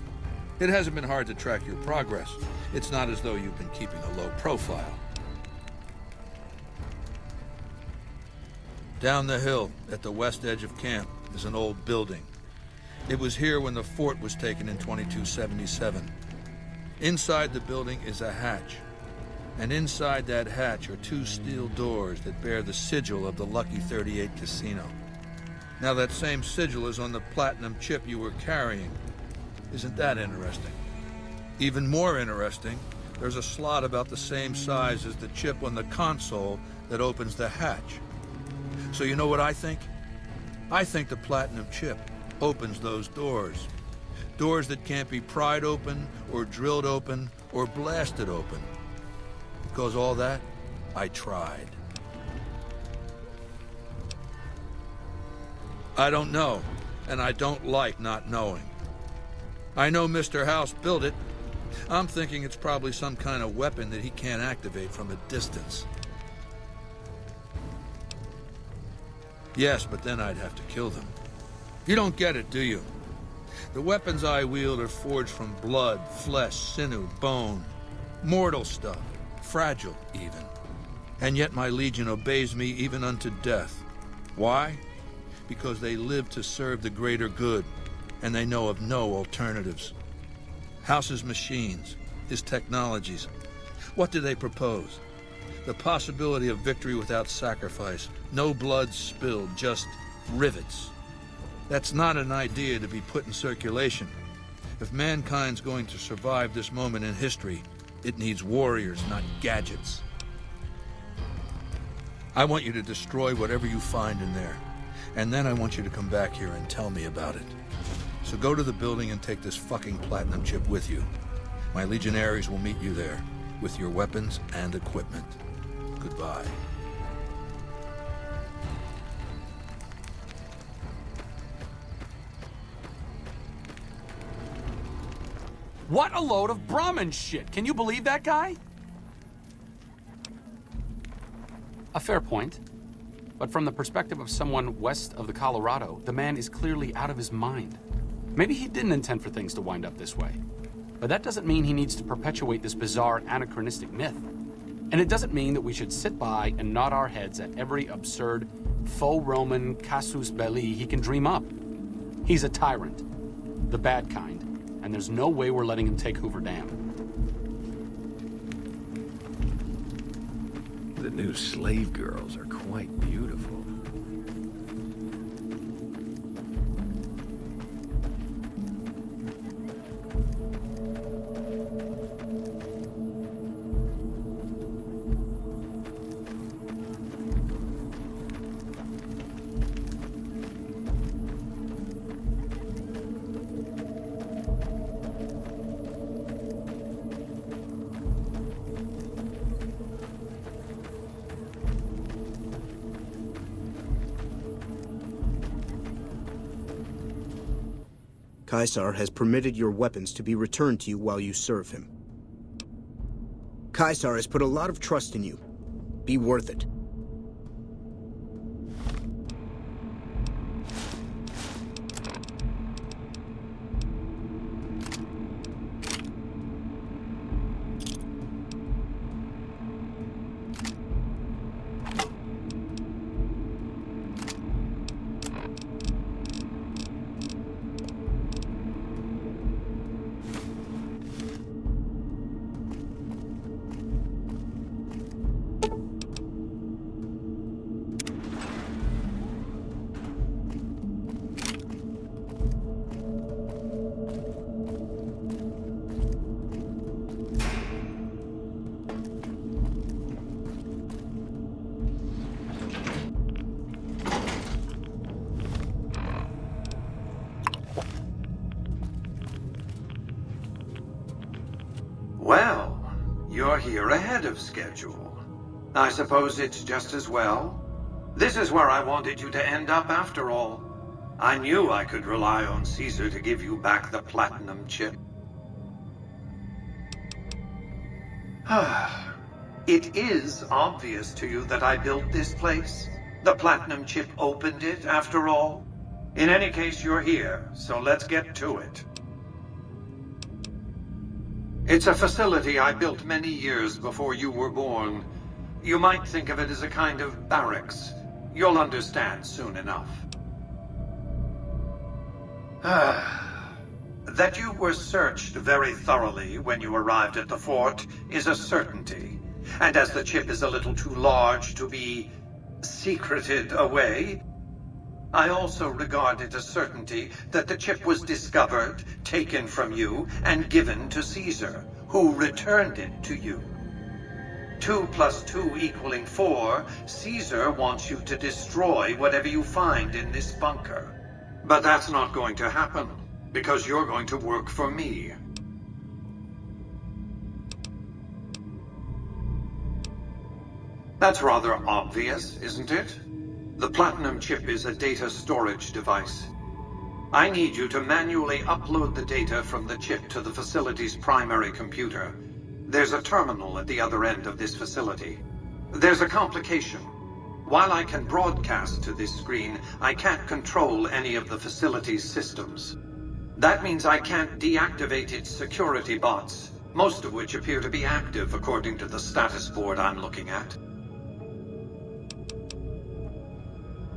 It hasn't been hard to track your progress. It's not as though you've been keeping a low profile. Down the hill, at the west edge of camp, is an old building. It was here when the fort was taken in 2277. Inside the building is a hatch, and inside that hatch are 2 steel doors that bear the sigil of the Lucky 38 casino. Now that same sigil is on the platinum chip you were carrying. Isn't that interesting? Even more interesting, there's a slot about the same size as the chip on the console that opens the hatch. So you know what I think? I think the platinum chip opens those doors. Doors that can't be pried open, or drilled open, or blasted open. Because all that, I tried. I don't know, and I don't like not knowing. I know Mr. House built it. I'm thinking it's probably some kind of weapon that he can't activate from a distance. Yes, but then I'd have to kill them. You don't get it, do you? The weapons I wield are forged from blood, flesh, sinew, bone. Mortal stuff. Fragile, even. And yet my legion obeys me even unto death. Why? Because they live to serve the greater good, and they know of no alternatives. House's machines, his technologies. What do they propose? The possibility of victory without sacrifice. No blood spilled, just rivets. That's not an idea to be put in circulation. If mankind's going to survive this moment in history, it needs warriors, not gadgets. I want you to destroy whatever you find in there. And then I want you to come back here and tell me about it. So go to the building and take this fucking platinum chip with you. My legionaries will meet you there, with your weapons and equipment. Goodbye. What a load of Brahmin shit! Can you believe that guy? A fair point. But from the perspective of someone west of the Colorado, the man is clearly out of his mind. Maybe he didn't intend for things to wind up this way. But that doesn't mean he needs to perpetuate this bizarre anachronistic myth. And it doesn't mean that we should sit by and nod our heads at every absurd faux Roman casus belli he can dream up. He's a tyrant, the bad kind, and there's no way we're letting him take Hoover Dam. The new slave girls are quite beautiful. Caesar has permitted your weapons to be returned to you while you serve him. Caesar has put a lot of trust in you. Be worth it. Well, you're here ahead of schedule. I suppose it's just as well. This is where I wanted you to end up after all. I knew I could rely on Caesar to give you back the platinum chip. It is obvious to you that I built this place. The platinum chip opened it, after all. In any case, you're here, so let's get to it. It's a facility I built many years before you were born. You might think of it as a kind of barracks. You'll understand soon enough. That you were searched very thoroughly when you arrived at the fort is a certainty. And as the chip is a little too large to be secreted away, I also regard it a certainty that the chip was discovered, taken from you, and given to Caesar, who returned it to you. 2 + 2 = 4, Caesar wants you to destroy whatever you find in this bunker. But that's not going to happen, because you're going to work for me. That's rather obvious, isn't it? The platinum chip is a data storage device. I need you to manually upload the data from the chip to the facility's primary computer. There's a terminal at the other end of this facility. There's a complication. While I can broadcast to this screen, I can't control any of the facility's systems. That means I can't deactivate its security bots, most of which appear to be active according to the status board I'm looking at.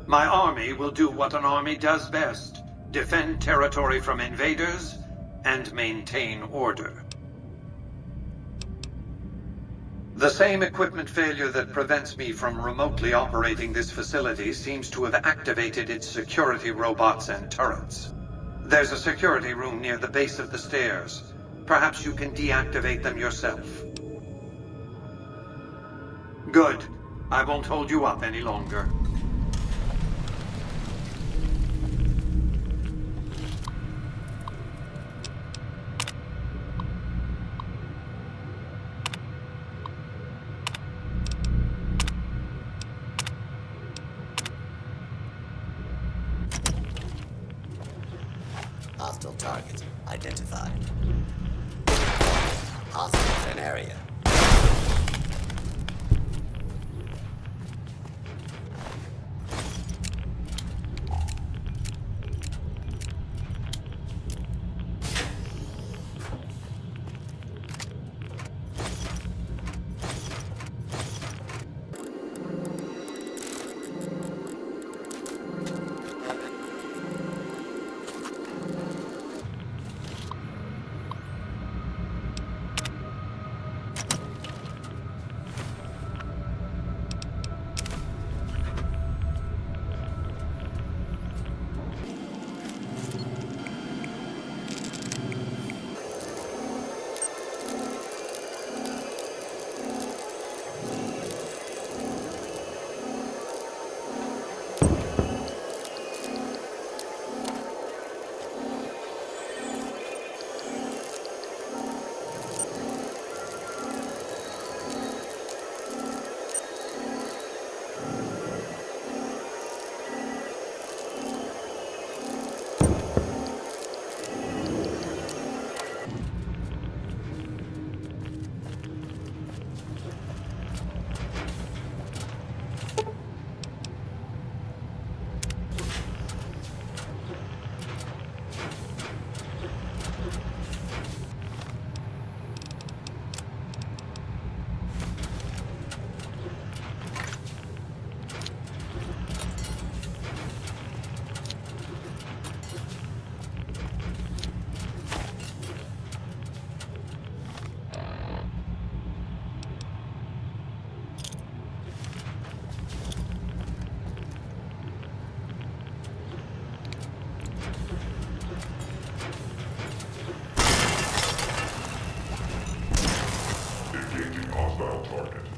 My army will do what an army does best: defend territory from invaders and maintain order. The same equipment failure that prevents me from remotely operating this facility seems to have activated its security robots and turrets. There's a security room near the base of the stairs. Perhaps you can deactivate them yourself. Good. I won't hold you up any longer. Hostile target identified. Hostiles in area. hostile target.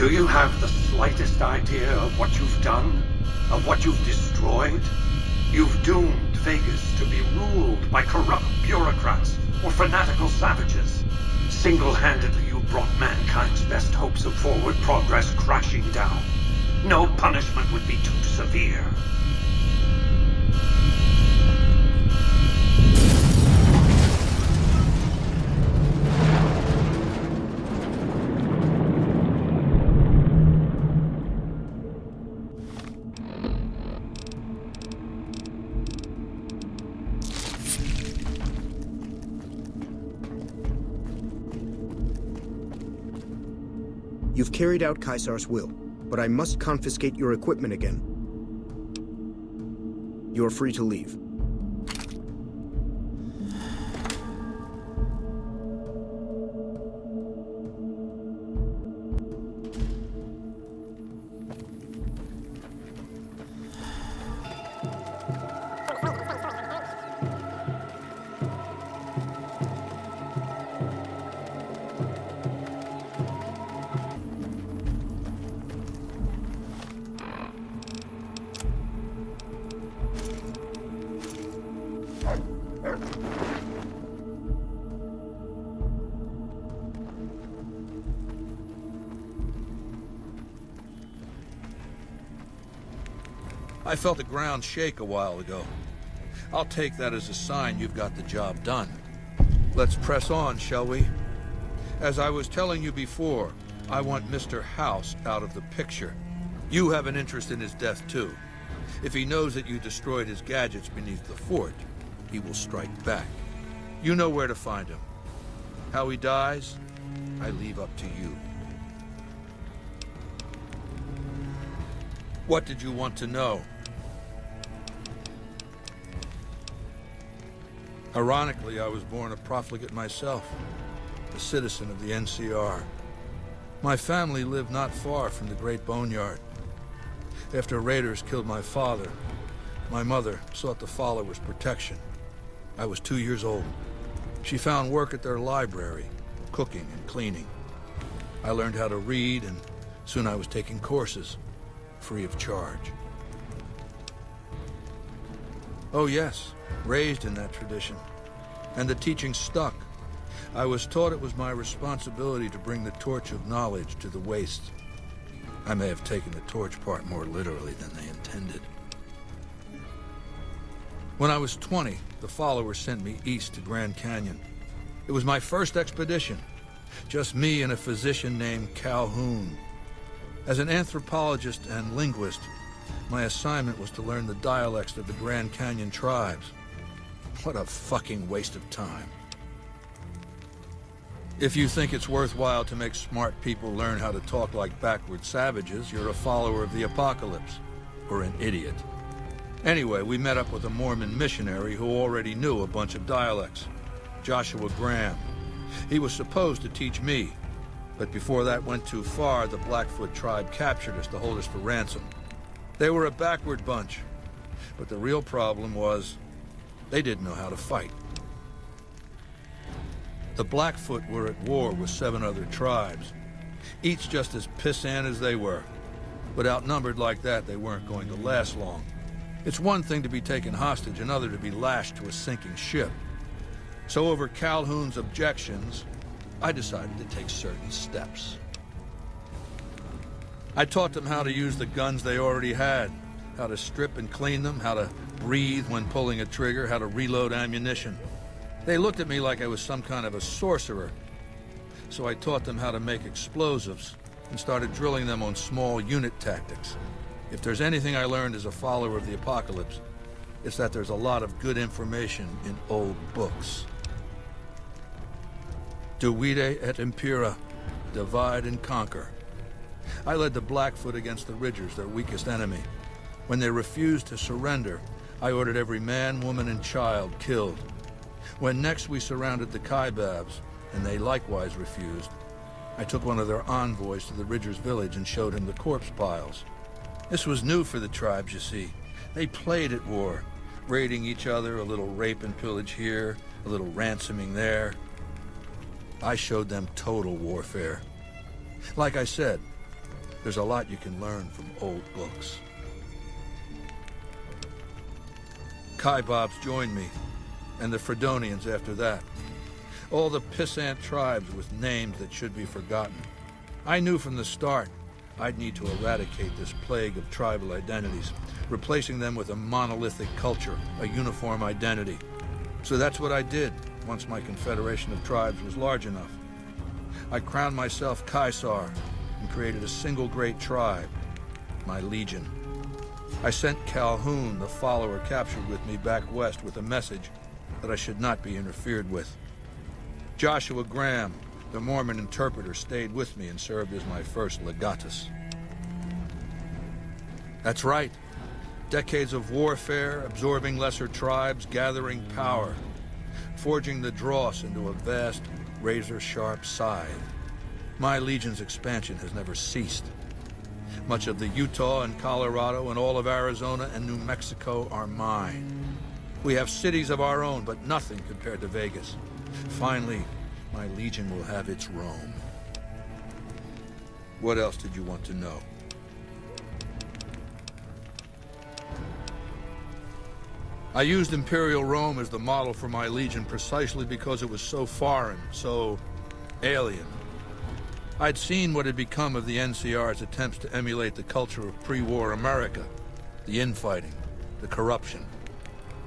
Do you have the slightest idea of what you've done? Of what you've destroyed? You've doomed Vegas to be ruled by corrupt bureaucrats or fanatical savages. Single-handedly, you brought mankind's best hopes of forward progress crashing down. No punishment would be too severe. You've carried out Caesar's will, but I must confiscate your equipment again. You're free to leave. I felt the ground shake a while ago. I'll take that as a sign you've got the job done. Let's press on, shall we? As I was telling you before, I want Mr. House out of the picture. You have an interest in his death, too. If he knows that you destroyed his gadgets beneath the fort, he will strike back. You know where to find him. How he dies, I leave up to you. What did you want to know? Ironically, I was born a profligate myself, a citizen of the NCR. My family lived not far from the Great Boneyard. After raiders killed my father, my mother sought the followers' protection. I was 2 years old. She found work at their library, cooking and cleaning. I learned how to read, and soon I was taking courses, free of charge. Oh yes, raised in that tradition. And the teaching stuck. I was taught it was my responsibility to bring the torch of knowledge to the wastes. I may have taken the torch part more literally than they intended. When I was 20, the followers sent me east to Grand Canyon. It was my first expedition. Just me and a physician named Calhoun. As an anthropologist and linguist, my assignment was to learn the dialects of the Grand Canyon tribes. What a fucking waste of time. If you think it's worthwhile to make smart people learn how to talk like backward savages, you're a follower of the apocalypse, or an idiot. Anyway, we met up with a Mormon missionary who already knew a bunch of dialects, Joshua Graham. He was supposed to teach me, but before that went too far, the Blackfoot tribe captured us to hold us for ransom. They were a backward bunch, but the real problem was they didn't know how to fight. The Blackfoot were at war with 7 other tribes, each just as pissant as they were. But outnumbered like that, they weren't going to last long. It's one thing to be taken hostage, another to be lashed to a sinking ship. So over Calhoun's objections, I decided to take certain steps. I taught them how to use the guns they already had, how to strip and clean them, how to breathe when pulling a trigger, how to reload ammunition. They looked at me like I was some kind of a sorcerer. So I taught them how to make explosives and started drilling them on small unit tactics. If there's anything I learned as a follower of the apocalypse, it's that there's a lot of good information in old books. Divide et impera, divide and conquer. I led the Blackfoot against the Ridgers, their weakest enemy. When they refused to surrender, I ordered every man, woman, and child killed. When next we surrounded the Kaibabs, and they likewise refused, I took one of their envoys to the Ridgers' village and showed him the corpse piles. This was new for the tribes, you see. They played at war, raiding each other, a little rape and pillage here, a little ransoming there. I showed them total warfare. Like I said, there's a lot you can learn from old books. Kaibabs joined me, and the Fredonians after that. All the pissant tribes with names that should be forgotten. I knew from the start I'd need to eradicate this plague of tribal identities, replacing them with a monolithic culture, a uniform identity. So that's what I did once my confederation of tribes was large enough. I crowned myself Caesar and created a single great tribe, my legion. I sent Calhoun, the follower captured with me, back west with a message that I should not be interfered with. Joshua Graham, the Mormon interpreter, stayed with me and served as my first legatus. That's right. Decades of warfare, absorbing lesser tribes, gathering power, forging the dross into a vast, razor-sharp scythe. My legion's expansion has never ceased. Much of the Utah and Colorado and all of Arizona and New Mexico are mine. We have cities of our own, but nothing compared to Vegas. Finally, my legion will have its Rome. What else did you want to know? I used Imperial Rome as the model for my legion precisely because it was so foreign, so alien. I'd seen what had become of the NCR's attempts to emulate the culture of pre-war America, the infighting, the corruption.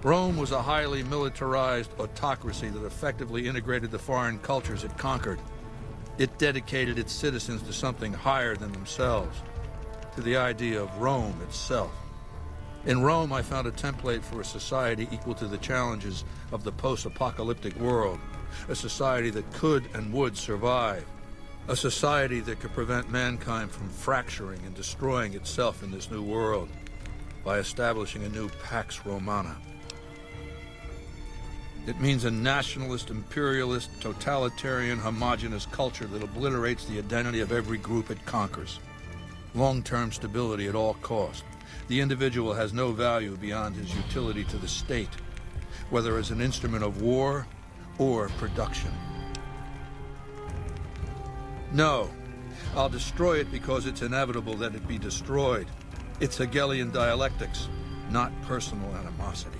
Rome was a highly militarized autocracy that effectively integrated the foreign cultures it conquered. It dedicated its citizens to something higher than themselves, to the idea of Rome itself. In Rome, I found a template for a society equal to the challenges of the post-apocalyptic world. A society that could and would survive. A society that could prevent mankind from fracturing and destroying itself in this new world by establishing a new Pax Romana. It means a nationalist, imperialist, totalitarian, homogenous culture that obliterates the identity of every group it conquers. Long-term stability at all cost. The individual has no value beyond his utility to the state, whether as an instrument of war or production. No, I'll destroy it because it's inevitable that it be destroyed. It's Hegelian dialectics, not personal animosity.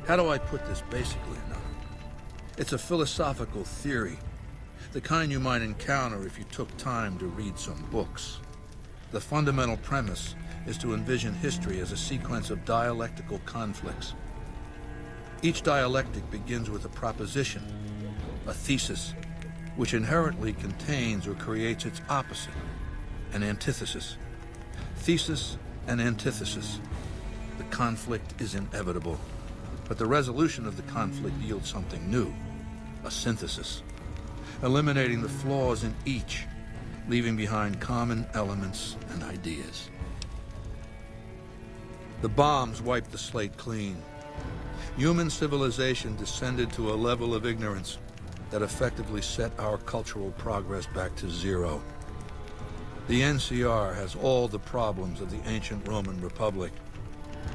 How do I put this basically enough? It's a philosophical theory, the kind you might encounter if you took time to read some books. The fundamental premise is to envision history as a sequence of dialectical conflicts. Each dialectic begins with a proposition, a thesis, which inherently contains or creates its opposite, an antithesis. Thesis and antithesis. The conflict is inevitable, but the resolution of the conflict yields something new, a synthesis, eliminating the flaws in each, leaving behind common elements and ideas. The bombs wiped the slate clean. Human civilization descended to a level of ignorance that effectively set our cultural progress back to zero. The NCR has all the problems of the ancient Roman Republic: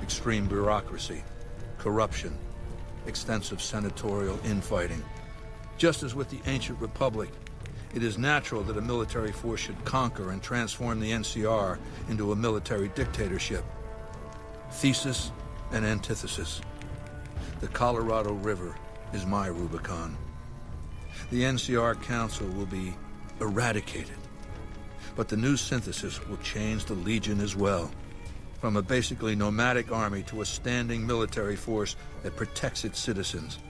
extreme bureaucracy, corruption, extensive senatorial infighting. Just as with the ancient Republic, it is natural that a military force should conquer and transform the NCR into a military dictatorship. Thesis and antithesis. The Colorado River is my Rubicon. The NCR Council will be eradicated, but the new synthesis will change the Legion as well. From a basically nomadic army to a standing military force that protects its citizens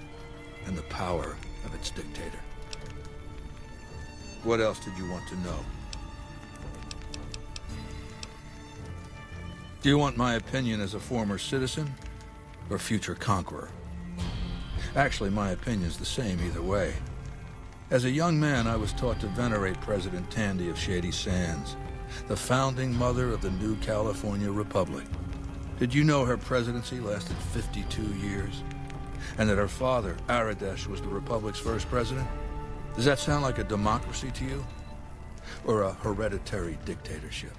and the power of its dictator. What else did you want to know? Do you want my opinion as a former citizen or future conqueror? Actually, my opinion's the same either way. As a young man, I was taught to venerate President Tandy of Shady Sands, the founding mother of the new California Republic. Did you know her presidency lasted 52 years? And that her father, Aradesh, was the Republic's first president? Does that sound like a democracy to you? Or a hereditary dictatorship?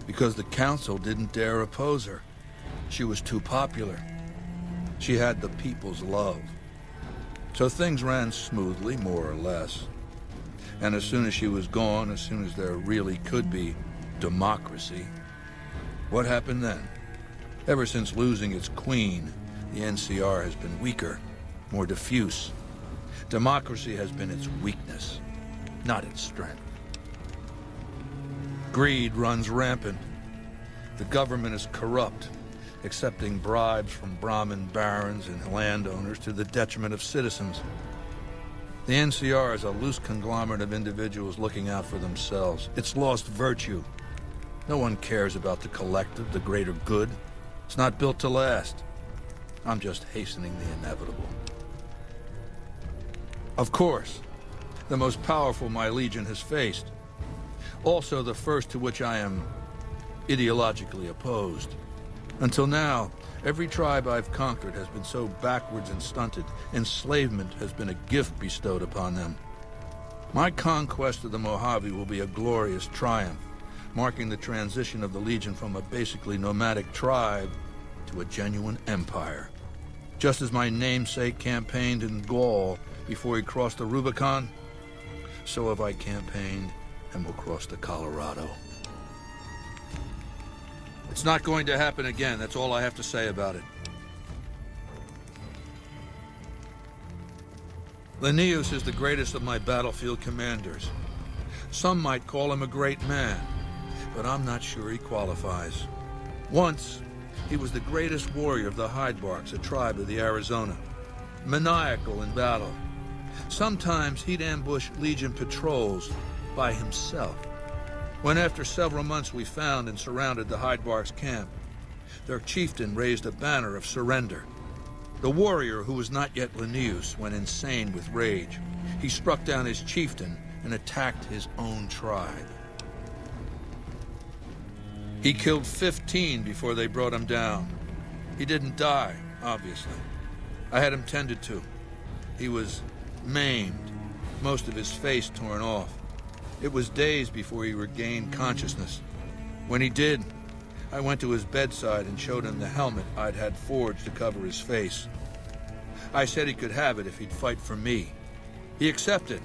Because the council didn't dare oppose her. She was too popular. She had the people's love. So things ran smoothly, more or less. And as soon as she was gone, as soon as there really could be democracy, what happened then? Ever since losing its queen, the NCR has been weaker, more diffuse. Democracy has been its weakness, not its strength. Greed runs rampant. The government is corrupt, accepting bribes from Brahmin barons and landowners to the detriment of citizens. The NCR is a loose conglomerate of individuals looking out for themselves. It's lost virtue. No one cares about the collective, the greater good. It's not built to last. I'm just hastening the inevitable. Of course, the most powerful my Legion has faced. Also the first to which I am ideologically opposed. Until now, every tribe I've conquered has been so backwards and stunted, enslavement has been a gift bestowed upon them. My conquest of the Mojave will be a glorious triumph, marking the transition of the Legion from a basically nomadic tribe to a genuine empire. Just as my namesake campaigned in Gaul before he crossed the Rubicon, so have I campaigned and will cross the Colorado. It's not going to happen again. That's all I have to say about it. Linnaeus is the greatest of my battlefield commanders. Some might call him a great man, but I'm not sure he qualifies. Once, he was the greatest warrior of the Hydebarks, a tribe of the Arizona. Maniacal in battle. Sometimes he'd ambush Legion patrols by himself. When after several months we found and surrounded the Hyde-Barks camp, their chieftain raised a banner of surrender. The warrior, who was not yet Linnaeus, went insane with rage. He struck down his chieftain and attacked his own tribe. He killed 15 before they brought him down. He didn't die, obviously. I had him tended to. He was maimed, most of his face torn off. It was days before he regained consciousness. When he did, I went to his bedside and showed him the helmet I'd had forged to cover his face. I said he could have it if he'd fight for me. He accepted,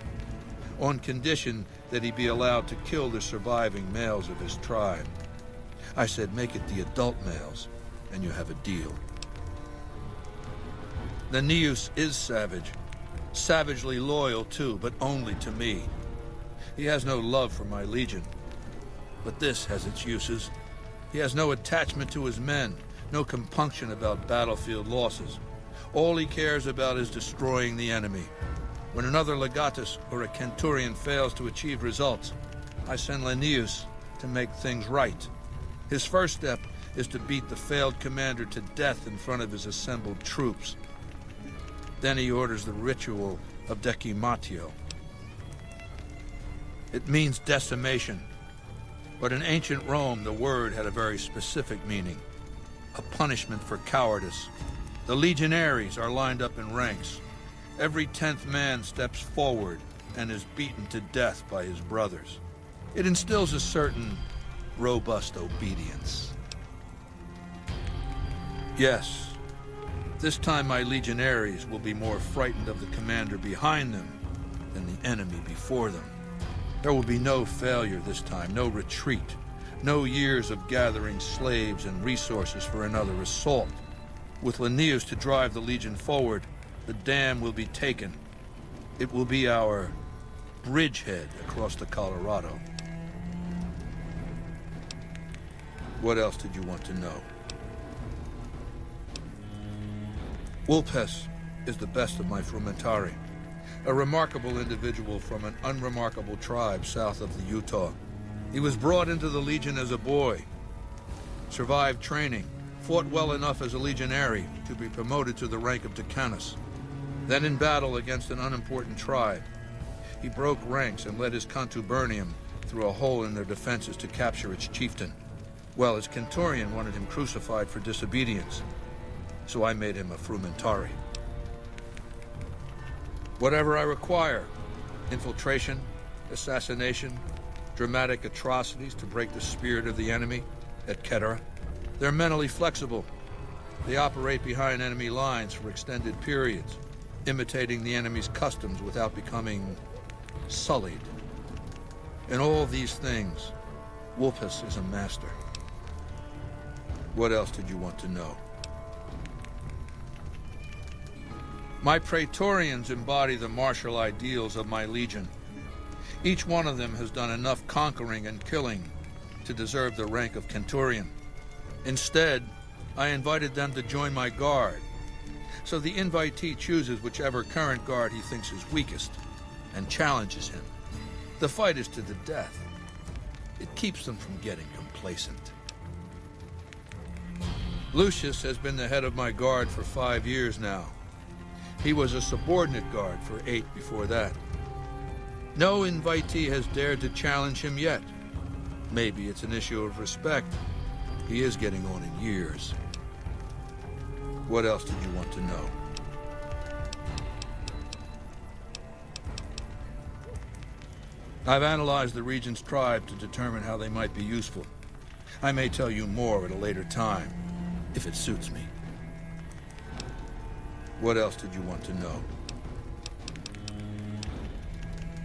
on condition that he be allowed to kill the surviving males of his tribe. I said, make it the adult males, and you have a deal. Linnaeus is savage. Savagely loyal, too, but only to me. He has no love for my legion. But this has its uses. He has no attachment to his men, no compunction about battlefield losses. All he cares about is destroying the enemy. When another legatus or a centurion fails to achieve results, I send Linnaeus to make things right. His first step is to beat the failed commander to death in front of his assembled troops. Then he orders the ritual of decimatio. It means decimation, but in ancient Rome the word had a very specific meaning, a punishment for cowardice. The legionaries are lined up in ranks. Every 10th man steps forward and is beaten to death by his brothers. It instills a certain robust obedience. Yes, this time my legionaries will be more frightened of the commander behind them than the enemy before them. There will be no failure this time, no retreat, no years of gathering slaves and resources for another assault. With Linnaeus to drive the legion forward, the dam will be taken. It will be our bridgehead across the Colorado. What else did you want to know? Vulpes is the best of my frumentari, a remarkable individual from an unremarkable tribe south of the Utah. He was brought into the Legion as a boy, survived training, fought well enough as a legionary to be promoted to the rank of decanus. Then in battle against an unimportant tribe, he broke ranks and led his contubernium through a hole in their defenses to capture its chieftain. Well, his centurion wanted him crucified for disobedience, so I made him a frumentari. Whatever I require, infiltration, assassination, dramatic atrocities to break the spirit of the enemy, etc. They're mentally flexible. They operate behind enemy lines for extended periods, imitating the enemy's customs without becoming sullied. In all these things, Vulpes is a master. What else did you want to know? My Praetorians embody the martial ideals of my legion. Each one of them has done enough conquering and killing to deserve the rank of centurion. Instead, I invited them to join my guard. So the invitee chooses whichever current guard he thinks is weakest and challenges him. The fight is to the death. It keeps them from getting complacent. Lucius has been the head of my guard for 5 years now. He was a subordinate guard for 8 before that. No invitee has dared to challenge him yet. Maybe it's an issue of respect. He is getting on in years. What else did you want to know? I've analyzed the region's tribe to determine how they might be useful. I may tell you more at a later time, if it suits me. What else did you want to know?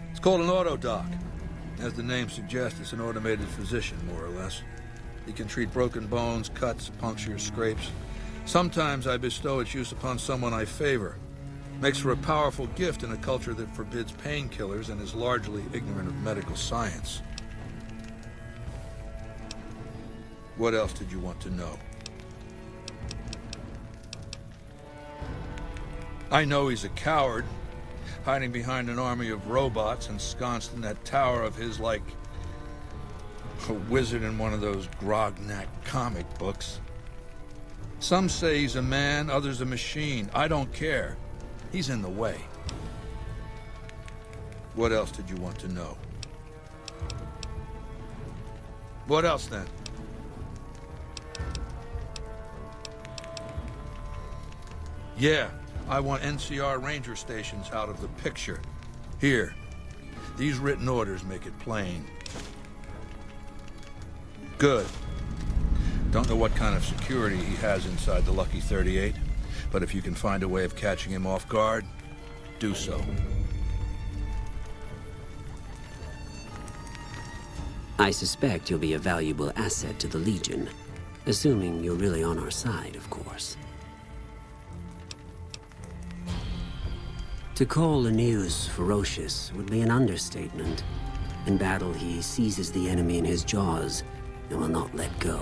It's called an autodoc. As the name suggests, it's an automated physician, more or less. He can treat broken bones, cuts, punctures, scrapes. Sometimes I bestow its use upon someone I favor. Makes for a powerful gift in a culture that forbids painkillers and is largely ignorant of medical science. What else did you want to know? I know he's a coward, hiding behind an army of robots ensconced in that tower of his like A wizard in one of those grognak comic books. Some say he's a man, others a machine. I don't care. He's in the way. What else did you want to know? What else, then? Yeah, I want NCR ranger stations out of the picture. Here, these written orders make it plain. Good. Don't know what kind of security he has inside the Lucky 38, but if you can find a way of catching him off guard, do so. I suspect you'll be a valuable asset to the Legion, assuming you're really on our side, of course. To call Linnaeus ferocious would be an understatement. In battle, he seizes the enemy in his jaws and will not let go.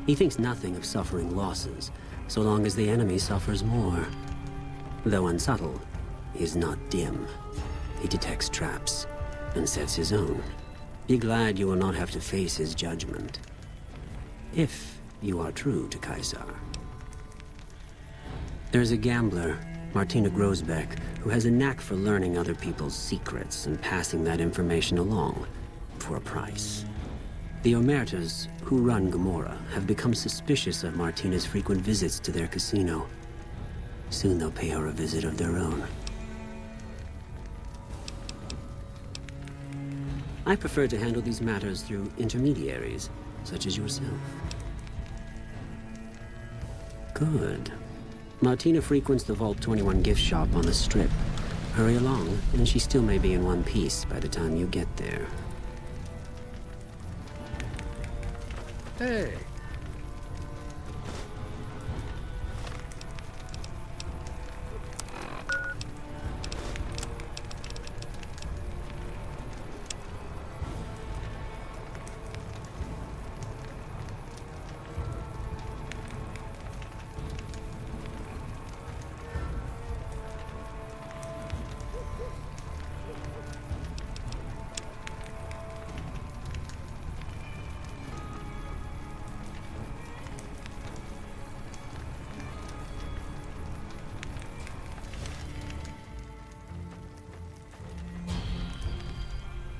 He thinks nothing of suffering losses, so long as the enemy suffers more. Though unsubtle, he is not dim. He detects traps and sets his own. Be glad you will not have to face his judgment. If you are true to Caesar. There's a gambler, Martina Grosbeck, who has a knack for learning other people's secrets and passing that information along for a price. The Omertas, who run Gomorrah, have become suspicious of Martina's frequent visits to their casino. Soon they'll pay her a visit of their own. I prefer to handle these matters through intermediaries, such as yourself. Good. Martina frequents the Vault 21 gift shop on the Strip. Hurry along, and she still may be in one piece by the time you get there. Hey.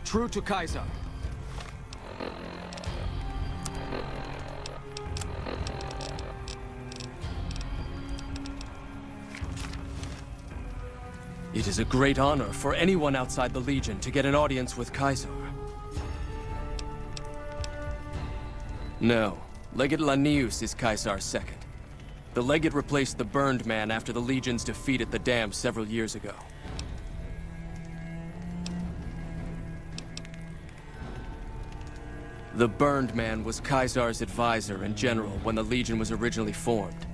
True to Caesar. It is a great honor for anyone outside the Legion to get an audience with Caesar. No, Legate Linnaeus is Caesar's second. The Legate replaced the Burned Man after the Legion's defeat at the dam several years ago. The Burned Man was Caesar's advisor and general when the Legion was originally formed.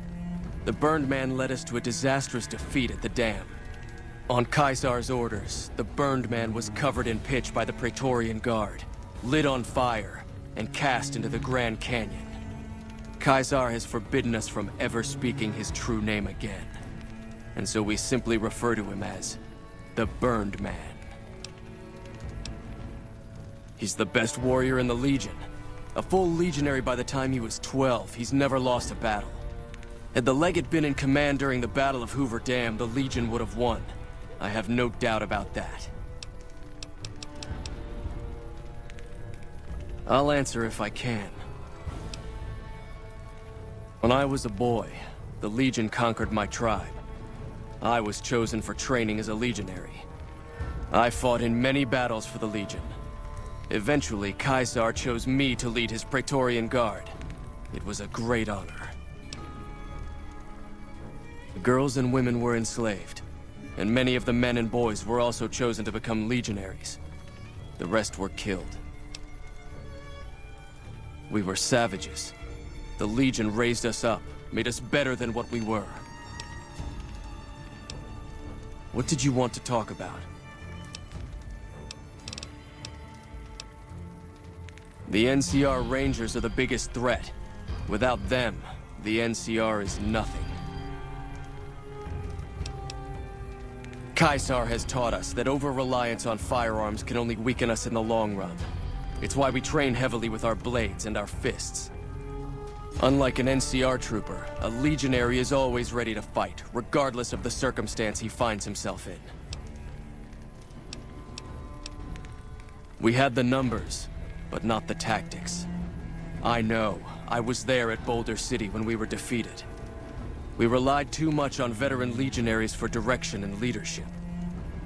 The Burned Man led us to a disastrous defeat at the dam. On Caesar's orders, the Burned Man was covered in pitch by the Praetorian Guard, lit on fire, and cast into the Grand Canyon. Caesar has forbidden us from ever speaking his true name again. And so we simply refer to him as the Burned Man. He's the best warrior in the Legion. A full legionary by the time he was 12, he's never lost a battle. Had the Legate been in command during the Battle of Hoover Dam, the Legion would have won. I have no doubt about that. I'll answer if I can. When I was a boy, the Legion conquered my tribe. I was chosen for training as a legionary. I fought in many battles for the Legion. Eventually, Caesar chose me to lead his Praetorian Guard. It was a great honor. Girls and women were enslaved, and many of the men and boys were also chosen to become legionaries. The rest were killed. We were savages. The Legion raised us up, made us better than what we were. What did you want to talk about? The NCR Rangers are the biggest threat. Without them, the NCR is nothing. Caesar has taught us that over-reliance on firearms can only weaken us in the long run. It's why we train heavily with our blades and our fists. Unlike an NCR trooper, a legionary is always ready to fight, regardless of the circumstance he finds himself in. We had the numbers, but not the tactics. I know. I was there at Boulder City when we were defeated. We relied too much on veteran legionaries for direction and leadership,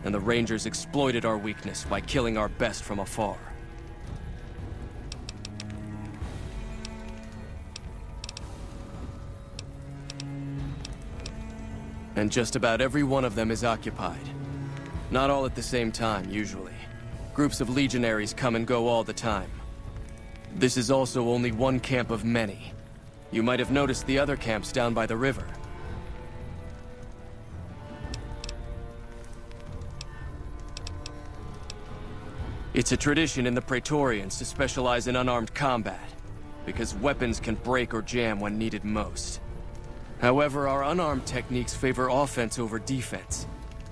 and the Rangers exploited our weakness by killing our best from afar. And just about every one of them is occupied. Not all at the same time, usually. Groups of legionaries come and go all the time. This is also only one camp of many. You might have noticed the other camps down by the river. It's a tradition in the Praetorians to specialize in unarmed combat, because weapons can break or jam when needed most. However, our unarmed techniques favor offense over defense.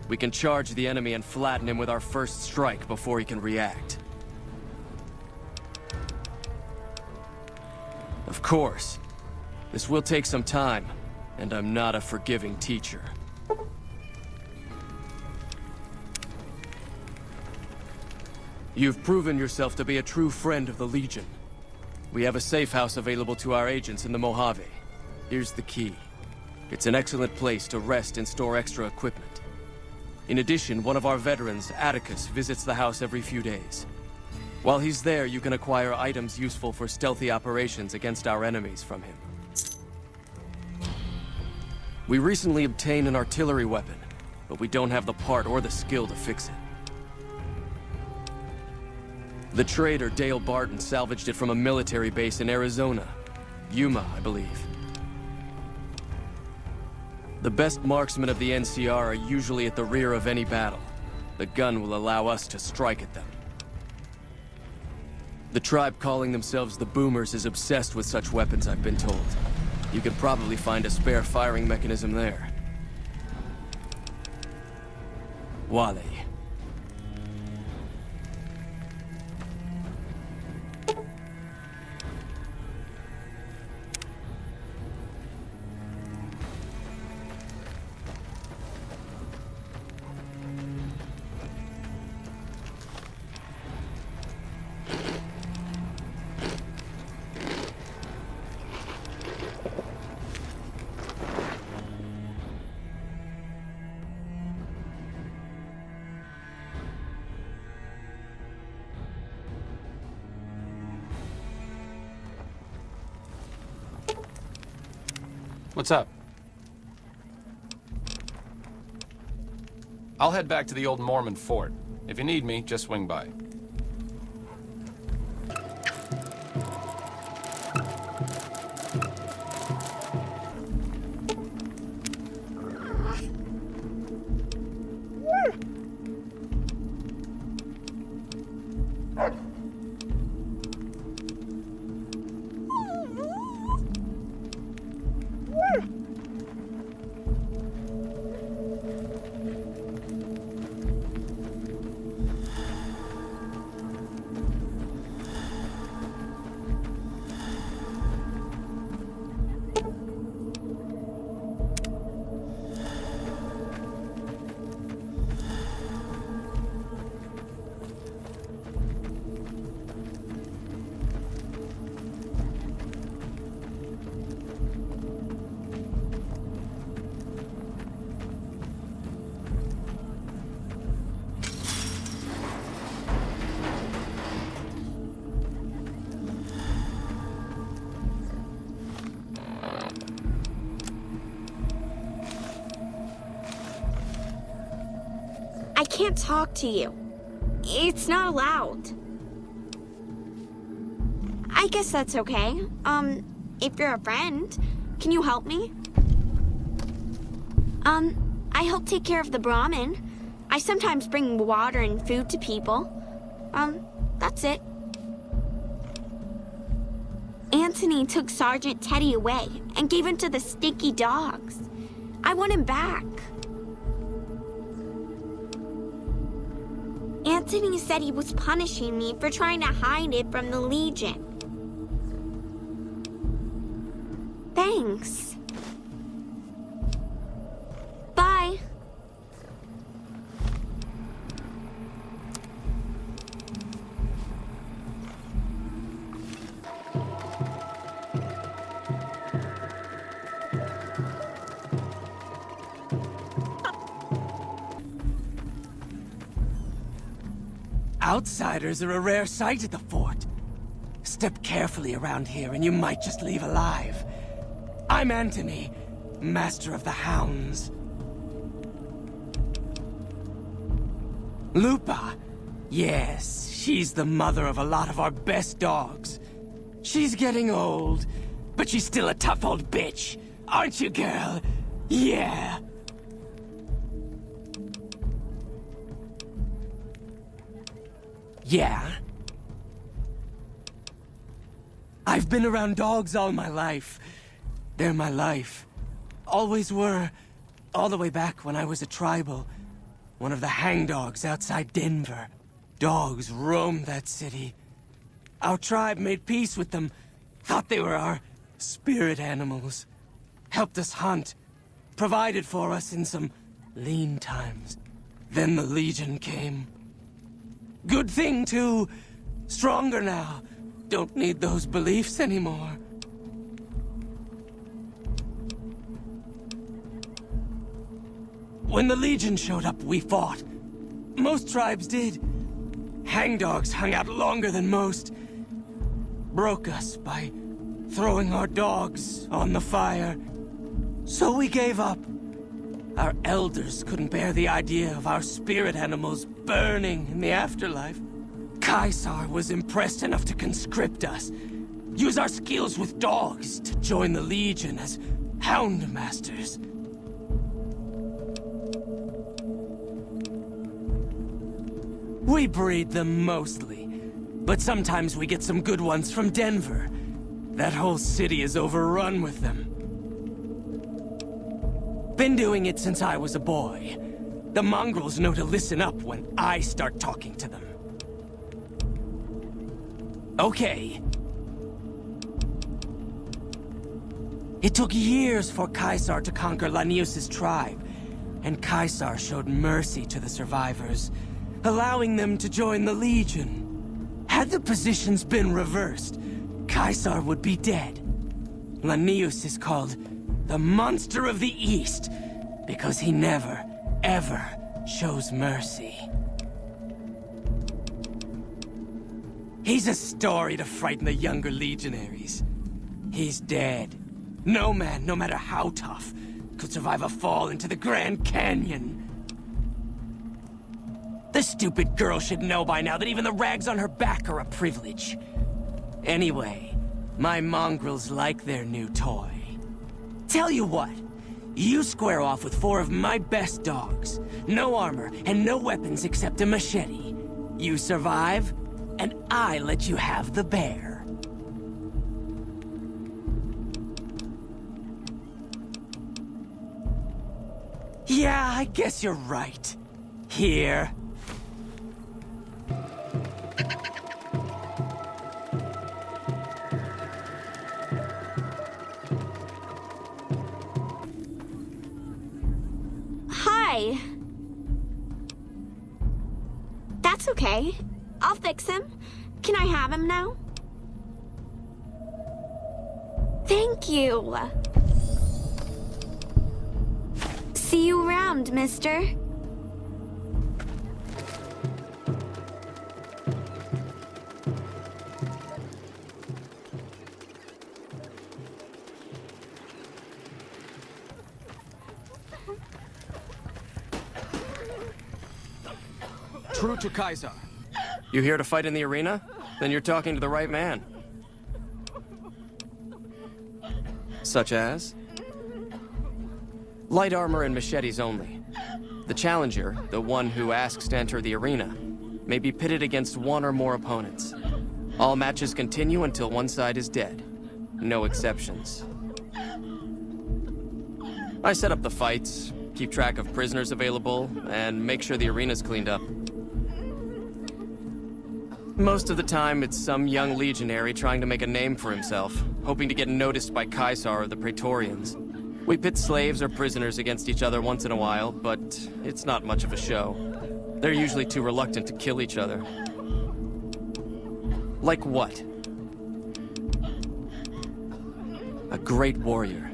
We can charge the enemy and flatten him with our first strike before he can react. Of course, this will take some time, and I'm not a forgiving teacher. You've proven yourself to be a true friend of the Legion. We have a Safehouse available to our agents in the Mojave. Here's the key. It's an excellent place to rest and store extra equipment. In addition, one of our veterans, Atticus, visits the house every few days. While he's there, you can acquire items useful for stealthy operations against our enemies from him. We recently obtained an artillery weapon, but we don't have the part or the skill to fix it. The trader, Dale Barton, salvaged it from a military base in Arizona. Yuma, I believe. The best marksmen of the NCR are usually at the rear of any battle. The gun will allow us to strike at them. The tribe calling themselves the Boomers is obsessed with such weapons, I've been told. You could probably find a spare firing mechanism there. Wale. What's up? I'll head back to the old Mormon fort. If you need me, just swing by. I can't talk to you. It's not allowed. I guess that's okay. If you're a friend, can you help me? I help take care of the Brahmin. I sometimes bring water and food to people. That's it. Anthony took Sergeant Teddy away and gave him to the stinky dogs. I want him back. Anthony said he was punishing me for trying to hide it from the Legion. Thanks. Bye. Outsiders are a rare sight at the fort. Step carefully around here and you might just leave alive. I'm Anthony, master of the Hounds. Lupa. Yes, she's the mother of a lot of our best dogs. She's getting old, but she's still a tough old bitch. Aren't you, girl? Yeah. Yeah? I've been around dogs all my life. They're my life. Always were. All the way back when I was a tribal. One of the hangdogs outside Denver. Dogs roamed that city. Our tribe made peace with them. Thought they were our spirit animals. Helped us hunt. Provided for us in some lean times. Then the Legion came. Good thing, too. Stronger now. Don't need those beliefs anymore. When the Legion showed up, we fought. Most tribes did. Hangdogs hung out longer than most. Broke us by throwing our dogs on the fire. So we gave up. Our elders couldn't bear the idea of our spirit animals burning in the afterlife. Caesar was impressed enough to conscript us. Use our skills with dogs to join the Legion as Hound Masters. We breed them mostly, but sometimes we get some good ones from Denver. That whole city is overrun with them. Been doing it since I was a boy. The mongrels know to listen up when I start talking to them. Okay. It took years for Caesar to conquer Lanius' tribe, and Caesar showed mercy to the survivors, allowing them to join the Legion. Had the positions been reversed, Caesar would be dead. Lanius is called the Monster of the East, because he never, ever shows mercy. He's a story to frighten the younger legionaries. He's dead. No man, no matter how tough, could survive a fall into the Grand Canyon. The stupid girl should know by now that even the rags on her back are a privilege. Anyway, my mongrels like their new toy. Tell you what, you square off with 4 of my best dogs. No armor and no weapons except a machete. You survive, and I let you have the bear. Yeah, I guess you're right. Here. Hi. That's okay. I'll fix him. Can I have him now? Thank you. See you around, mister. True to Caesar. You here to fight in the arena? Then you're talking to the right man. Such as? Light armor and machetes only. The challenger, the one who asks to enter the arena, may be pitted against 1 or more opponents. All matches continue until one side is dead. No exceptions. I set up the fights, keep track of prisoners available, and make sure the arena's cleaned up. Most of the time, it's some young legionary trying to make a name for himself, hoping to get noticed by Caesar or the Praetorians. We pit slaves or prisoners against each other once in a while, but it's not much of a show. They're usually too reluctant to kill each other. Like what? A great warrior.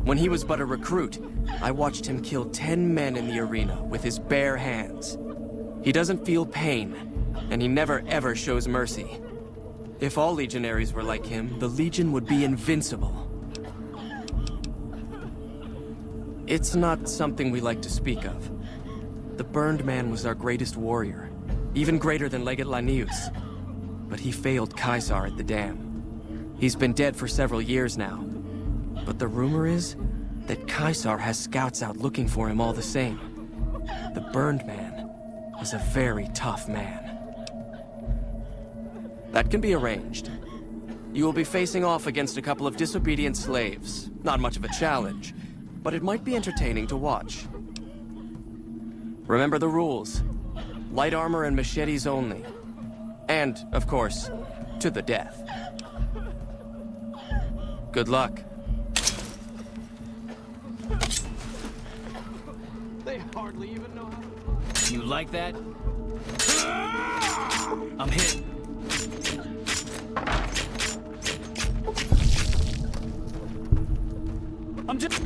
When he was but a recruit, I watched him kill 10 men in the arena with his bare hands. He doesn't feel pain, and he never ever shows mercy. If all legionaries were like him, the Legion would be invincible. It's not something we like to speak of. The Burned Man was our greatest warrior, even greater than Legate Lanius. But he failed Caesar at the dam. He's been dead for several years now. But the rumor is that Caesar has scouts out looking for him all the same. The Burned Man was a very tough man. That can be arranged. You will be facing off against a couple of disobedient slaves. Not much of a challenge, but it might be entertaining to watch. Remember the rules. Light armor and machetes only. And, of course, to the death. Good luck. They hardly even know how to fight. You like that? I'm hit. I'm just...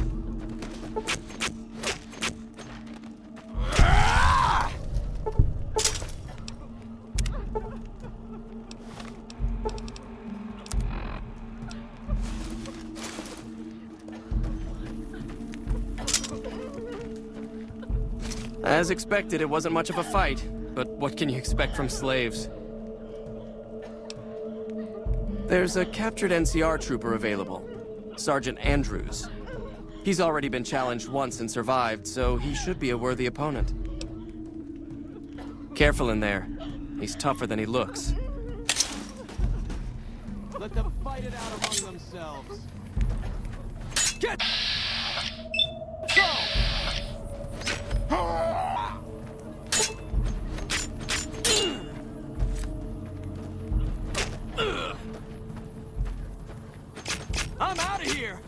As expected, it wasn't much of a fight, but what can you expect from slaves? There's a captured NCR trooper available, Sergeant Andrews. He's already been challenged once and survived, so he should be a worthy opponent. Careful in there. He's tougher than he looks. Let them fight it out among themselves. Get! Go! I'm out of here!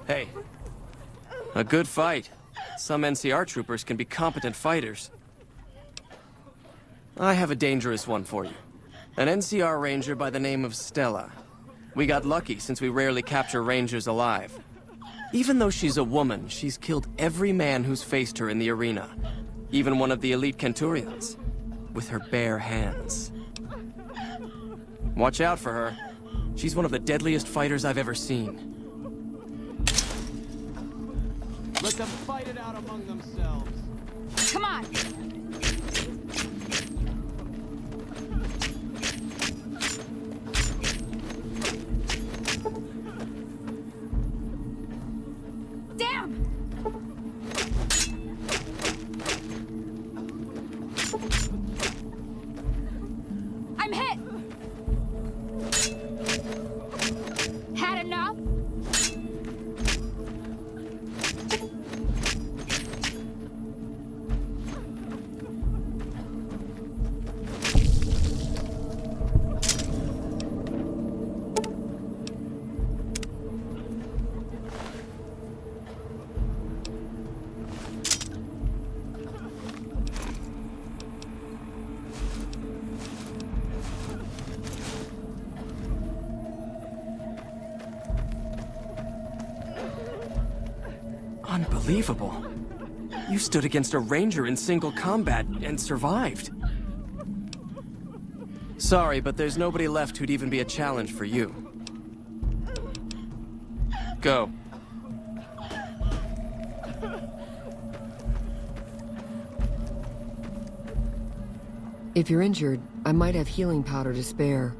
Hey, a good fight. Some NCR troopers can be competent fighters. I have a dangerous one for you. An NCR ranger by the name of Stella. We got lucky since we rarely capture rangers alive. Even though she's a woman, she's killed every man who's faced her in the arena. Even one of the elite Centurions. With her bare hands. Watch out for her. She's one of the deadliest fighters I've ever seen. Let them fight it out among themselves. Come on! Damn! I'm hit! Had enough? Unbelievable. You stood against a ranger in single combat and survived. Sorry, but there's nobody left who'd even be a challenge for you. Go. If you're injured, I might have healing powder to spare.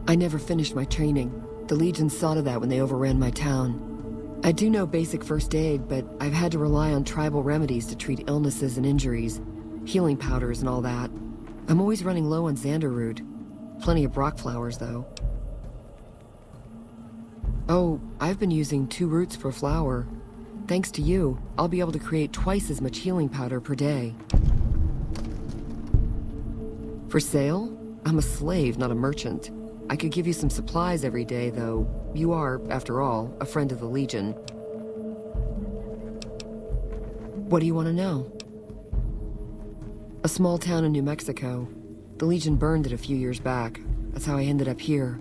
I never finished my training. The Legion saw to that when they overran my town. I do know basic first aid, but I've had to rely on tribal remedies to treat illnesses and injuries, healing powders and all that. I'm always running low on Xanderroot. Plenty of Brock flowers, though. Oh, I've been using 2 roots per flower. Thanks to you, I'll be able to create twice as much healing powder per day. For sale? I'm a slave, not a merchant. I could give you some supplies every day, though. You are, after all, a friend of the Legion. What do you want to know? A small town in New Mexico. The Legion burned it a few years back. That's how I ended up here.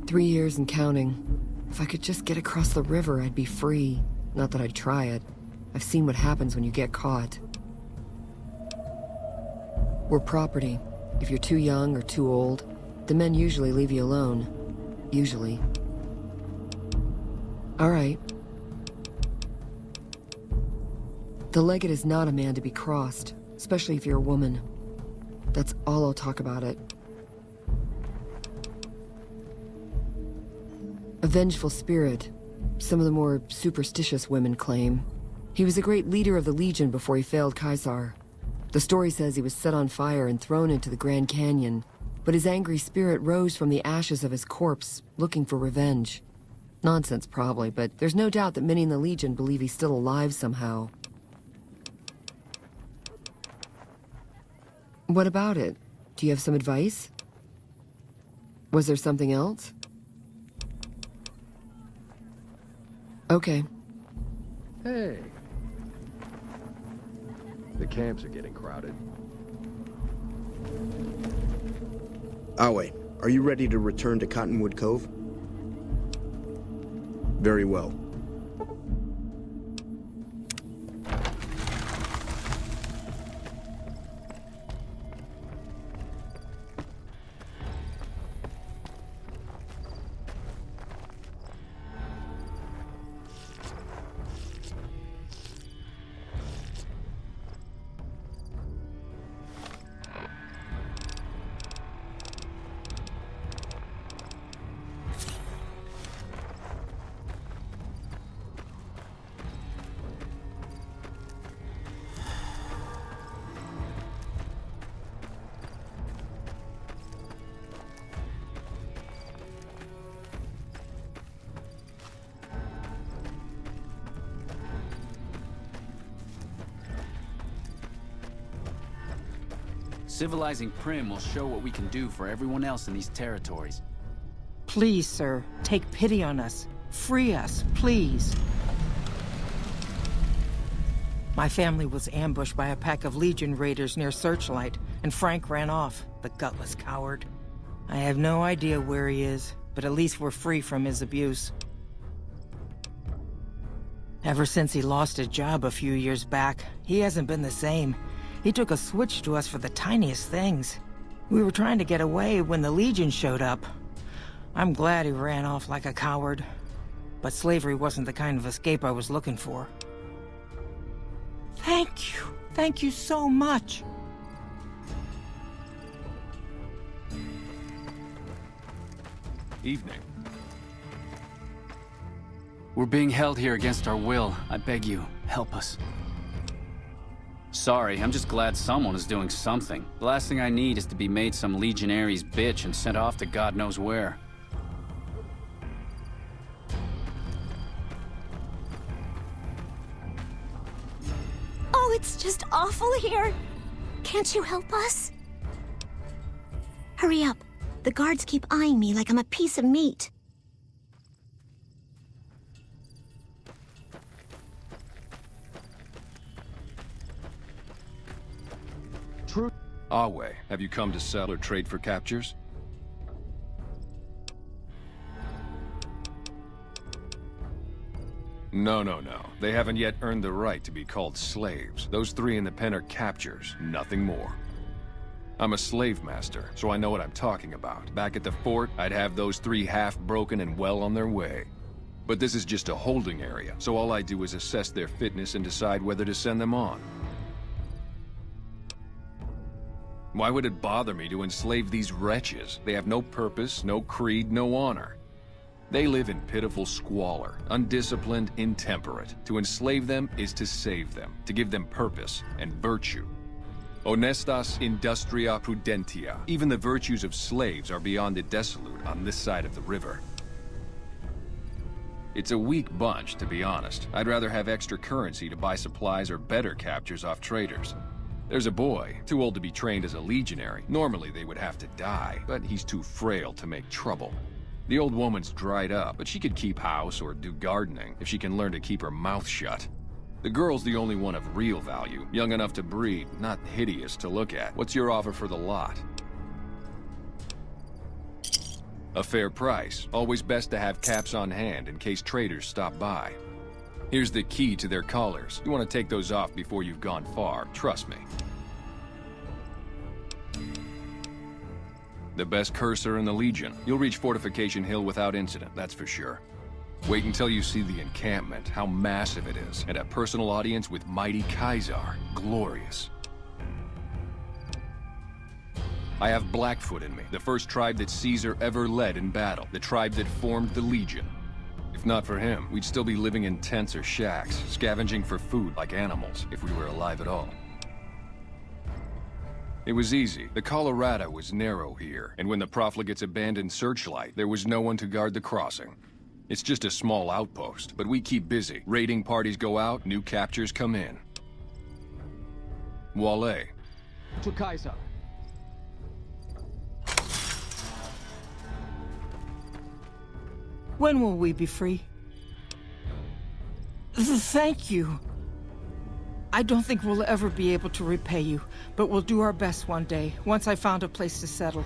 3 years and counting. If I could just get across the river, I'd be free. Not that I'd try it. I've seen what happens when you get caught. We're property. If you're too young or too old, the men usually leave you alone. Usually. All right. The Legate is not a man to be crossed, especially if you're a woman. That's all I'll talk about it. A vengeful spirit, some of the more superstitious women claim. He was a great leader of the Legion before he failed Caesar. The story says he was set on fire and thrown into the Grand Canyon, but his angry spirit rose from the ashes of his corpse, looking for revenge. Nonsense probably, but there's no doubt that many in the Legion believe he's still alive somehow. What about it? Do you have some advice? Was there something else? Okay. Hey. The camps are getting crowded. Awe, are you ready to return to Cottonwood Cove? Very well. Civilizing Primm will show what we can do for everyone else in these territories. Please, sir, take pity on us. Free us, please. My family was ambushed by a pack of Legion raiders near Searchlight, and Frank ran off, the gutless coward. I have no idea where he is, but at least we're free from his abuse. Ever since he lost his job a few years back, he hasn't been the same. He took a switch to us for the tiniest things. We were trying to get away when the Legion showed up. I'm glad he ran off like a coward. But slavery wasn't the kind of escape I was looking for. Thank you. Thank you so much. Evening. We're being held here against our will. I beg you, help us. Sorry, I'm just glad someone is doing something. The last thing I need is to be made some legionary's bitch and sent off to God knows where. Oh, it's just awful here. Can't you help us? Hurry up. The guards keep eyeing me like I'm a piece of meat. Awe, have you come to sell or trade for captures? No. They haven't yet earned the right to be called slaves. Those 3 in the pen are captures, nothing more. I'm a slave master, so I know what I'm talking about. Back at the fort, I'd have those 3 half-broken and well on their way. But this is just a holding area, so all I do is assess their fitness and decide whether to send them on. Why would it bother me to enslave these wretches? They have no purpose, no creed, no honor. They live in pitiful squalor, undisciplined, intemperate. To enslave them is to save them, to give them purpose and virtue. Honestas industria prudentia. Even the virtues of slaves are beyond the dissolute on this side of the river. It's a weak bunch, to be honest. I'd rather have extra currency to buy supplies or better captures off traders. There's a boy, too old to be trained as a legionary. Normally they would have to die, but he's too frail to make trouble. The old woman's dried up, but she could keep house or do gardening if she can learn to keep her mouth shut. The girl's the only one of real value, young enough to breed, not hideous to look at. What's your offer for the lot? A fair price. Always best to have caps on hand in case traders stop by. Here's the key to their collars. You want to take those off before you've gone far, trust me. The best cursor in the Legion. You'll reach Fortification Hill without incident, that's for sure. Wait until you see the encampment, how massive it is, and a personal audience with mighty Caesar. Glorious. I have Blackfoot in me, the first tribe that Caesar ever led in battle, the tribe that formed the Legion. If not for him, we'd still be living in tents or shacks, scavenging for food like animals, if we were alive at all. It was easy. The Colorado was narrow here, and when the profligates abandoned Searchlight, there was no one to guard the crossing. It's just a small outpost, but we keep busy. Raiding parties go out, new captures come in. Wale. To Kaiser. When will we be free? Thank you. I don't think we'll ever be able to repay you, but we'll do our best one day, once I found a place to settle.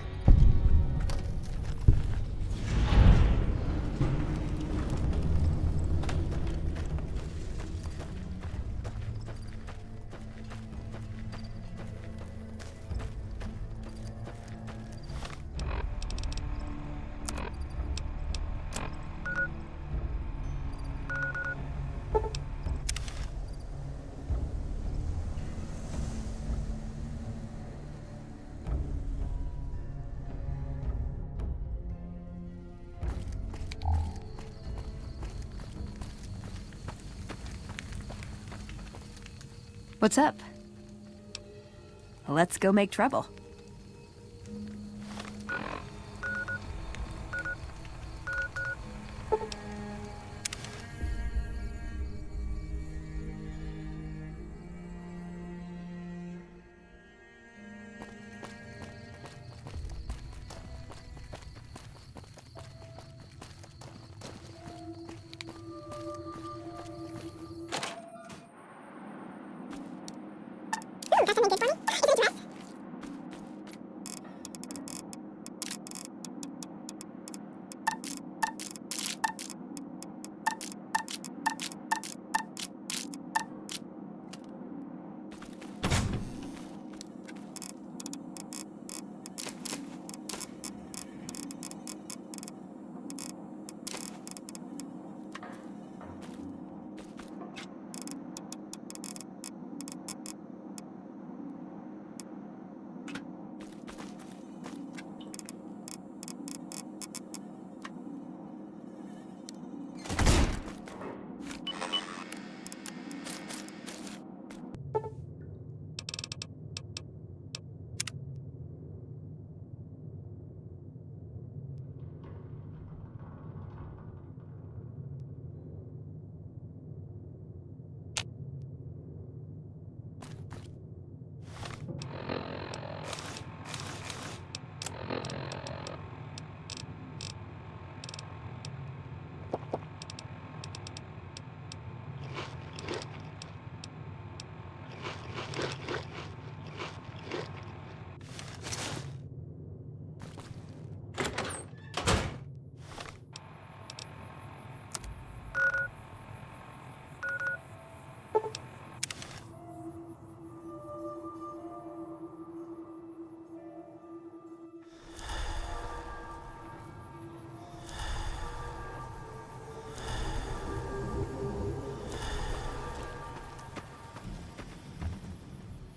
What's up? Let's go make trouble.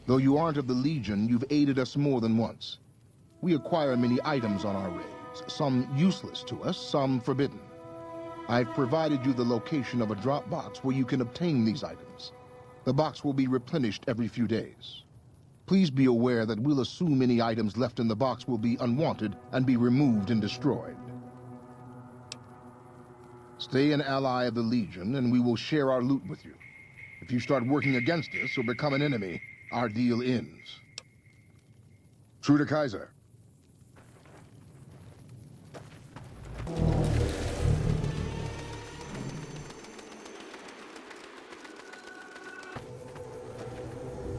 Though you aren't of the Legion, you've aided us more than once. We acquire many items on our raids, some useless to us, some forbidden. I've provided you the location of a drop box where you can obtain these items. The box will be replenished every few days. Please be aware that we'll assume any items left in the box will be unwanted and be removed and destroyed. Stay an ally of the Legion, and we will share our loot with you. If you start working against us or become an enemy, our deal ends. True to Kaiser.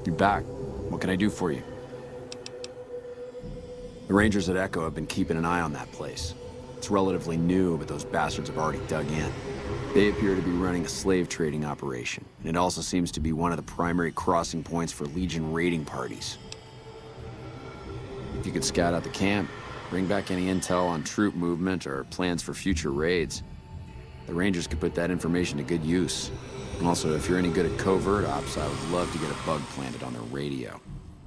You're back. What can I do for you? The Rangers at Echo have been keeping an eye on that place. It's relatively new, but those bastards have already dug in. They appear to be running a slave trading operation, and it also seems to be one of the primary crossing points for Legion raiding parties. If you could scout out the camp, bring back any intel on troop movement or plans for future raids, the Rangers could put that information to good use. And also, if you're any good at covert ops, I would love to get a bug planted on their radio.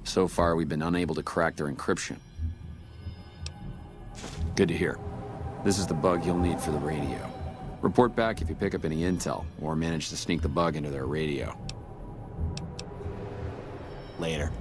So far, we've been unable to crack their encryption. Good to hear. This is the bug you'll need for the radio. Report back if you pick up any intel, or manage to sneak the bug into their radio. Later.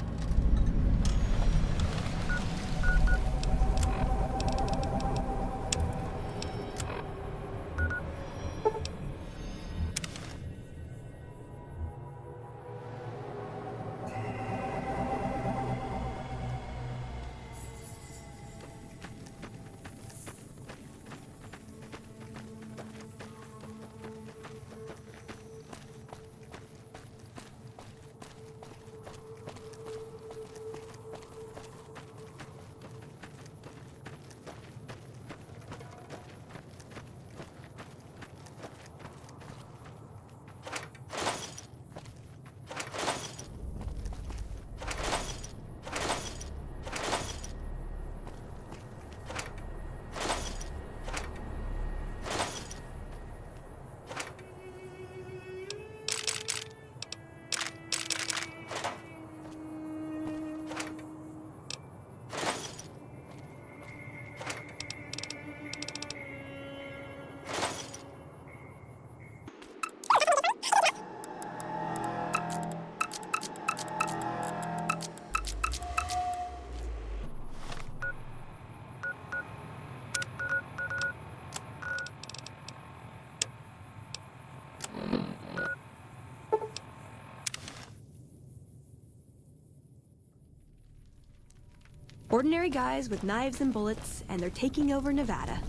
Ordinary guys with knives and bullets, and they're taking over Nevada.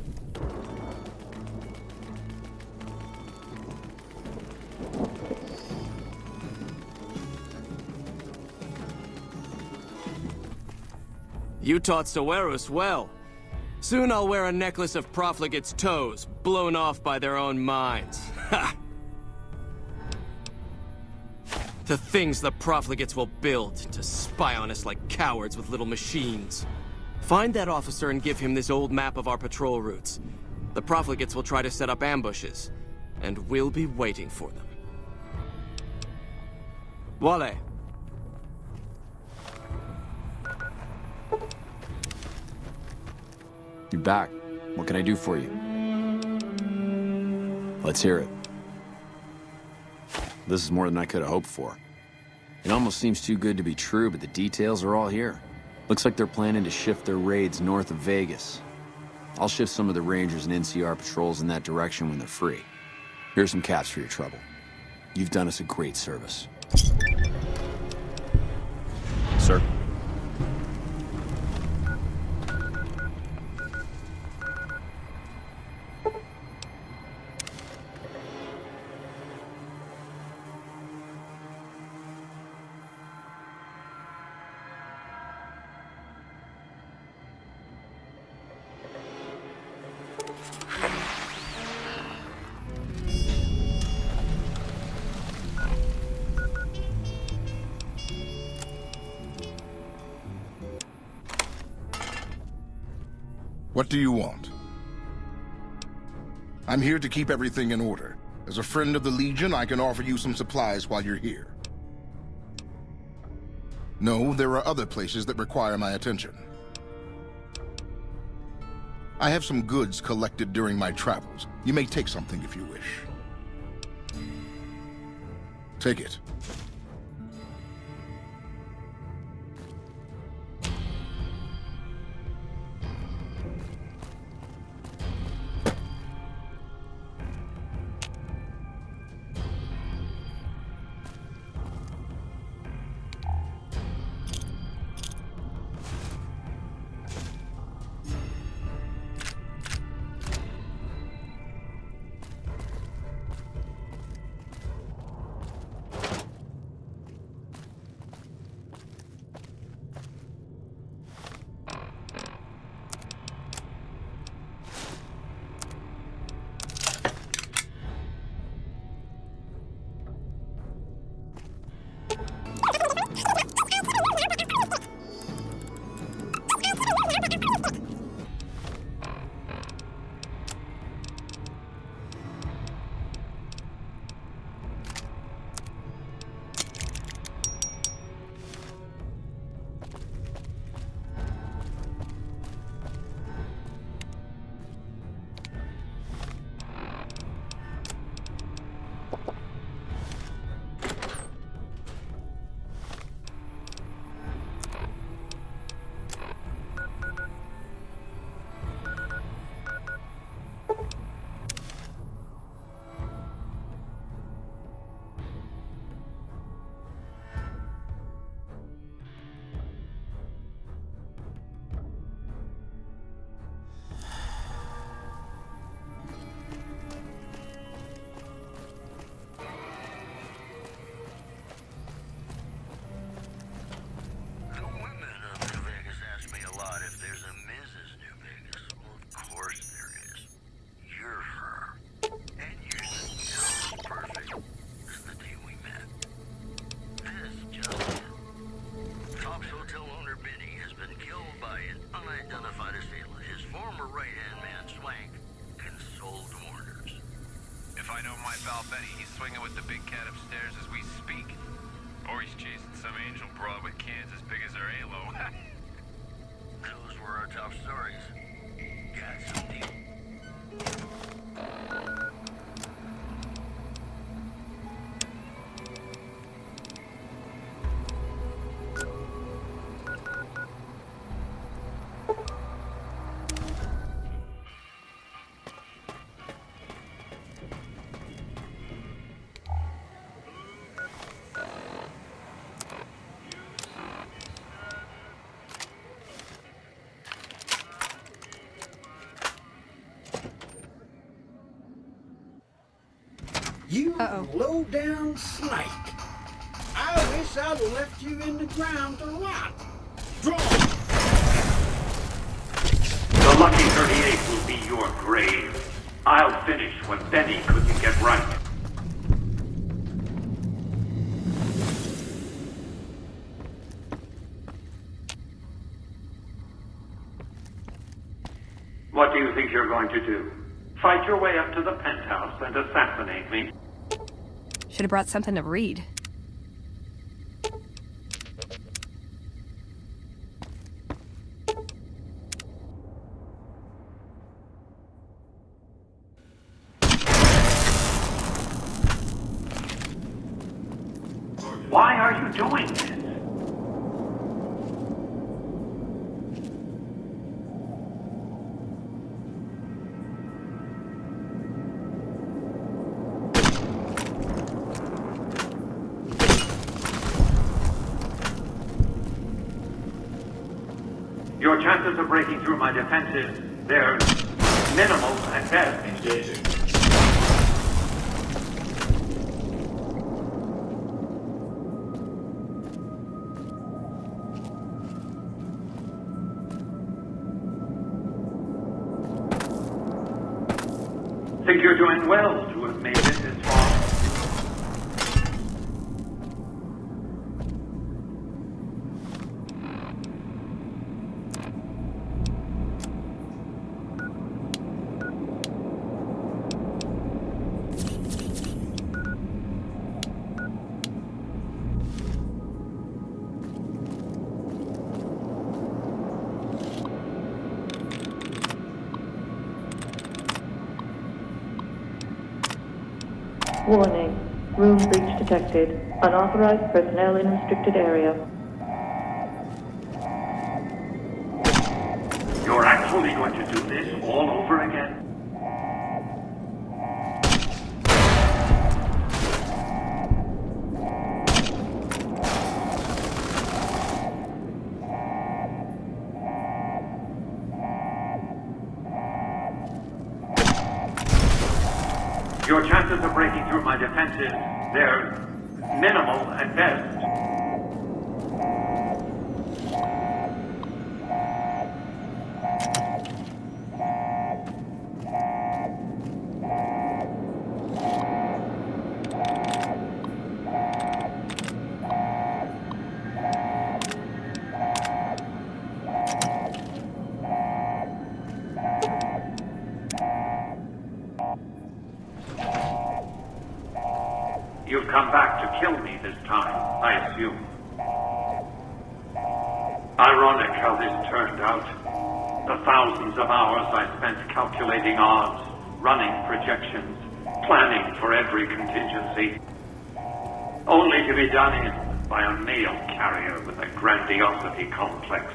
You taught Soeros well. Soon I'll wear a necklace of profligates' toes, blown off by their own minds. Ha! The things the profligates will build to spy on us like cowards with little machines. Find that officer and give him this old map of our patrol routes. The profligates will try to set up ambushes, and we'll be waiting for them. Wale. You're back. What can I do for you? Let's hear it. This is more than I could have hoped for. It almost seems too good to be true, but the details are all here. Looks like they're planning to shift their raids north of Vegas. I'll shift some of the Rangers and NCR patrols in that direction when they're free. Here's some caps for your trouble. You've done us a great service. Sir? What do you want? I'm here to keep everything in order. As a friend of the Legion, I can offer you some supplies while you're here. No, there are other places that require my attention. I have some goods collected during my travels. You may take something if you wish. Take it. You low-down snake. I wish I'd have left you in the ground to rot. Draw! The Lucky 38 will be your grave. I'll finish what Benny couldn't get right. What do you think you're going to do? Fight your way up to the penthouse and assassinate me? Should have brought something to read. Why are you doing this? Your chances of breaking through my defenses, they're minimal at best. Engaging. Think you're doing well to have made it this far. Warning. Room breach detected. Unauthorized personnel in restricted area. You're actually going to do this all over again? Your chances of breaking through my defenses, they're minimal at best. You've come back to kill me this time, I assume. Ironic how this turned out. The thousands of hours I spent calculating odds, running projections, planning for every contingency, only to be done in by a mail carrier with a grandiosity complex.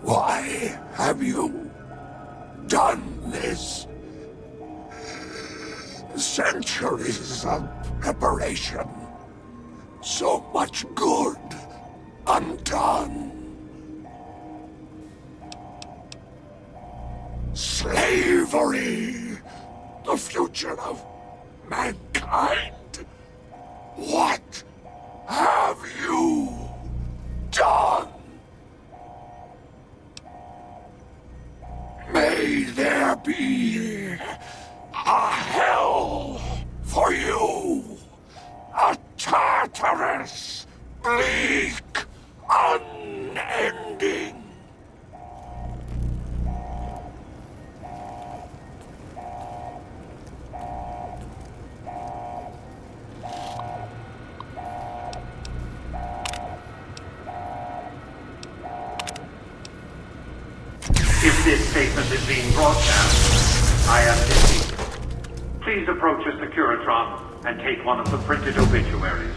Why have you done this? Centuries of preparation. So much good undone. Slavery. The future of mankind. What have you done? May there be a hell for you, a Tartarus, bleak, unending. If this statement is being broadcast, I am busy. Please approach a Securitron and take one of the printed obituaries.